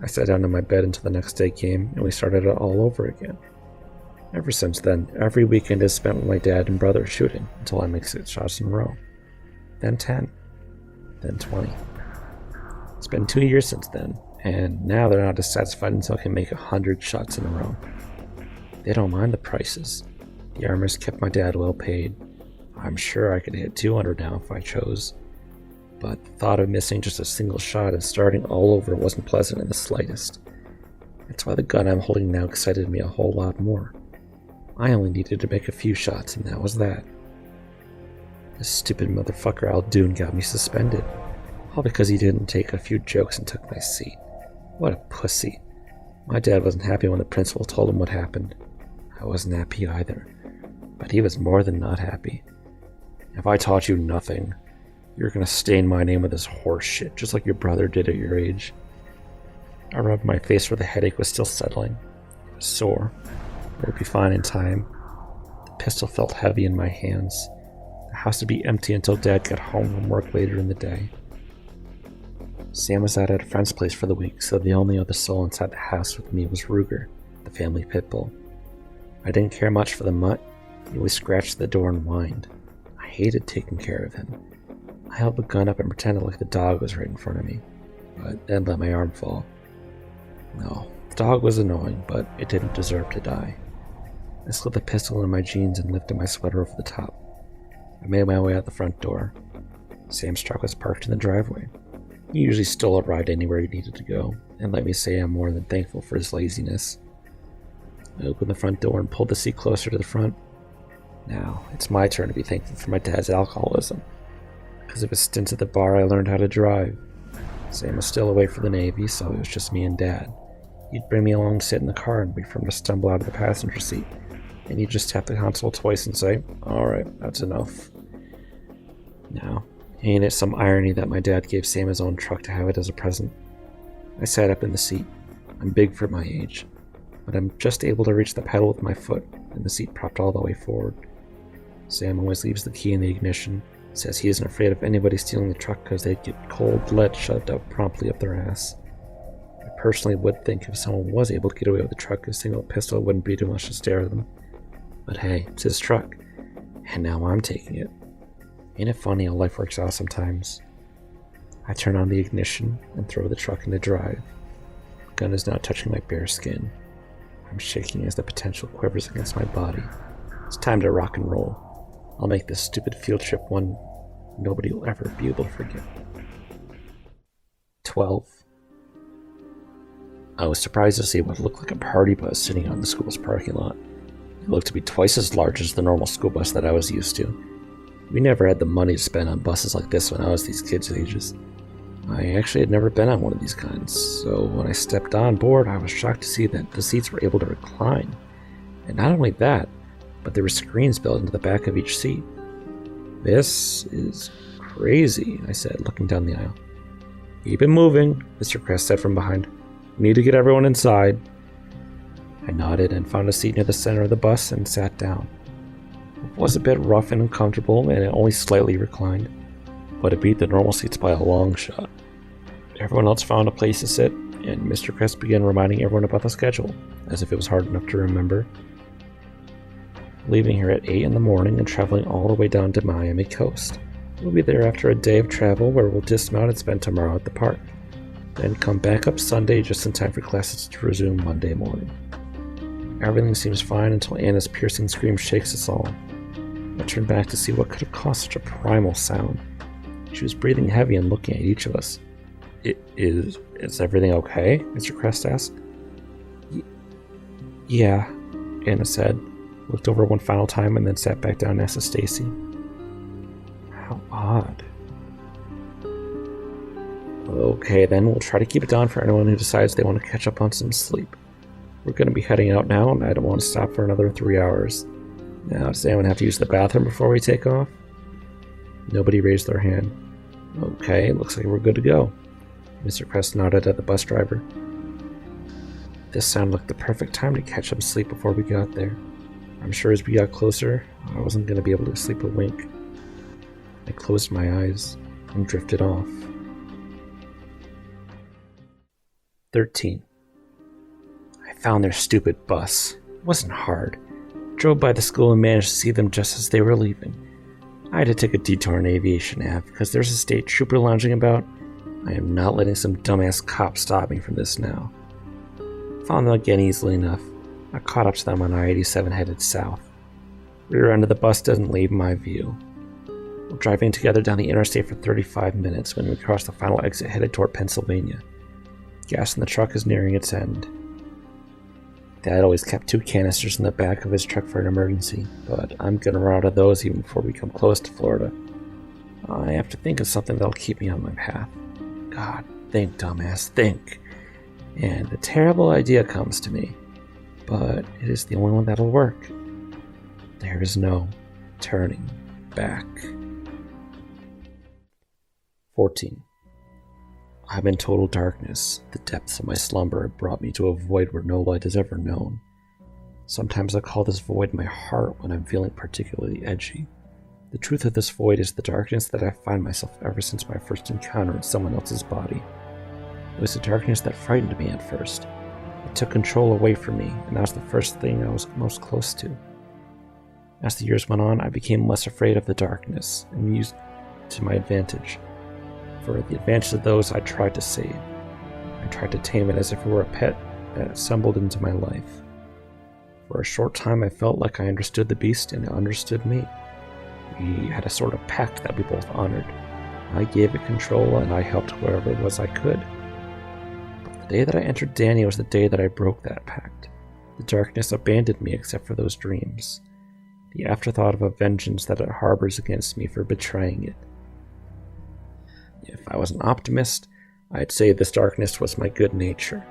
B: I sat down in my bed until the next day came, and we started it all over again. Ever since then, every weekend is spent with my dad and brother shooting until I make 6 shots in a row. Then 10. Then 20. It's been 2 years since then, and now they're not dissatisfied until I can make 100 shots in a row. They don't mind the prices. The armors kept my dad well paid. I'm sure I could hit 200 now if I chose. But the thought of missing just a single shot and starting all over wasn't pleasant in the slightest. That's why the gun I'm holding now excited me a whole lot more. I only needed to make a few shots, and that was that. This stupid motherfucker Aldoun got me suspended. All because he didn't take a few jokes and took my seat. What a pussy. My dad wasn't happy when the principal told him what happened. I wasn't happy either. But he was more than not happy. If I taught you nothing, you're gonna stain my name with this horse shit, just like your brother did at your age. I rubbed my face where the headache was still settling. It was sore. It would be fine in time. The pistol felt heavy in my hands. The house would be empty until Dad got home from work later in the day. Sam was out at a friend's place for the week, so the only other soul inside the house with me was Ruger, the family pit bull. I didn't care much for the mutt. He always scratched the door and whined. I hated taking care of him. I held the gun up and pretended like the dog was right in front of me, but then let my arm fall. No, the dog was annoying, but it didn't deserve to die. I slipped the pistol in my jeans and lifted my sweater over the top. I made my way out the front door. Sam's truck was parked in the driveway. He usually stole a ride anywhere he needed to go, and let me say I'm more than thankful for his laziness. I opened the front door and pulled the seat closer to the front. Now, it's my turn to be thankful for my dad's alcoholism. Because of his stints at the bar, I learned how to drive. Sam was still away for the Navy, so it was just me and Dad. He'd bring me along to sit in the car and wait for him to stumble out of the passenger seat, and he'd just tap the console twice and say, "Alright, that's enough." Now, ain't it some irony that my dad gave Sam his own truck to have it as a present? I sat up in the seat. I'm big for my age, but I'm just able to reach the pedal with my foot, and the seat propped all the way forward. Sam always leaves the key in the ignition, says he isn't afraid of anybody stealing the truck because they'd get cold lead shoved up promptly up their ass. I personally would think if someone was able to get away with the truck, a single pistol wouldn't be too much to stare at them. But hey, it's his truck, and now I'm taking it. Ain't it funny how life works out sometimes? I turn on the ignition and throw the truck into drive. The gun is now touching my bare skin.
A: I'm shaking as the potential quivers against my body. It's time to rock and roll. I'll make this stupid field trip one nobody will ever be able to forget. 12. I was surprised to see what looked like a party bus sitting on the school's parking lot. It looked to be twice as large as the normal school bus that I was used to. We never had the money to spend on buses like this when I was these kids' ages. I actually had never been on one of these kinds, so when I stepped on board, I was shocked to see that the seats were able to recline. And not only that, but there were screens built into the back of each seat. This is crazy, I said, looking down the aisle. Keep it moving, Mr. Cress said from behind. We need to get everyone inside. I nodded and found a seat near the center of the bus and sat down. It was a bit rough and uncomfortable, and it only slightly reclined, but it beat the normal seats by a long shot. Everyone else found a place to sit, and Mr. Cress began reminding everyone about the schedule, as if it was hard enough to remember. Leaving here at 8 in the morning and traveling all the way down to Miami coast. We'll be there after a day of travel where we'll dismount and spend tomorrow at the park. Then come back up Sunday just in time for classes to resume Monday morning. Everything seems fine until Anna's piercing scream shakes us all. I turned back to see what could have caused such a primal sound. She was breathing heavy and looking at each of us. Is everything okay? Mr. Crest asked. Yeah, Anna said, looked over one final time and then sat back down next to Stacy. How odd. Okay, then we'll try to keep it down for anyone who decides they want to catch up on some sleep. We're going to be heading out now, and I don't want to stop for another 3 hours. Now, does anyone have to use the bathroom before we take off? Nobody raised their hand. Okay, looks like we're good to go. Mr. Crest nodded at the bus driver. This sounded like the perfect time to catch some sleep before we got there. I'm sure as we got closer, I wasn't going to be able to sleep a wink. I closed my eyes and drifted off. 13. I found their stupid bus. It wasn't hard. Drove by the school and managed to see them just as they were leaving. I had to take a detour in Aviation Ave because there's a state trooper lounging about. I am not letting some dumbass cop stop me from this now. Found them again easily enough. I caught up to them on I-87 headed south. Rear end of the bus doesn't leave my view. We're driving together down the interstate for 35 minutes when we cross the final exit headed toward Pennsylvania. Gas in the truck is nearing its end. Dad always kept 2 canisters in the back of his truck for an emergency, but I'm gonna run out of those even before we come close to Florida. I have to think of something that'll keep me on my path. God, think, dumbass, think. And a terrible idea comes to me, but it is the only one that'll work. There is no turning back. 14. I'm in total darkness. The depths of my slumber have brought me to a void where no light is ever known. Sometimes I call this void my heart when I'm feeling particularly edgy. The truth of this void is the darkness that I find myself ever since my first encounter in someone else's body. It was a darkness that frightened me at first. It took control away from me, and that was the first thing I was most close to. As the years went on, I became less afraid of the darkness and used it to my advantage. For the advantage of those I tried to save. I tried to tame it as if it were a pet that stumbled into my life. For a short time I felt like I understood the beast and it understood me. We had a sort of pact that we both honored. I gave it control and I helped whoever it was I could. But the day that I entered Danny was the day that I broke that pact. The darkness abandoned me except for those dreams. The afterthought of a vengeance that it harbors against me for betraying it. If I was an optimist, I'd say this darkness was my good nature.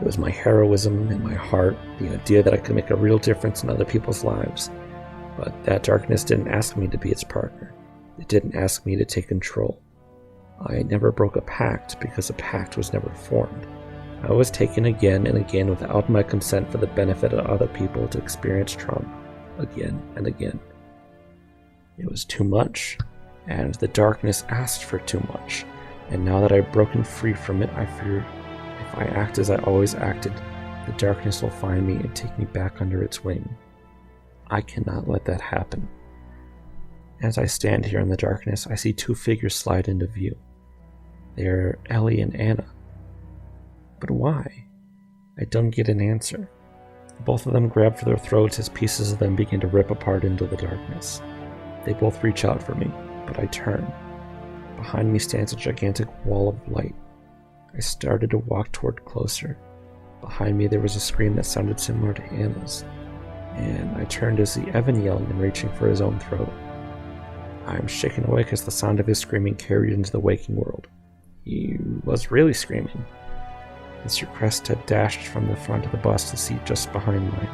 A: It was my heroism and my heart, the idea that I could make a real difference in other people's lives. But that darkness didn't ask me to be its partner. It didn't ask me to take control. I never broke a pact because a pact was never formed. I was taken again and again without my consent for the benefit of other people to experience trauma again and again. It was too much. And the darkness asked for too much, and now that I've broken free from it, I fear if I act as I always acted, the darkness will find me and take me back under its wing. I cannot let that happen. As I stand here in the darkness, I see 2 figures slide into view. They are Ellie and Anna. But why? I don't get an answer.
B: Both of them grab for their throats as pieces of them begin to rip apart into the darkness. They both reach out for me, but I turn. Behind me stands a gigantic wall of light. I started to walk toward closer. Behind me there was a scream that sounded similar to Anna's, and I turned to see Evan yelling and reaching for his own throat. I am shaken awake as the sound of his screaming carried into the waking world. He was really screaming. Mr. Crest had dashed from the front of the bus to the seat just behind mine.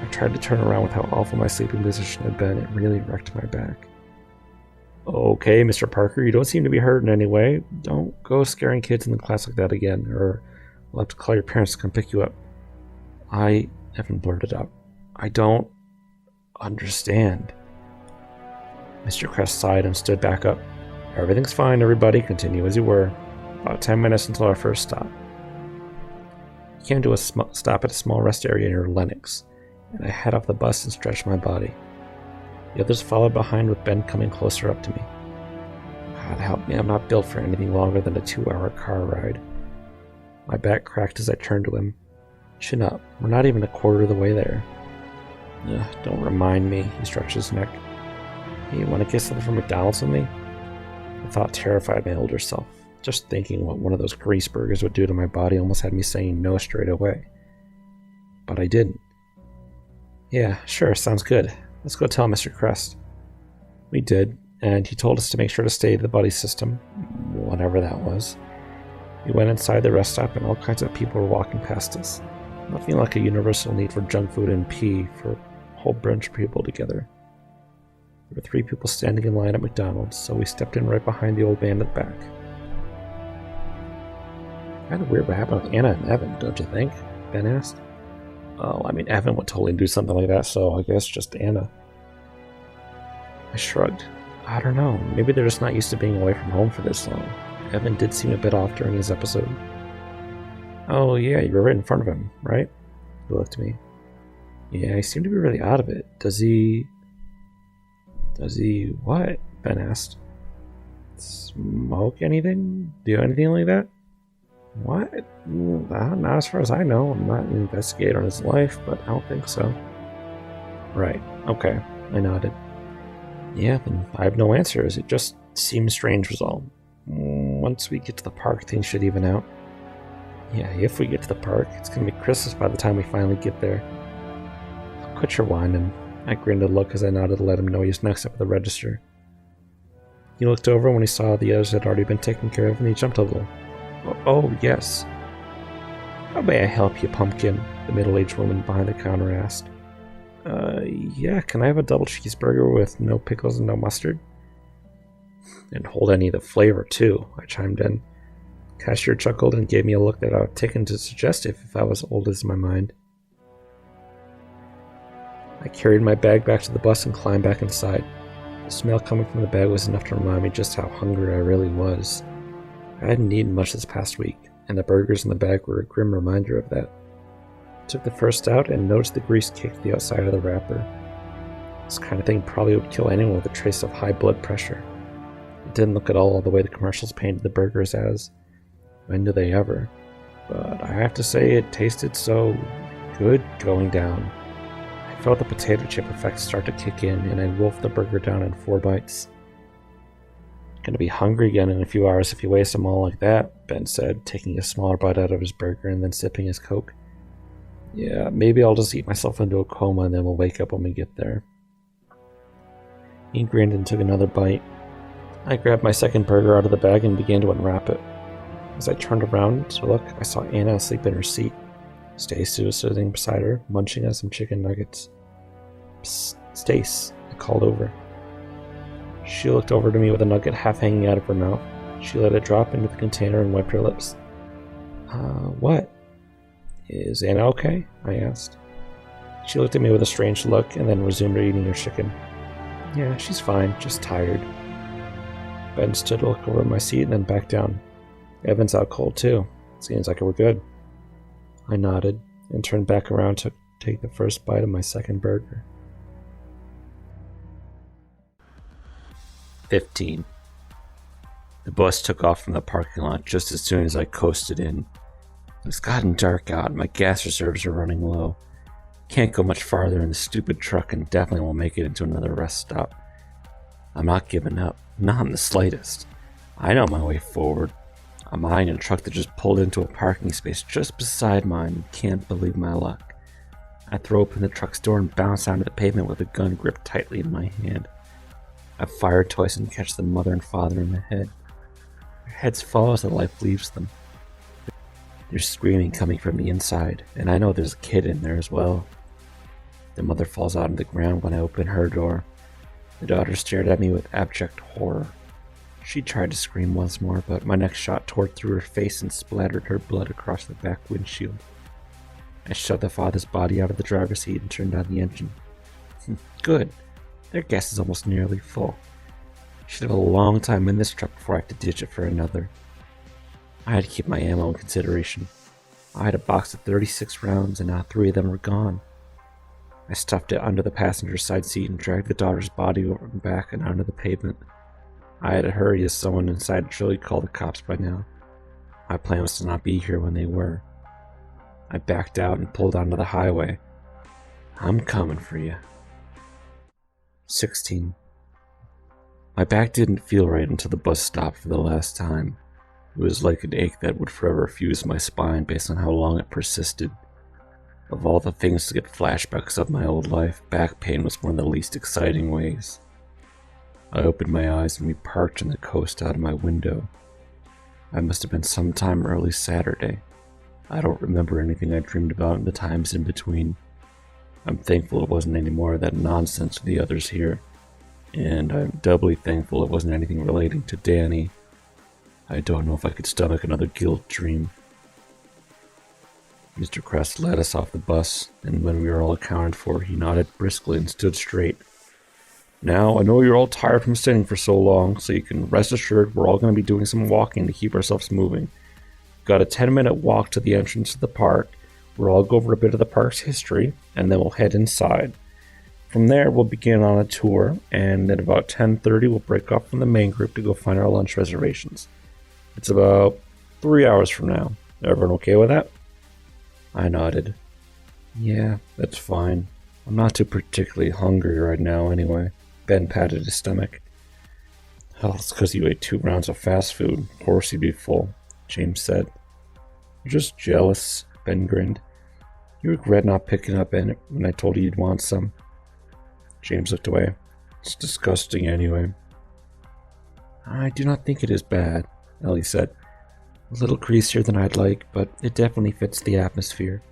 B: I tried to turn around with how awful my sleeping position had been. It really wrecked my back. Okay, Mr. Parker, you don't seem to be hurt in any way. Don't go scaring kids in the class like that again, or I'll have to call your parents to come pick you up. Evan blurted out, I don't understand. Mr. Crest sighed and stood back up. Everything's fine, everybody. Continue as you were. About 10 minutes until our first stop. We came to a stop at a small rest area near Lennox, and I head off the bus and stretched my body. The others followed behind with Ben coming closer up to me. God help me, I'm not built for anything longer than a 2-hour car ride. My back cracked as I turned to him. Chin up, we're not even a quarter of the way there. Don't remind me, he stretched his neck. Hey, you want to get something from McDonald's with me? The thought terrified my older self. Just thinking what one of those grease burgers would do to my body almost had me saying no straight away. But I didn't. Yeah, sure, sounds good. Let's go tell Mr. Crest. We did, and he told us to make sure to stay to the buddy system, whatever that was. We went inside the rest stop and all kinds of people were walking past us. Nothing like a universal need for junk food and pee for a whole bunch of people together. There were 3 people standing in line at McDonald's, so we stepped in right behind the old man at the back. Kind of weird what happened with Anna and Evan, don't you think? Ben asked. Well, I mean, Evan would totally do something like that, so I guess just Anna. I shrugged. I don't know, maybe they're just not used to being away from home for this long. Evan did seem a bit off during his episode. Oh yeah, you were right in front of him, right? He looked at me. Yeah, he seemed to be really out of it. Does he what? Ben asked. Smoke anything? Do anything like that? What? Not as far as I know. I'm not an investigator on his life, but I don't think so. Right, okay. I nodded. Yeah, then I have no answers. It just seems strange was all. Once we get to the park, things should even out. Yeah, if we get to the park. It's going to be Christmas by the time we finally get there. Quit your whining. I grinned a look as I nodded to let him know he was next up at the register. He looked over when he saw the others had already been taken care of, and he jumped a little. Oh, yes. How may I help you, Pumpkin? The middle-aged woman behind the counter asked. Yeah, can I have a double cheeseburger with no pickles and no mustard? And hold any of the flavor, too, I chimed in. Cashier chuckled and gave me a look that I would taken to suggest if I was old as my mind. I carried my bag back to the bus and climbed back inside. The smell coming from the bag was enough to remind me just how hungry I really was. I hadn't eaten much this past week, and the burgers in the bag were a grim reminder of that. I took the first out and noticed the grease caked the outside of the wrapper. This kind of thing probably would kill anyone with a trace of high blood pressure. It didn't look at all the way the commercials painted the burgers as. When do they ever? But I have to say it tasted so good going down. I felt the potato chip effect start to kick in, and I wolfed the burger down in 4 bites. Gonna be hungry again in a few hours if you waste them all like that, Ben said, taking a smaller bite out of his burger and then sipping his Coke. Yeah, maybe I'll just eat myself into a coma and then we'll wake up when we get there. He grinned and took another bite. I grabbed my second burger out of the bag and began to unwrap it. As I turned around to look, I saw Anna asleep in her seat. Stace was sitting beside her, munching on some chicken nuggets. Psst, Stace, I called over. She looked over to me with a nugget half hanging out of her mouth. She let it drop into the container and wiped her lips. What? Is Anna okay? I asked. She looked at me with a strange look and then resumed eating her chicken. Yeah, she's fine, just tired. Ben stood to look over at my seat and then back down. Evan's out cold too. Seems like we're good. I nodded and turned back around to take the first bite of my second burger. 15. The bus took off from the parking lot just as soon as I coasted in. It's gotten dark out and my gas reserves are running low. Can't go much farther in the stupid truck and definitely won't make it into another rest stop. I'm not giving up, not in the slightest. I know my way forward. I'm eyeing a truck that just pulled into a parking space just beside mine and can't believe my luck. I throw open the truck's door and bounce onto the pavement with a gun gripped tightly in my hand. I fire twice and catch the mother and father in the head. Their heads fall as the life leaves them. There's screaming coming from the inside, and I know there's a kid in there as well. The mother falls out on the ground when I open her door. The daughter stared at me with abject horror. She tried to scream once more, but my next shot tore through her face and splattered her blood across the back windshield. I shoved the father's body out of the driver's seat and turned on the engine. Good. Their gas is almost nearly full. Should have a long time in this truck before I have to ditch it for another. I had to keep my ammo in consideration. I had a box of 36 rounds and now 3 of them were gone. I stuffed it under the passenger side seat and dragged the daughter's body over and back and onto the pavement. I had to hurry as someone inside had surely called the cops by now. My plan was to not be here when they were. I backed out and pulled onto the highway. I'm coming for you. 16. My back didn't feel right until the bus stopped for the last time. It was like an ache that would forever fuse my spine based on how long it persisted. Of all the things to get flashbacks of my old life, back pain was one of the least exciting ways. I opened my eyes and we parked on the coast out of my window. I must have been sometime early Saturday. I don't remember anything I dreamed about in the times in between. I'm thankful it wasn't any more of that nonsense with the others here, and I'm doubly thankful it wasn't anything relating to Danny. I don't know if I could stomach another guilt dream. Mr. Crest led us off the bus, and when we were all accounted for, he nodded briskly and stood straight. Now, I know you're all tired from sitting for so long, so you can rest assured we're all going to be doing some walking to keep ourselves moving. We've got a 10-minute walk to the entrance to the park, where I'll go over a bit of the park's history, and then we'll head inside. From there, we'll begin on a tour, and at about 10:30, we'll break off from the main group to go find our lunch reservations. It's about 3 hours from now. Everyone okay with that? I nodded. Yeah, that's fine. I'm not too particularly hungry right now anyway. Ben patted his stomach. Hell, it's because you ate 2 rounds of fast food. Of course you'd be full, James said. You're just jealous, Ben grinned. You regret not picking up any when I told you you'd want some. James looked away. It's disgusting anyway. I do not think it is bad, Ellie said. A little greasier than I'd like, but it definitely fits the atmosphere.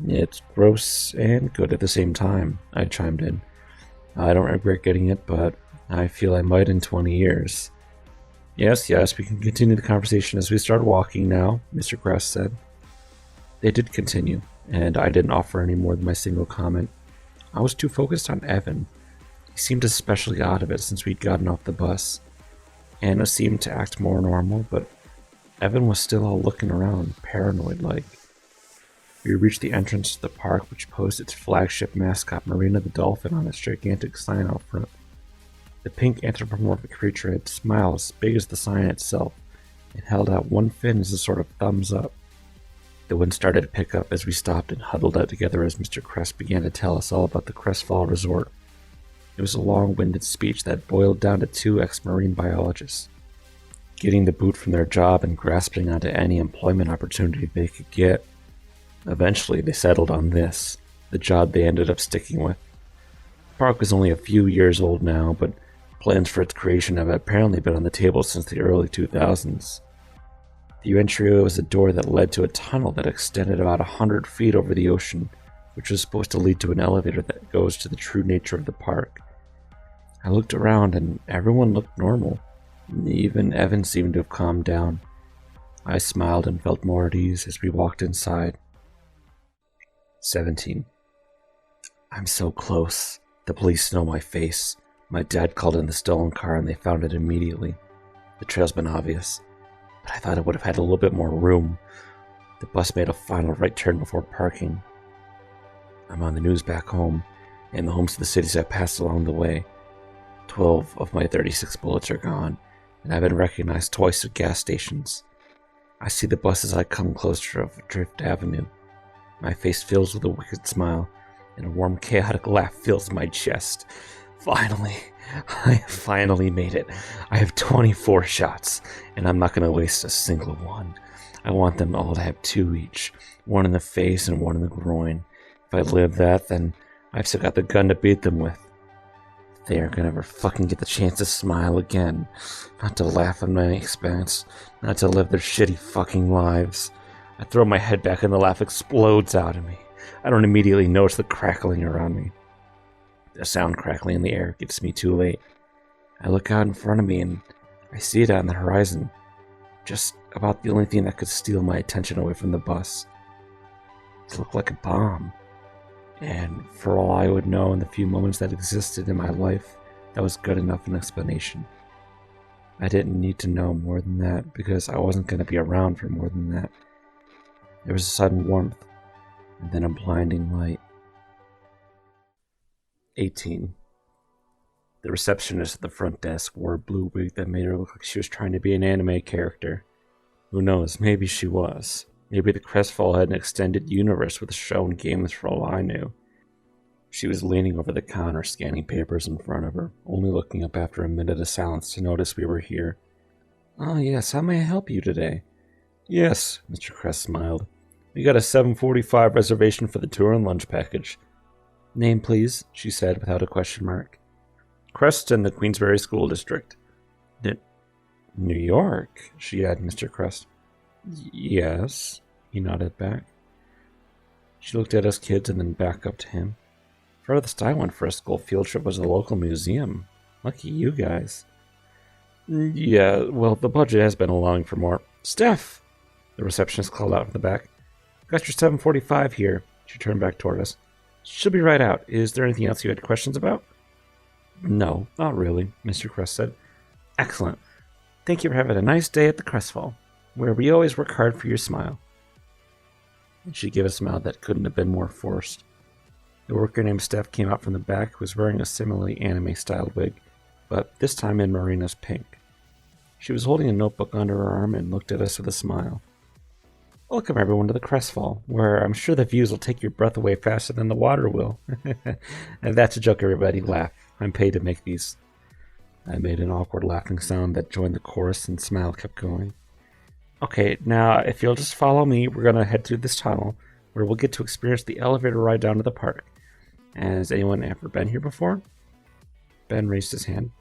B: It's gross and good at the same time, I chimed in. I don't regret getting it, but I feel I might in 20 years. Yes, we can continue the conversation as we start walking now, Mr. Crest said. They did continue, and I didn't offer any more than my single comment. I was too focused on Evan. He seemed especially out of it since we'd gotten off the bus. Anna seemed to act more normal, but Evan was still all looking around, paranoid-like. We reached the entrance to the park, which posed its flagship mascot, Marina the Dolphin, on its gigantic sign out front. The pink anthropomorphic creature had a smile as big as the sign itself, and held out one fin as a sort of thumbs up. The wind started to pick up as we stopped and huddled out together as Mr. Crest began to tell us all about the Cressfall Resort. It was a long-winded speech that boiled down to 2 ex-marine biologists, getting the boot from their job and grasping onto any employment opportunity they could get. Eventually, they settled on this, the job they ended up sticking with. The park was only a few years old now, but plans for its creation have apparently been on the table since the early 2000s. The entry was a door that led to a tunnel that extended about 100 feet over the ocean, which was supposed to lead to an elevator that goes to the true nature of the park. I looked around and everyone looked normal. Even Evan seemed to have calmed down. I smiled and felt more at ease as we walked inside. 17. I'm so close. The police know my face. My dad called in the stolen car and they found it immediately. The trail's been obvious, but I thought it would have had a little bit more room. The bus made a final right turn before parking. I'm on the news back home, and the homes of the cities I passed along the way. 12 of my 36 bullets are gone, and I've been recognized twice at gas stations. I see the bus as I come closer to Drift Avenue. My face fills with a wicked smile, and a warm, chaotic laugh fills my chest. Finally, I finally made it. I have 24 shots, and I'm not going to waste a single one. I want them all to have 2 each, one in the face and one in the groin. If I live that, then I've still got the gun to beat them with. They aren't gonna ever fucking get the chance to smile again. Not to laugh at my expense. Not to live their shitty fucking lives. I throw my head back and the laugh explodes out of me. I don't immediately notice the crackling around me. The sound crackling in the air gets me too late. I look out in front of me and I see it on the horizon. Just about the only thing that could steal my attention away from the bus. It looked like a bomb. And for all I would know in the few moments that existed in my life, that was good enough an explanation. I didn't need to know more than that because I wasn't going to be around for more than that. There was a sudden warmth, and then a blinding light. 18. The receptionist at the front desk wore a blue wig that made her look like she was trying to be an anime character. Who knows, maybe she was. Maybe the Cressfall had an extended universe with shown games for all I knew. She was leaning over the counter, scanning papers in front of her, only looking up after a minute of silence to notice we were here. "Oh yes, how may I help you today?" "Yes," Mr. Cress smiled. "We got a 7:45 reservation for the tour and lunch package." "Name, please," she said without a question mark. "Creston, the Queensberry School District." New York," she added, Mr. Crest. "Yes," he nodded back. She looked at us kids and then back up to him. "Furthest I went for a school field trip was a local museum. Lucky you guys." "Yeah, well, the budget has been allowing for more." "Steph!" the receptionist called out from the back. "Got your 7:45 here." She turned back toward us. "She'll be right out. Is there anything else you had questions about?" "No, not really," Mr. Crest said. "Excellent. Thank you for having a nice day at the Cressfall, where we always work hard for your smile." And she gave a smile that couldn't have been more forced. The worker named Steph came out from the back, who was wearing a similarly anime-styled wig, but this time in Marina's pink. She was holding a notebook under her arm and looked at us with a smile. "Welcome everyone to the Cressfall, where I'm sure the views will take your breath away faster than the water will." And that's a joke, everybody. Laugh. I'm paid to make these. I made an awkward laughing sound that joined the chorus, and smile kept going. "Okay, now if you'll just follow me, we're going to head through this tunnel, where we'll get to experience the elevator ride down to the park. Has anyone ever been here before?" Ben raised his hand.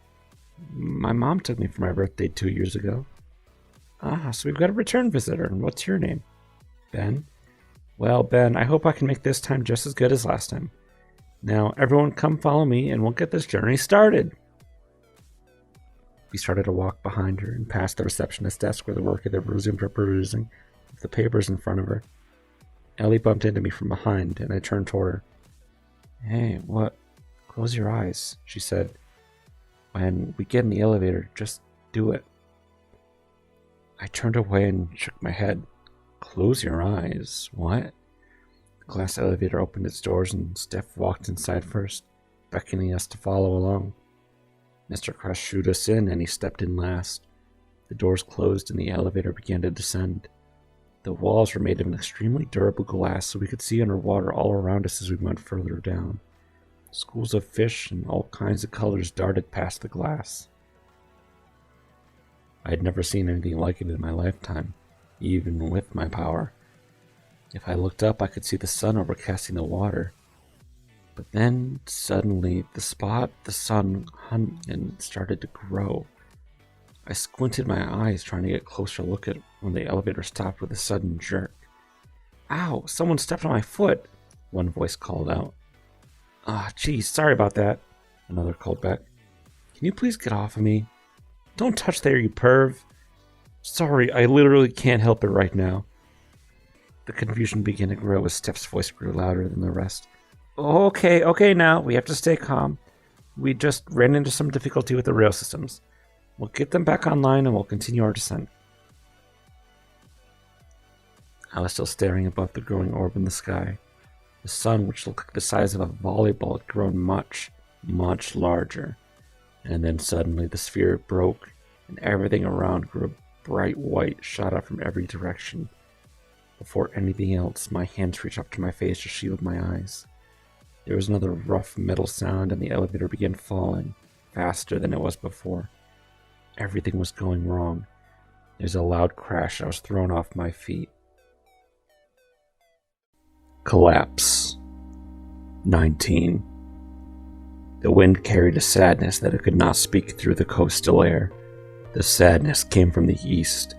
B: "My mom took me for my birthday 2 years ago." "Ah, so we've got a return visitor. And what's your name?" "Ben." "Well, Ben, I hope I can make this time just as good as last time. Now, everyone come follow me, and we'll get this journey started." We started to walk behind her and past the receptionist's desk where the worker that resumed her perusing with the papers in front of her. Ellie bumped into me from behind, and I turned toward her. "Hey, what? Close your eyes," she said. "When we get in the elevator, just do it." I turned away and shook my head. "Close your eyes? What?" The glass elevator opened its doors, and Steph walked inside first, beckoning us to follow along. Mr. Crest shooed us in, and he stepped in last. The doors closed, and the elevator began to descend. The walls were made of an extremely durable glass, so we could see underwater all around us as we went further down. Schools of fish and all kinds of colors darted past the glass. I had never seen anything like it in my lifetime, even with my power. If I looked up, I could see the sun overcasting the water. But then, suddenly, the sun hung and started to grow. I squinted my eyes, trying to get a closer look at it when the elevator stopped with a sudden jerk. "Ow, someone stepped on my foot," one voice called out. "Ah, geez, sorry about that," another called back. "Can you please get off of me? Don't touch there, you perv." "Sorry, I literally can't help it right now." The confusion began to grow as Steph's voice grew louder than the rest. Okay, now, we have to stay calm. We just ran into some difficulty with the rail systems. We'll get them back online and we'll continue our descent." I was still staring above the growing orb in the sky. The sun, which looked like the size of a volleyball, had grown much, much larger. And then suddenly the sphere broke, and everything around grew a bright white, shot up from every direction. Before anything else, my hands reached up to my face to shield my eyes. There was another rough metal sound, and the elevator began falling, faster than it was before. Everything was going wrong. There's a loud crash, and I was thrown off my feet. Collapse. 19. The wind carried a sadness that it could not speak through the coastal air. The sadness came from the east.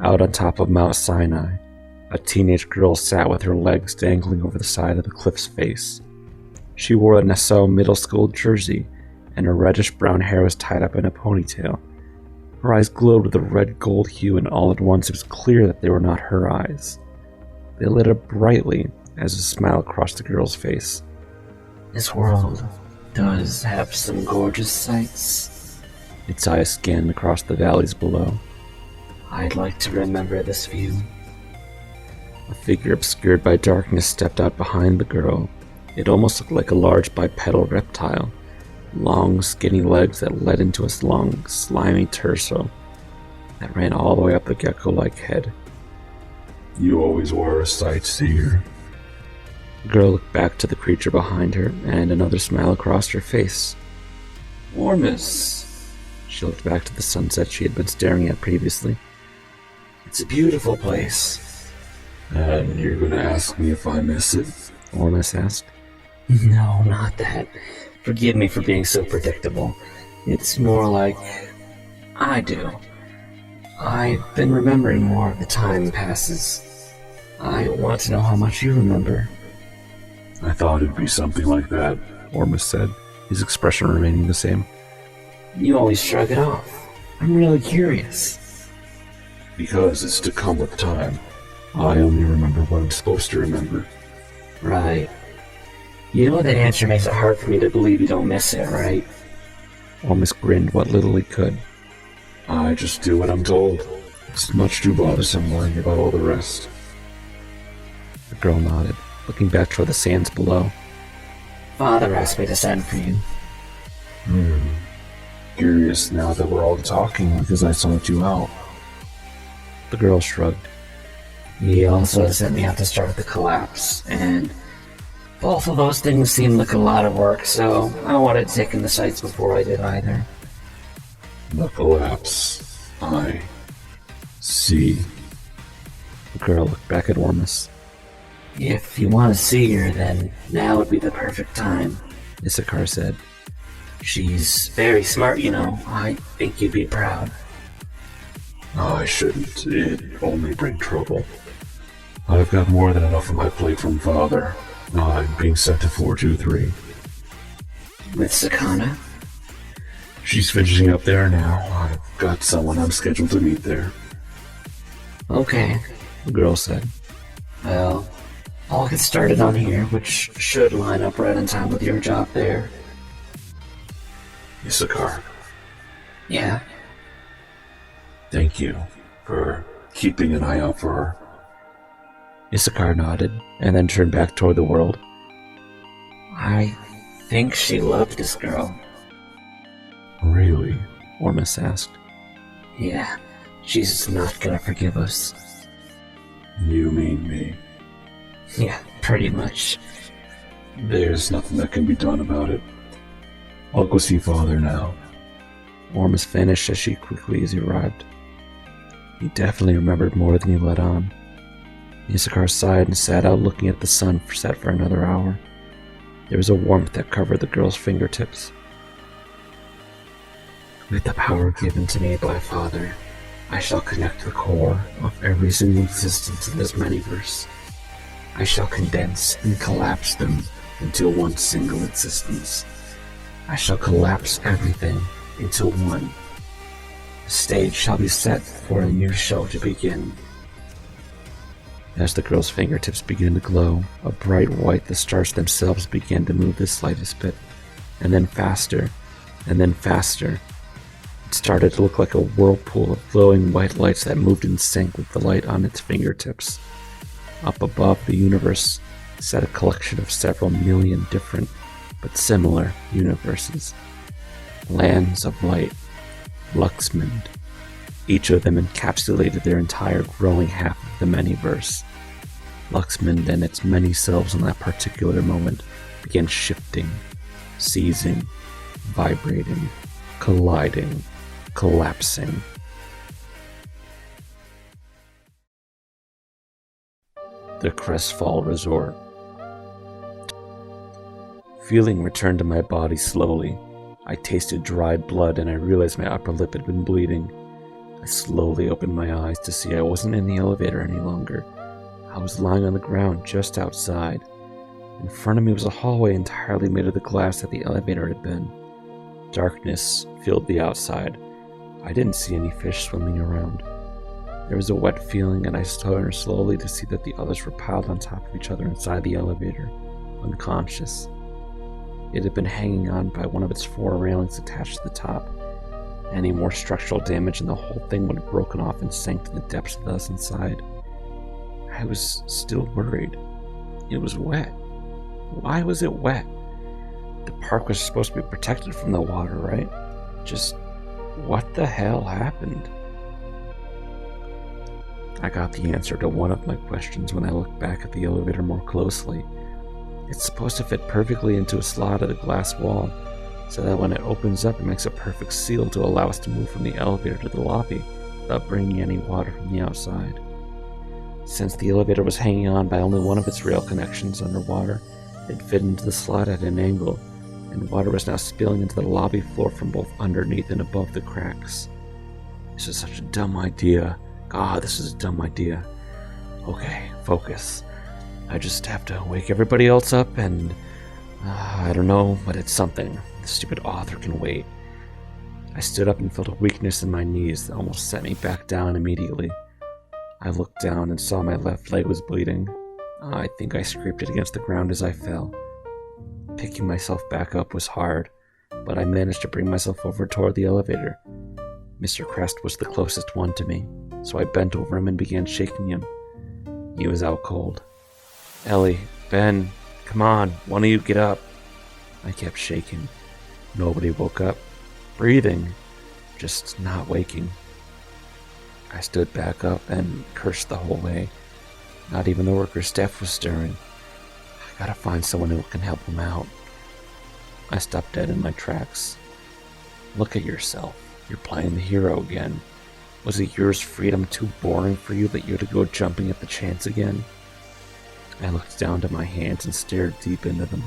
B: Out on top of Mount Sinai, a teenage girl sat with her legs dangling over the side of the cliff's face. She wore a Nassau middle school jersey, and her reddish-brown hair was tied up in a ponytail. Her eyes glowed with a red-gold hue, and all at once it was clear that they were not her eyes. They lit up brightly as a smile crossed the girl's face.
C: This world does have some gorgeous sights.
B: Its eyes scanned across the valleys below.
C: I'd like to remember this view.
B: A figure obscured by darkness stepped out behind the girl. It almost looked like a large bipedal reptile. Long, skinny legs that led into its long, slimy torso that ran all the way up the gecko-like head.
D: You always were a sightseer.
B: The girl looked back to the creature behind her, and another smile crossed her face.
C: Ormus.
B: She looked back to the sunset she had been staring at previously.
C: It's a beautiful place.
D: And you're gonna ask me if I miss it?
B: Ormus asked.
C: No, not that. Forgive me for being so predictable. It's more like I do. I've been remembering more of the time passes. I want to know how much you remember.
D: I thought it'd be something like that,
B: Ormus said, his expression remaining the same.
C: You always shrug it off. I'm really curious.
D: Because it's to come with time. I only remember what I'm supposed to remember.
C: Right. You know that answer makes it hard for me to believe you don't miss it, right?
B: Ormus grinned what little he could.
D: I just do what I'm told. It's much too bothersome worrying about all the rest.
B: The girl nodded, looking back toward the sands below.
C: Father asked me to send for you.
D: Curious now that we're all talking because I sought you out.
B: The girl shrugged.
C: He also sent me out to start the collapse, and both of those things seemed like a lot of work, so I wanted to take in the sights before I did either.
D: The collapse. I see.
B: The girl looked back at Ormus.
C: If you want to see her, then now would be the perfect time,
B: Issachar said.
C: She's very smart, you know. I think you'd be proud.
D: I shouldn't. It'd only bring trouble. I've got more than enough on my plate from Father. I'm being sent to 423.
C: With Sakana?
D: She's finishing up there now. I've got someone I'm scheduled to meet there.
C: Okay,
B: The girl said.
C: well, I'll get started on here, which should line up right on time with your job there.
D: Issachar,
C: Yeah,
D: thank you for keeping an eye out for her.
B: Issachar nodded, and then turned back toward the world.
C: I think she loved this girl.
D: Really?
B: Ormus asked.
C: Yeah, she's not gonna forgive us.
D: You mean me?
C: Yeah, pretty much.
D: There's nothing that can be done about it. I'll go see Father now.
B: Ormus vanished as quickly as he arrived. He definitely remembered more than he let on. Issachar sighed and sat out looking at the sun set for another hour. There was a warmth that covered the girl's fingertips.
C: With the power given to me by Father, I shall connect the core of every single existence in this manyverse. I shall condense and collapse them into one single existence. I shall collapse everything into one. The stage shall be set for a new show to begin.
B: As the girl's fingertips began to glow, a bright white, the stars themselves began to move the slightest bit, and then faster, and then faster. It started to look like a whirlpool of glowing white lights that moved in sync with the light on its fingertips. Up above, the universe sat a collection of several million different, but similar, universes. Lands of light, Luxmund. Each of them encapsulated their entire growing half of the manyverse, Luxmund and its many selves in that particular moment began shifting, seizing, vibrating, colliding, collapsing. The Cressfall Resort. Feeling returned to my body slowly. I tasted dried blood and I realized my upper lip had been bleeding. I slowly opened my eyes to see I wasn't in the elevator any longer. I was lying on the ground just outside. In front of me was a hallway entirely made of the glass that the elevator had been. Darkness filled the outside. I didn't see any fish swimming around. There was a wet feeling, and I turned slowly to see that the others were piled on top of each other inside the elevator, unconscious. It had been hanging on by one of its 4 railings attached to the top. Any more structural damage and the whole thing would have broken off and sank to the depths of us inside. I was still worried. It was wet. Why was it wet? The park was supposed to be protected from the water, right? Just what the hell happened? I got the answer to one of my questions when I looked back at the elevator more closely. It's supposed to fit perfectly into a slot of the glass wall, so that when it opens up, it makes a perfect seal to allow us to move from the elevator to the lobby without bringing any water from the outside. Since the elevator was hanging on by only one of its rail connections underwater, it fit into the slot at an angle, and water was now spilling into the lobby floor from both underneath and above the cracks. This is such a dumb idea. God, this is a dumb idea. Okay, focus. I just have to wake everybody else up and... I don't know, but it's something. The stupid author can wait. I stood up and felt a weakness in my knees that almost set me back down immediately. I looked down and saw my left leg was bleeding. I think I scraped it against the ground as I fell. Picking myself back up was hard, but I managed to bring myself over toward the elevator. Mr. Crest was the closest one to me, so I bent over him and began shaking him. He was out cold. Ellie, Ben, come on, one of you get up. I kept shaking. Nobody woke up. Breathing, just not waking. I stood back up and cursed the whole way. Not even the worker staff was stirring. I gotta find someone who can help him out. I stopped dead in my tracks. Look at yourself. You're playing the hero again. Was a year's freedom too boring for you that you had to go jumping at the chance again? I looked down to my hands and stared deep into them.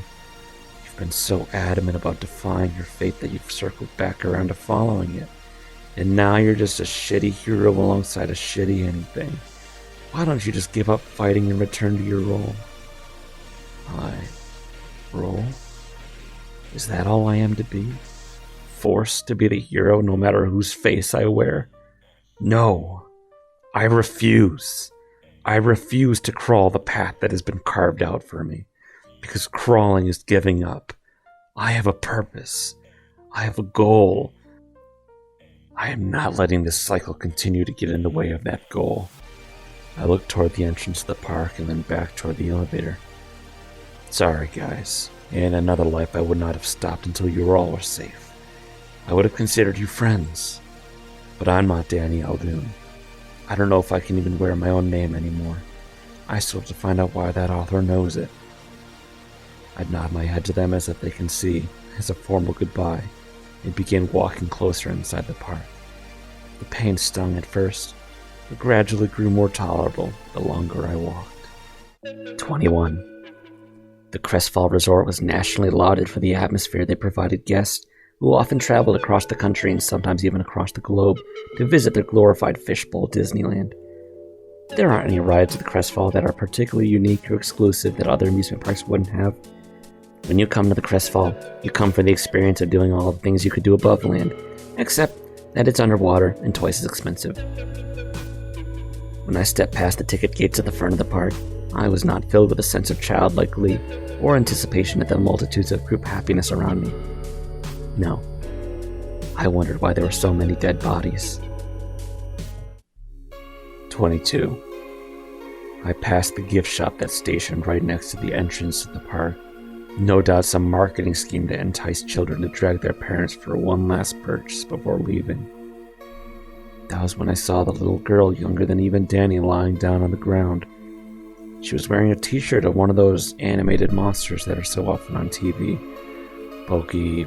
B: You've been so adamant about defying your fate that you've circled back around to following it. And now you're just a shitty hero alongside a shitty anything. Why don't you just give up fighting and return to your role? Role? Is that all I am to be? Forced to be the hero no matter whose face I wear? No. I refuse. I refuse to crawl the path that has been carved out for me, because crawling is giving up. I have a purpose. I have a goal. I am not letting this cycle continue to get in the way of that goal. I looked toward the entrance to the park and then back toward the elevator. Sorry, guys. In another life, I would not have stopped until you all were safe. I would have considered you friends. But I'm not Daniel Aldoun. I don't know if I can even wear my own name anymore. I still have to find out why that author knows it. I'd nod my head to them as if they can see, as a formal goodbye, and began walking closer inside the park. The pain stung at first, but gradually grew more tolerable the longer I walked. 21. The Cressfall Resort was nationally lauded for the atmosphere they provided guests who often traveled across the country and sometimes even across the globe to visit their glorified fishbowl Disneyland. There aren't any rides at the Cressfall that are particularly unique or exclusive that other amusement parks wouldn't have. When you come to the Cressfall, you come for the experience of doing all the things you could do above land, except that it's underwater and twice as expensive. When I stepped past the ticket gates at the front of the park, I was not filled with a sense of childlike glee or anticipation at the multitudes of group happiness around me. No. I wondered why there were so many dead bodies. 22. I passed the gift shop that's stationed right next to the entrance to the park. No doubt some marketing scheme to entice children to drag their parents for one last purchase before leaving. That was when I saw the little girl younger than even Danny lying down on the ground. She was wearing a t-shirt of one of those animated monsters that are so often on TV. Pokemon?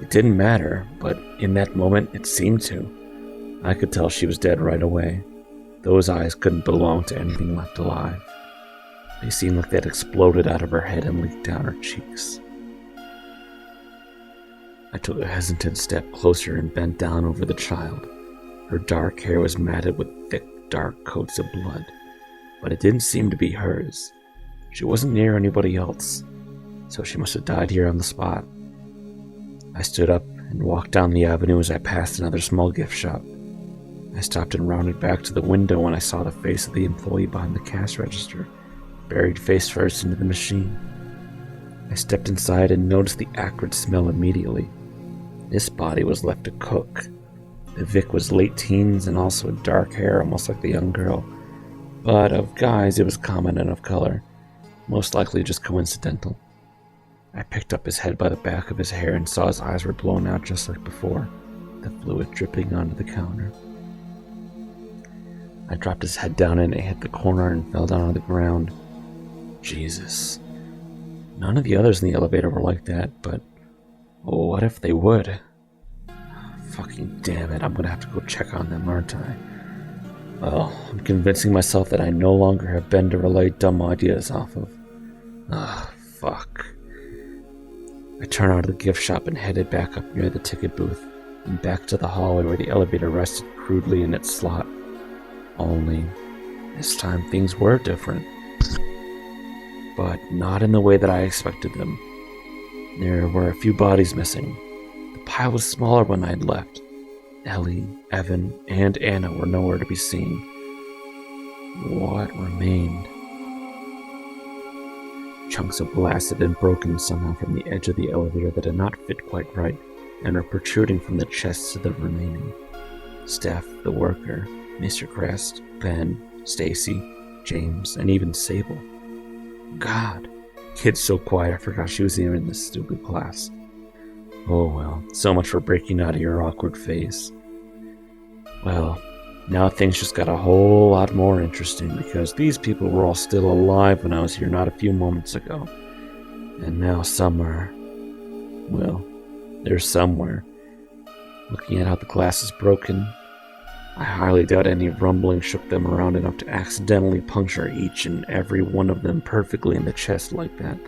B: It didn't matter, but in that moment it seemed to. I could tell she was dead right away. Those eyes couldn't belong to anything left alive. They seemed like they'd exploded out of her head and leaked down her cheeks. I took a hesitant step closer and bent down over the child. Her dark hair was matted with thick, dark coats of blood, but it didn't seem to be hers. She wasn't near anybody else, so she must have died here on the spot. I stood up and walked down the avenue as I passed another small gift shop. I stopped and rounded back to the window when I saw the face of the employee behind the cash register, buried face first into the machine. I stepped inside and noticed the acrid smell immediately. This body was left to cook. The Vic was late teens and also had dark hair, almost like the young girl. But of guys, it was common and of color. Most likely just coincidental. I picked up his head by the back of his hair and saw his eyes were blown out just like before, the fluid dripping onto the counter. I dropped his head down and it hit the corner and fell down on the ground. Jesus. None of the others in the elevator were like that, but what if they would? Fucking damn it, I'm gonna have to go check on them, aren't I? Well, I'm convincing myself that I no longer have Ben to relay dumb ideas off of. Fuck. I turned out of the gift shop and headed back up near the ticket booth and back to the hallway where the elevator rested crudely in its slot. Only, this time things were different. But not in the way that I expected them. There were a few bodies missing. The pile was smaller when I'd left. Ellie, Evan, and Anna were nowhere to be seen. What remained? Chunks of glass had been broken somehow from the edge of the elevator that had not fit quite right, and were protruding from the chests of the remaining. Steph, the worker, Mr. Crest, Ben, Stacy, James, and even Sable. God, kid's so quiet I forgot she was even in this stupid class. Oh well, so much for breaking out of your awkward phase. Well, now things just got a whole lot more interesting because these people were all still alive when I was here not a few moments ago. And now somewhere, well, they're somewhere. Looking at how the glass is broken, I highly doubt any rumbling shook them around enough to accidentally puncture each and every one of them perfectly in the chest like that.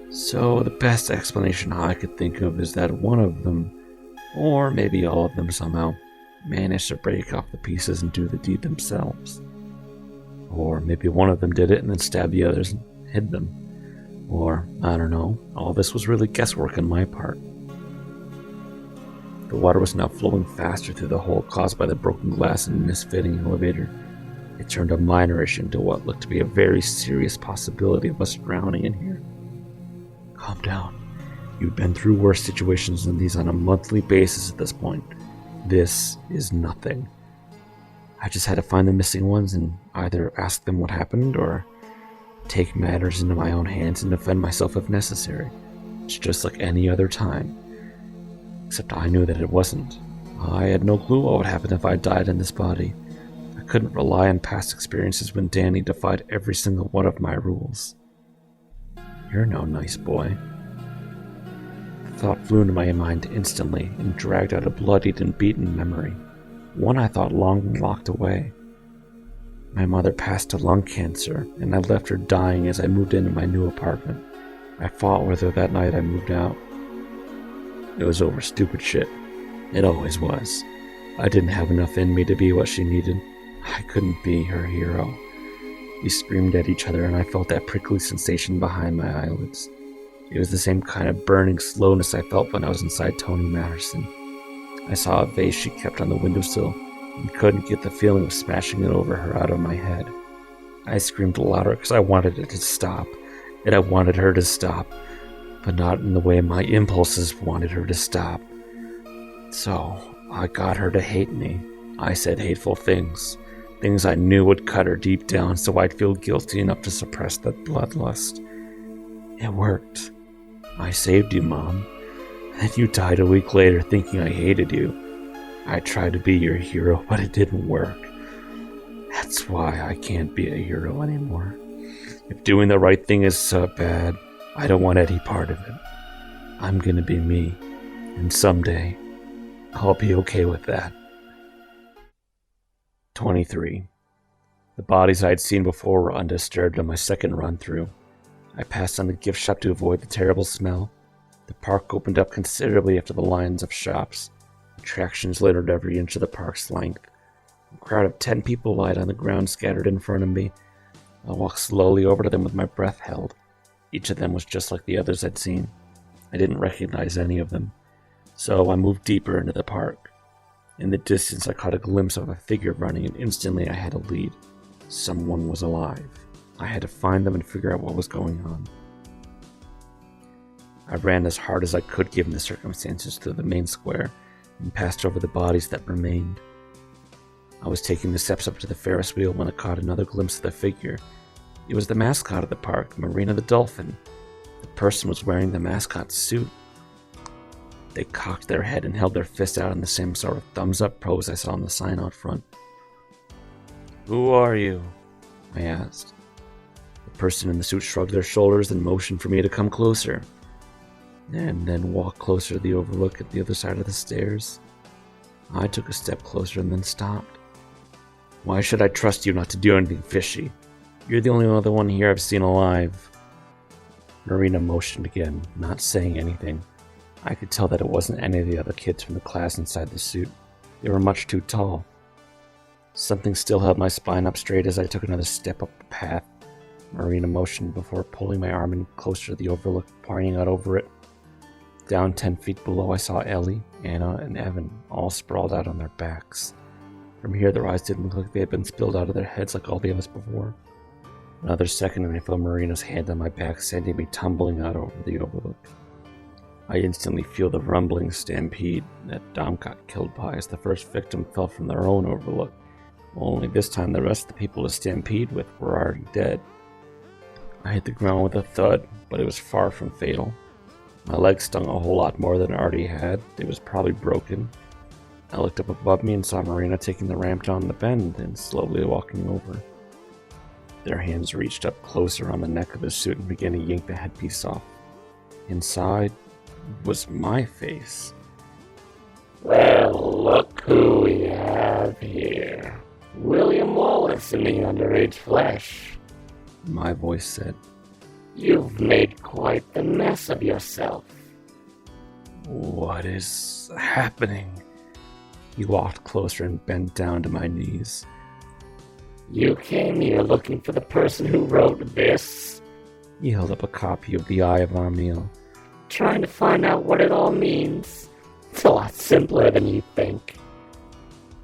B: So the best explanation I could think of is that one of them, or maybe all of them somehow, managed to break off the pieces and do the deed themselves. Or maybe one of them did it and then stabbed the others and hid them. Or, I don't know, all this was really guesswork on my part. The water was now flowing faster through the hole caused by the broken glass and misfitting elevator. It turned a minor-ish into what looked to be a very serious possibility of us drowning in here. Calm down. You've been through worse situations than these on a monthly basis at this point. This is nothing. I just had to find the missing ones and either ask them what happened or take matters into my own hands and defend myself if necessary. It's just like any other time. Except I knew that it wasn't. I had no clue what would happen if I died in this body. I couldn't rely on past experiences when Danny defied every single one of my rules. You're no nice boy. The thought flew into my mind instantly and dragged out a bloodied and beaten memory, one I thought long locked away. My mother passed to lung cancer, and I left her dying as I moved into my new apartment. I fought with her that night I moved out. It was over stupid shit. It always was. I didn't have enough in me to be what she needed. I couldn't be her hero. We screamed at each other and I felt that prickly sensation behind my eyelids. It was the same kind of burning slowness I felt when I was inside Toni Matterson. I saw a vase she kept on the windowsill and couldn't get the feeling of smashing it over her out of my head. I screamed louder because I wanted it to stop, and I wanted her to stop, but not in the way my impulses wanted her to stop. So I got her to hate me. I said hateful things I knew would cut her deep down so I'd feel guilty enough to suppress that bloodlust. It worked. I saved you, Mom. And you died a week later thinking I hated you. I tried to be your hero, but it didn't work. That's why I can't be a hero anymore. If doing the right thing is so bad, I don't want any part of it. I'm gonna be me, and someday, I'll be okay with that. 23. The bodies I had seen before were undisturbed on my second run through. I passed on the gift shop to avoid the terrible smell. The park opened up considerably after the lines of shops. Attractions littered every inch of the park's length. A crowd of 10 people lied on the ground scattered in front of me. I walked slowly over to them with my breath held. Each of them was just like the others I'd seen. I didn't recognize any of them. So I moved deeper into the park. In the distance, I caught a glimpse of a figure running, and instantly I had a lead. Someone was alive. I had to find them and figure out what was going on. I ran as hard as I could given the circumstances through the main square and passed over the bodies that remained. I was taking the steps up to the Ferris wheel when I caught another glimpse of the figure. It was the mascot of the park, Marina the dolphin. The person was wearing the mascot's suit. They cocked their head and held their fist out in the same sort of thumbs-up pose I saw on the sign out front. "Who are you?" I asked. The person in the suit shrugged their shoulders and motioned for me to come closer, and then walk closer to the overlook at the other side of the stairs. I took a step closer and then stopped. "Why should I trust you not to do anything fishy? You're the only other one here I've seen alive." Marina motioned again, not saying anything. I could tell that it wasn't any of the other kids from the class inside the suit. They were much too tall. Something still held my spine up straight as I took another step up the path. Marina motioned before pulling my arm in closer to the overlook, pointing out over it. Down 10 feet below, I saw Ellie, Anna, and Evan, all sprawled out on their backs. From here, their eyes didn't look like they had been spilled out of their heads like all the others before. Another second, and I felt Marina's hand on my back, sending me tumbling out over the overlook. I instantly feel the rumbling stampede that Dom got killed by as the first victim fell from their own overlook. Only this time, the rest of the people to stampede with were already dead. I hit the ground with a thud, but it was far from fatal. My leg stung a whole lot more than it already had. It was probably broken. I looked up above me and saw Marina taking the ramp down the bend and slowly walking over. Their hands reached up closer on the neck of his suit and began to yank the headpiece off. Inside was my face.
C: "Well, look who we have here. William Wallace in the underage flesh,"
B: my voice said.
C: "You've made quite the mess of yourself."
B: "What is happening?" He walked closer and bent down to my knees.
C: "You came here looking for the person who wrote this."
B: He held up a copy of The Eye of Amniel.
C: "Trying to find out what it all means. It's a lot simpler than you think."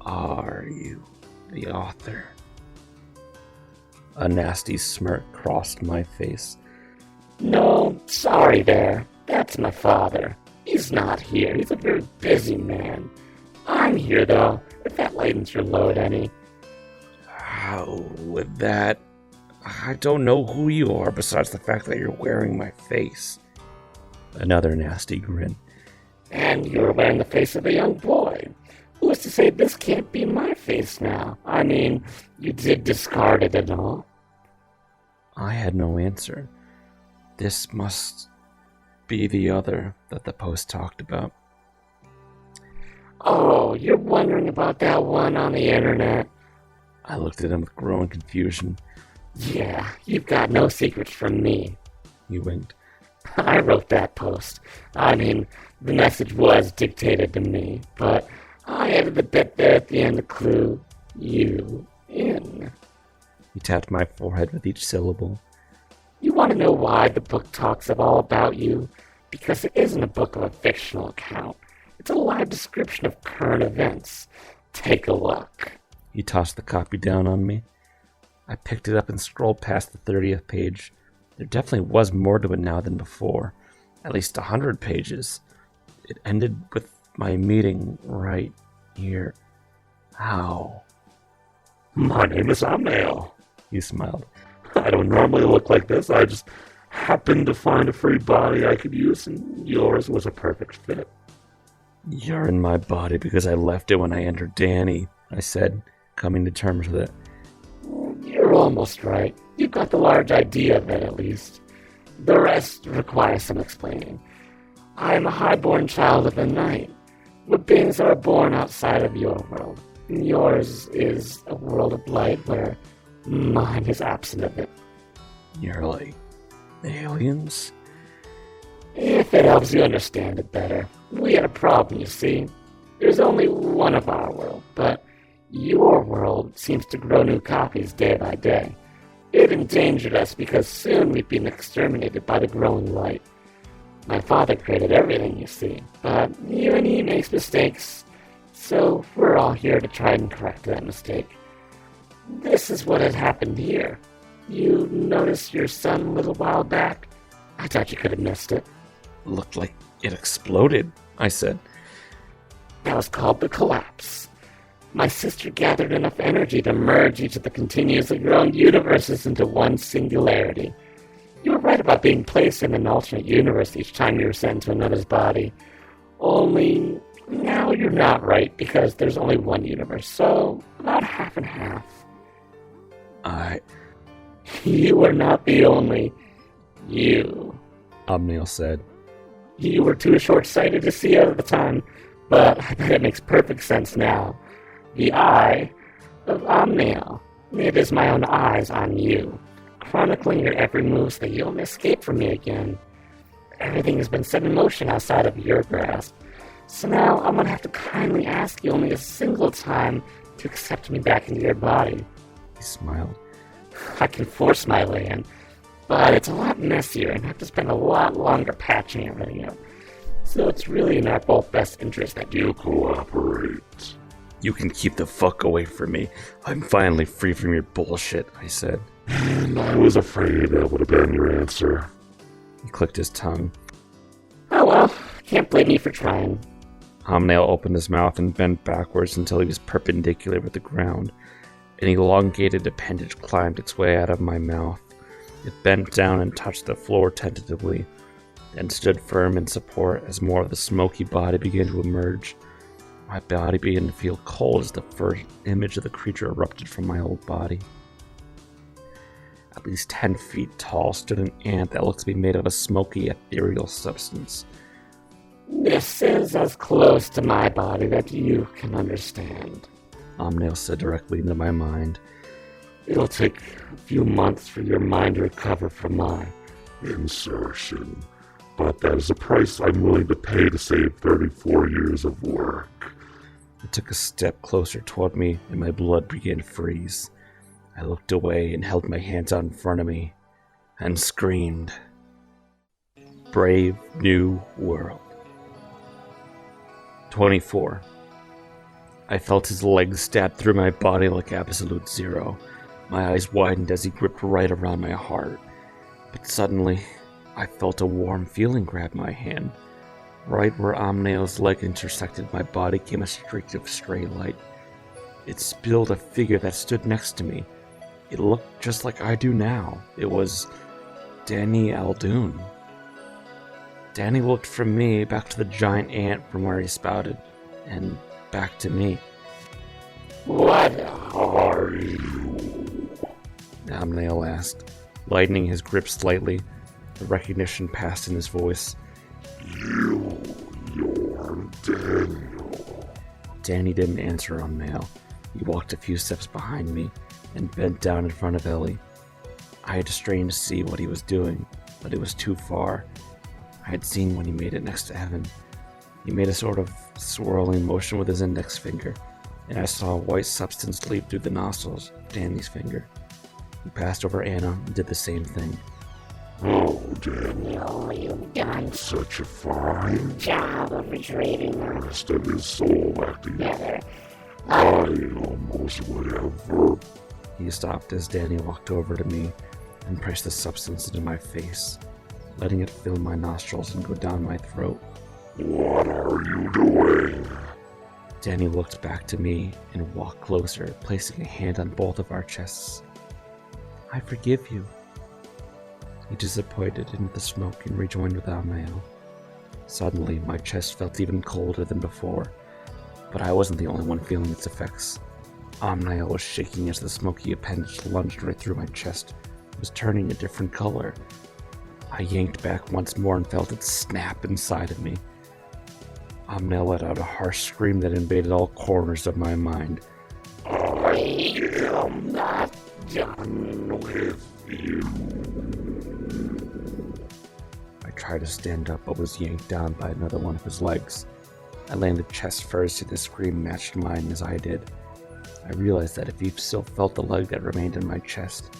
B: "Are you the author?" A nasty smirk crossed my face.
C: "No, sorry there. That's my father. He's not here. He's a very busy man. I'm here, though, if that lightens your load any."
B: "How would that? I don't know who you are besides the fact that you're wearing my face." Another nasty grin.
C: "And you're wearing the face of a young boy. Who's to say this can't be my face now? I mean, you did discard it and all."
B: I had no answer. This must be the other that the post talked about.
C: "Oh, you're wondering about that one on the internet?"
B: I looked at him with growing confusion.
C: "Yeah, you've got no secrets from me."
B: He winked.
C: "I wrote that post. I mean, the message was dictated to me, but I added the bit there at the end to clue you in."
B: He tapped my forehead with each syllable.
C: "You want to know why the book talks all about you? Because it isn't a book of a fictional account. It's a live description of current events. Take a look."
B: He tossed the copy down on me. I picked it up and scrolled past the 30th page. There definitely was more to it now than before. At least 100 pages. It ended with my meeting right here. How?
D: My name is Amniel.
B: He smiled.
D: I don't normally look like this. I just happened to find a free body I could use, and yours was a perfect fit.
B: You're in my body because I left it when I entered Danny, I said, coming to terms with it.
E: You're almost right. You've got the large idea of it, at least. The rest requires some explaining. I am a highborn child of the night, with beings that are born outside of your world. Yours is a world of light where mine is absent of it.
B: You're like aliens?
E: If it helps you understand it better. We had a problem, you see. There's only one of our world, but your world seems to grow new copies day by day. It endangered us because soon we'd been exterminated by the growing light. My father created everything, you see, but even he makes mistakes, so we're all here to try and correct that mistake. This is what had happened here. You noticed your son a little while back? I thought you could have missed it.
B: Looked like it exploded, I said.
E: That was called the collapse. My sister gathered enough energy to merge each of the continuously growing universes into one singularity. You were right about being placed in an alternate universe each time you were sent to another's body. Only now you're not right because there's only one universe, so about half and half. You were not the only you,
B: Omniel said.
E: You were too short-sighted to see it at the time, but I bet it makes perfect sense now. The eye of Omniel. It is my own eyes on you, chronicling your every move so that you'll escape from me again. Everything has been set in motion outside of your grasp, so now I'm going to have to kindly ask you only a single time to accept me back into your body.
B: He smiled.
E: I can force my way in, but it's a lot messier and I have to spend a lot longer patching everything up. So it's really in our both best interest that you cooperate.
B: You can keep the fuck away from me. I'm finally free from your bullshit, I said.
D: I was afraid that would have been your answer.
B: He clicked his tongue.
E: Oh well, can't blame me for trying.
B: Omniel opened his mouth and bent backwards until he was perpendicular with the ground. An elongated appendage climbed its way out of my mouth. It bent down and touched the floor tentatively, then stood firm in support as more of the smoky body began to emerge. My body began to feel cold as the first image of the creature erupted from my old body. At least 10 feet tall stood an ant that looked to be made of a smoky, ethereal substance.
E: This is as close to my body that you can understand.
B: Omniel said directly into my mind.
E: It'll take a few months for your mind to recover from my
D: insertion, but that is a price I'm willing to pay to save 34 years of work.
B: It took a step closer toward me, and my blood began to freeze. I looked away and held my hands out in front of me, and screamed. Brave New World. 24. I felt his legs stab through my body like absolute zero. My eyes widened as he gripped right around my heart. But suddenly, I felt a warm feeling grab my hand. Right where Omniel's leg intersected my body came a streak of stray light. It spilled a figure that stood next to me. It looked just like I do now. It was Daniel Aldoun. Danny looked from me back to the giant ant from where he spouted, and back to me.
E: What are you?
B: Omniel asked, lightening his grip slightly. The recognition passed in his voice.
D: You're Daniel.
B: Danny didn't answer Omniel. He walked a few steps behind me and bent down in front of Ellie. I had to strain to see what he was doing, but it was too far. I had seen when he made it next to Evan. He made a sort of swirling motion with his index finger, and I saw a white substance leap through the nostrils of Danny's finger. He passed over Anna and did the same thing.
D: Oh, Daniel,
E: You've done
D: such a fine
E: job of retrieving the
D: rest of his soul back together.
E: together.
D: I almost would have.
B: He stopped as Danny walked over to me and pressed the substance into my face, letting it fill my nostrils and go down my throat.
D: What are you doing?
B: Danny looked back to me and walked closer, placing a hand on both of our chests. I forgive you. He disappointed into the smoke and rejoined with Omniel. Suddenly, my chest felt even colder than before, but I wasn't the only one feeling its effects. Omniel was shaking as the smoky appendage lunged right through my chest. It was turning a different color. I yanked back once more and felt it snap inside of me. Omniel let out a harsh scream that invaded all corners of my mind.
E: I am not done with you.
B: I tried to stand up, but was yanked down by another one of his legs. I landed chest first, and the scream matched mine as I did. I realized that if he still felt the leg that remained in my chest,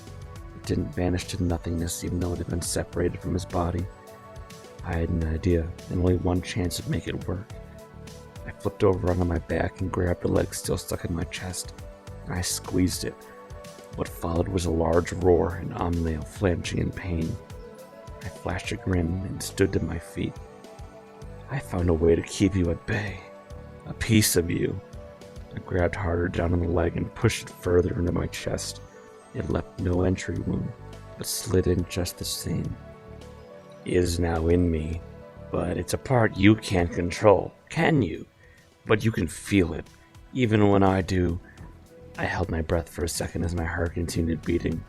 B: it didn't vanish to nothingness even though it had been separated from his body. I had an idea, and only one chance would make it work. I flipped over onto my back and grabbed the leg still stuck in my chest. I squeezed it. What followed was a large roar and Omniel flinching in pain. I flashed a grin and stood to my feet. I found a way to keep you at bay. A piece of you. I grabbed harder down on the leg and pushed it further into my chest. It left no entry wound, but slid in just the same. It is now in me, but it's a part you can't control, can you? But you can feel it, even when I do. I held my breath for a second as my heart continued beating.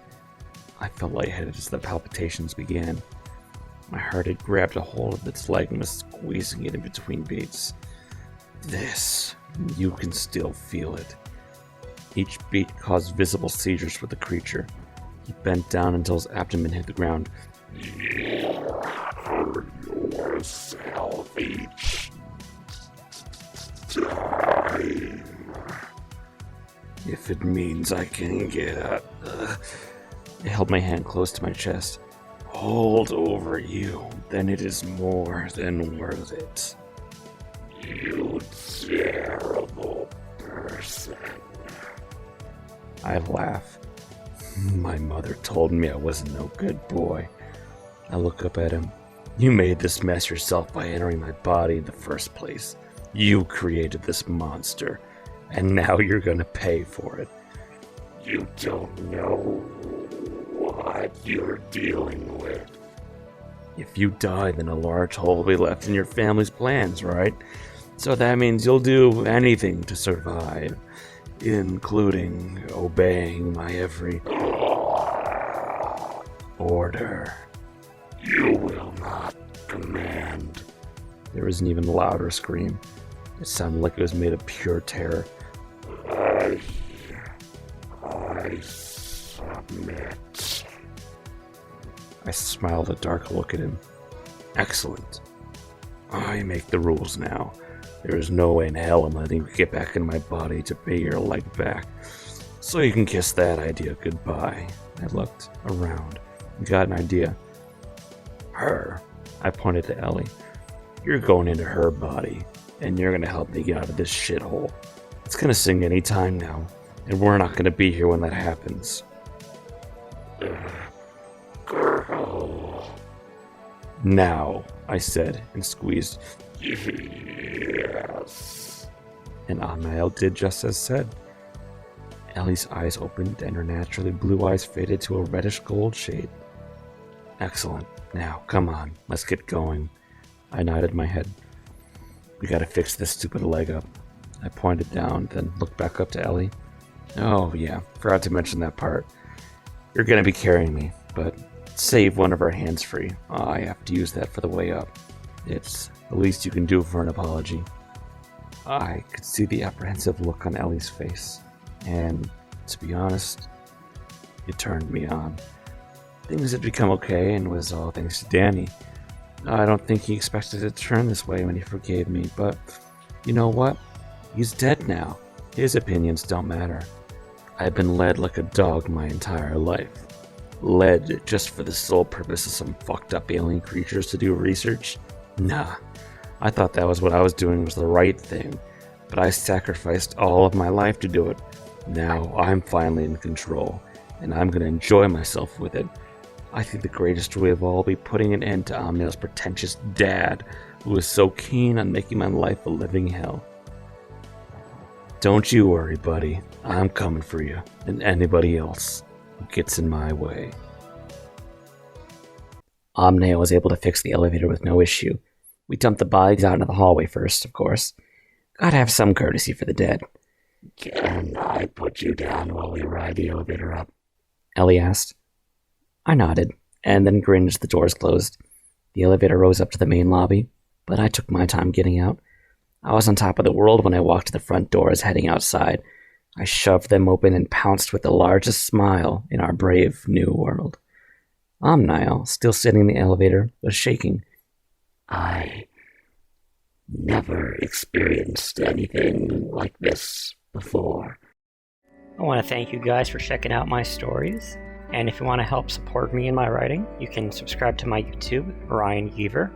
B: I felt lightheaded as the palpitations began. My heart had grabbed a hold of its leg and was squeezing it in between beats. This, you can still feel it. Each beat caused visible seizures for the creature. He bent down until his abdomen hit the ground.
E: You hurt yourself each time.
B: If it means I can get up. I held my hand close to my chest. Hold over you, then it is more than worth it.
E: You terrible person.
B: I laugh. My mother told me I wasn't no good boy. I look up at him. You made this mess yourself by entering my body in the first place. You created this monster, and now you're gonna pay for it.
E: You don't know what you're dealing with.
B: If you die, then a large hole will be left in your family's plans, right? So that means you'll do anything to survive, including obeying my every order.
E: You will not command.
B: There was an even louder scream. It sounded like it was made of pure terror.
E: I submit.
B: I smiled a dark look at him. Excellent. I make the rules now. There is no way in hell I'm letting you get back in my body to pay your leg back. So you can kiss that idea goodbye. I looked around and got an idea. Her. I pointed to Ellie. You're going into her body, and you're going to help me get out of this shithole. It's going to sing any time now, and we're not going to be here when that happens.
E: Girl.
B: Now, I said, and squeezed.
E: Yes.
B: And Amael did just as said. Ellie's eyes opened, and her naturally blue eyes faded to a reddish gold shade. Excellent. Now, come on, let's get going. I nodded my head. We gotta fix this stupid leg up. I pointed down, then looked back up to Ellie. Oh, yeah, forgot to mention that part. You're gonna be carrying me, but save one of our hands free. I have to use that for the way up. It's the least you can do for an apology. I could see the apprehensive look on Ellie's face, and to be honest, it turned me on. Things had become okay, and was all thanks to Danny. I don't think he expected it to turn this way when he forgave me, but you know what? He's dead now. His opinions don't matter. I've been led like a dog my entire life. Led just for the sole purpose of some fucked up alien creatures to do research? Nah. I thought that was what I was doing was the right thing, but I sacrificed all of my life to do it. Now I'm finally in control, and I'm gonna enjoy myself with it. I think the greatest joy of all will be putting an end to Omniel's pretentious dad, who is so keen on making my life a living hell. Don't you worry, buddy. I'm coming for you, and anybody else who gets in my way.
F: Omniel was able to fix the elevator with no issue. We dumped the bodies out into the hallway first, of course. Gotta have some courtesy for the dead.
E: Can I put you down while we ride the elevator up?
F: Ellie asked. I nodded, and then grinned as the doors closed. The elevator rose up to the main lobby, but I took my time getting out. I was on top of the world when I walked to the front doors heading outside. I shoved them open and pounced with the largest smile in our brave new world. Omniel, still sitting in the elevator, was shaking.
E: I never experienced anything like this before.
G: I want to thank you guys for checking out my stories. And if you want to help support me in my writing, you can subscribe to my YouTube, Ryan Geever,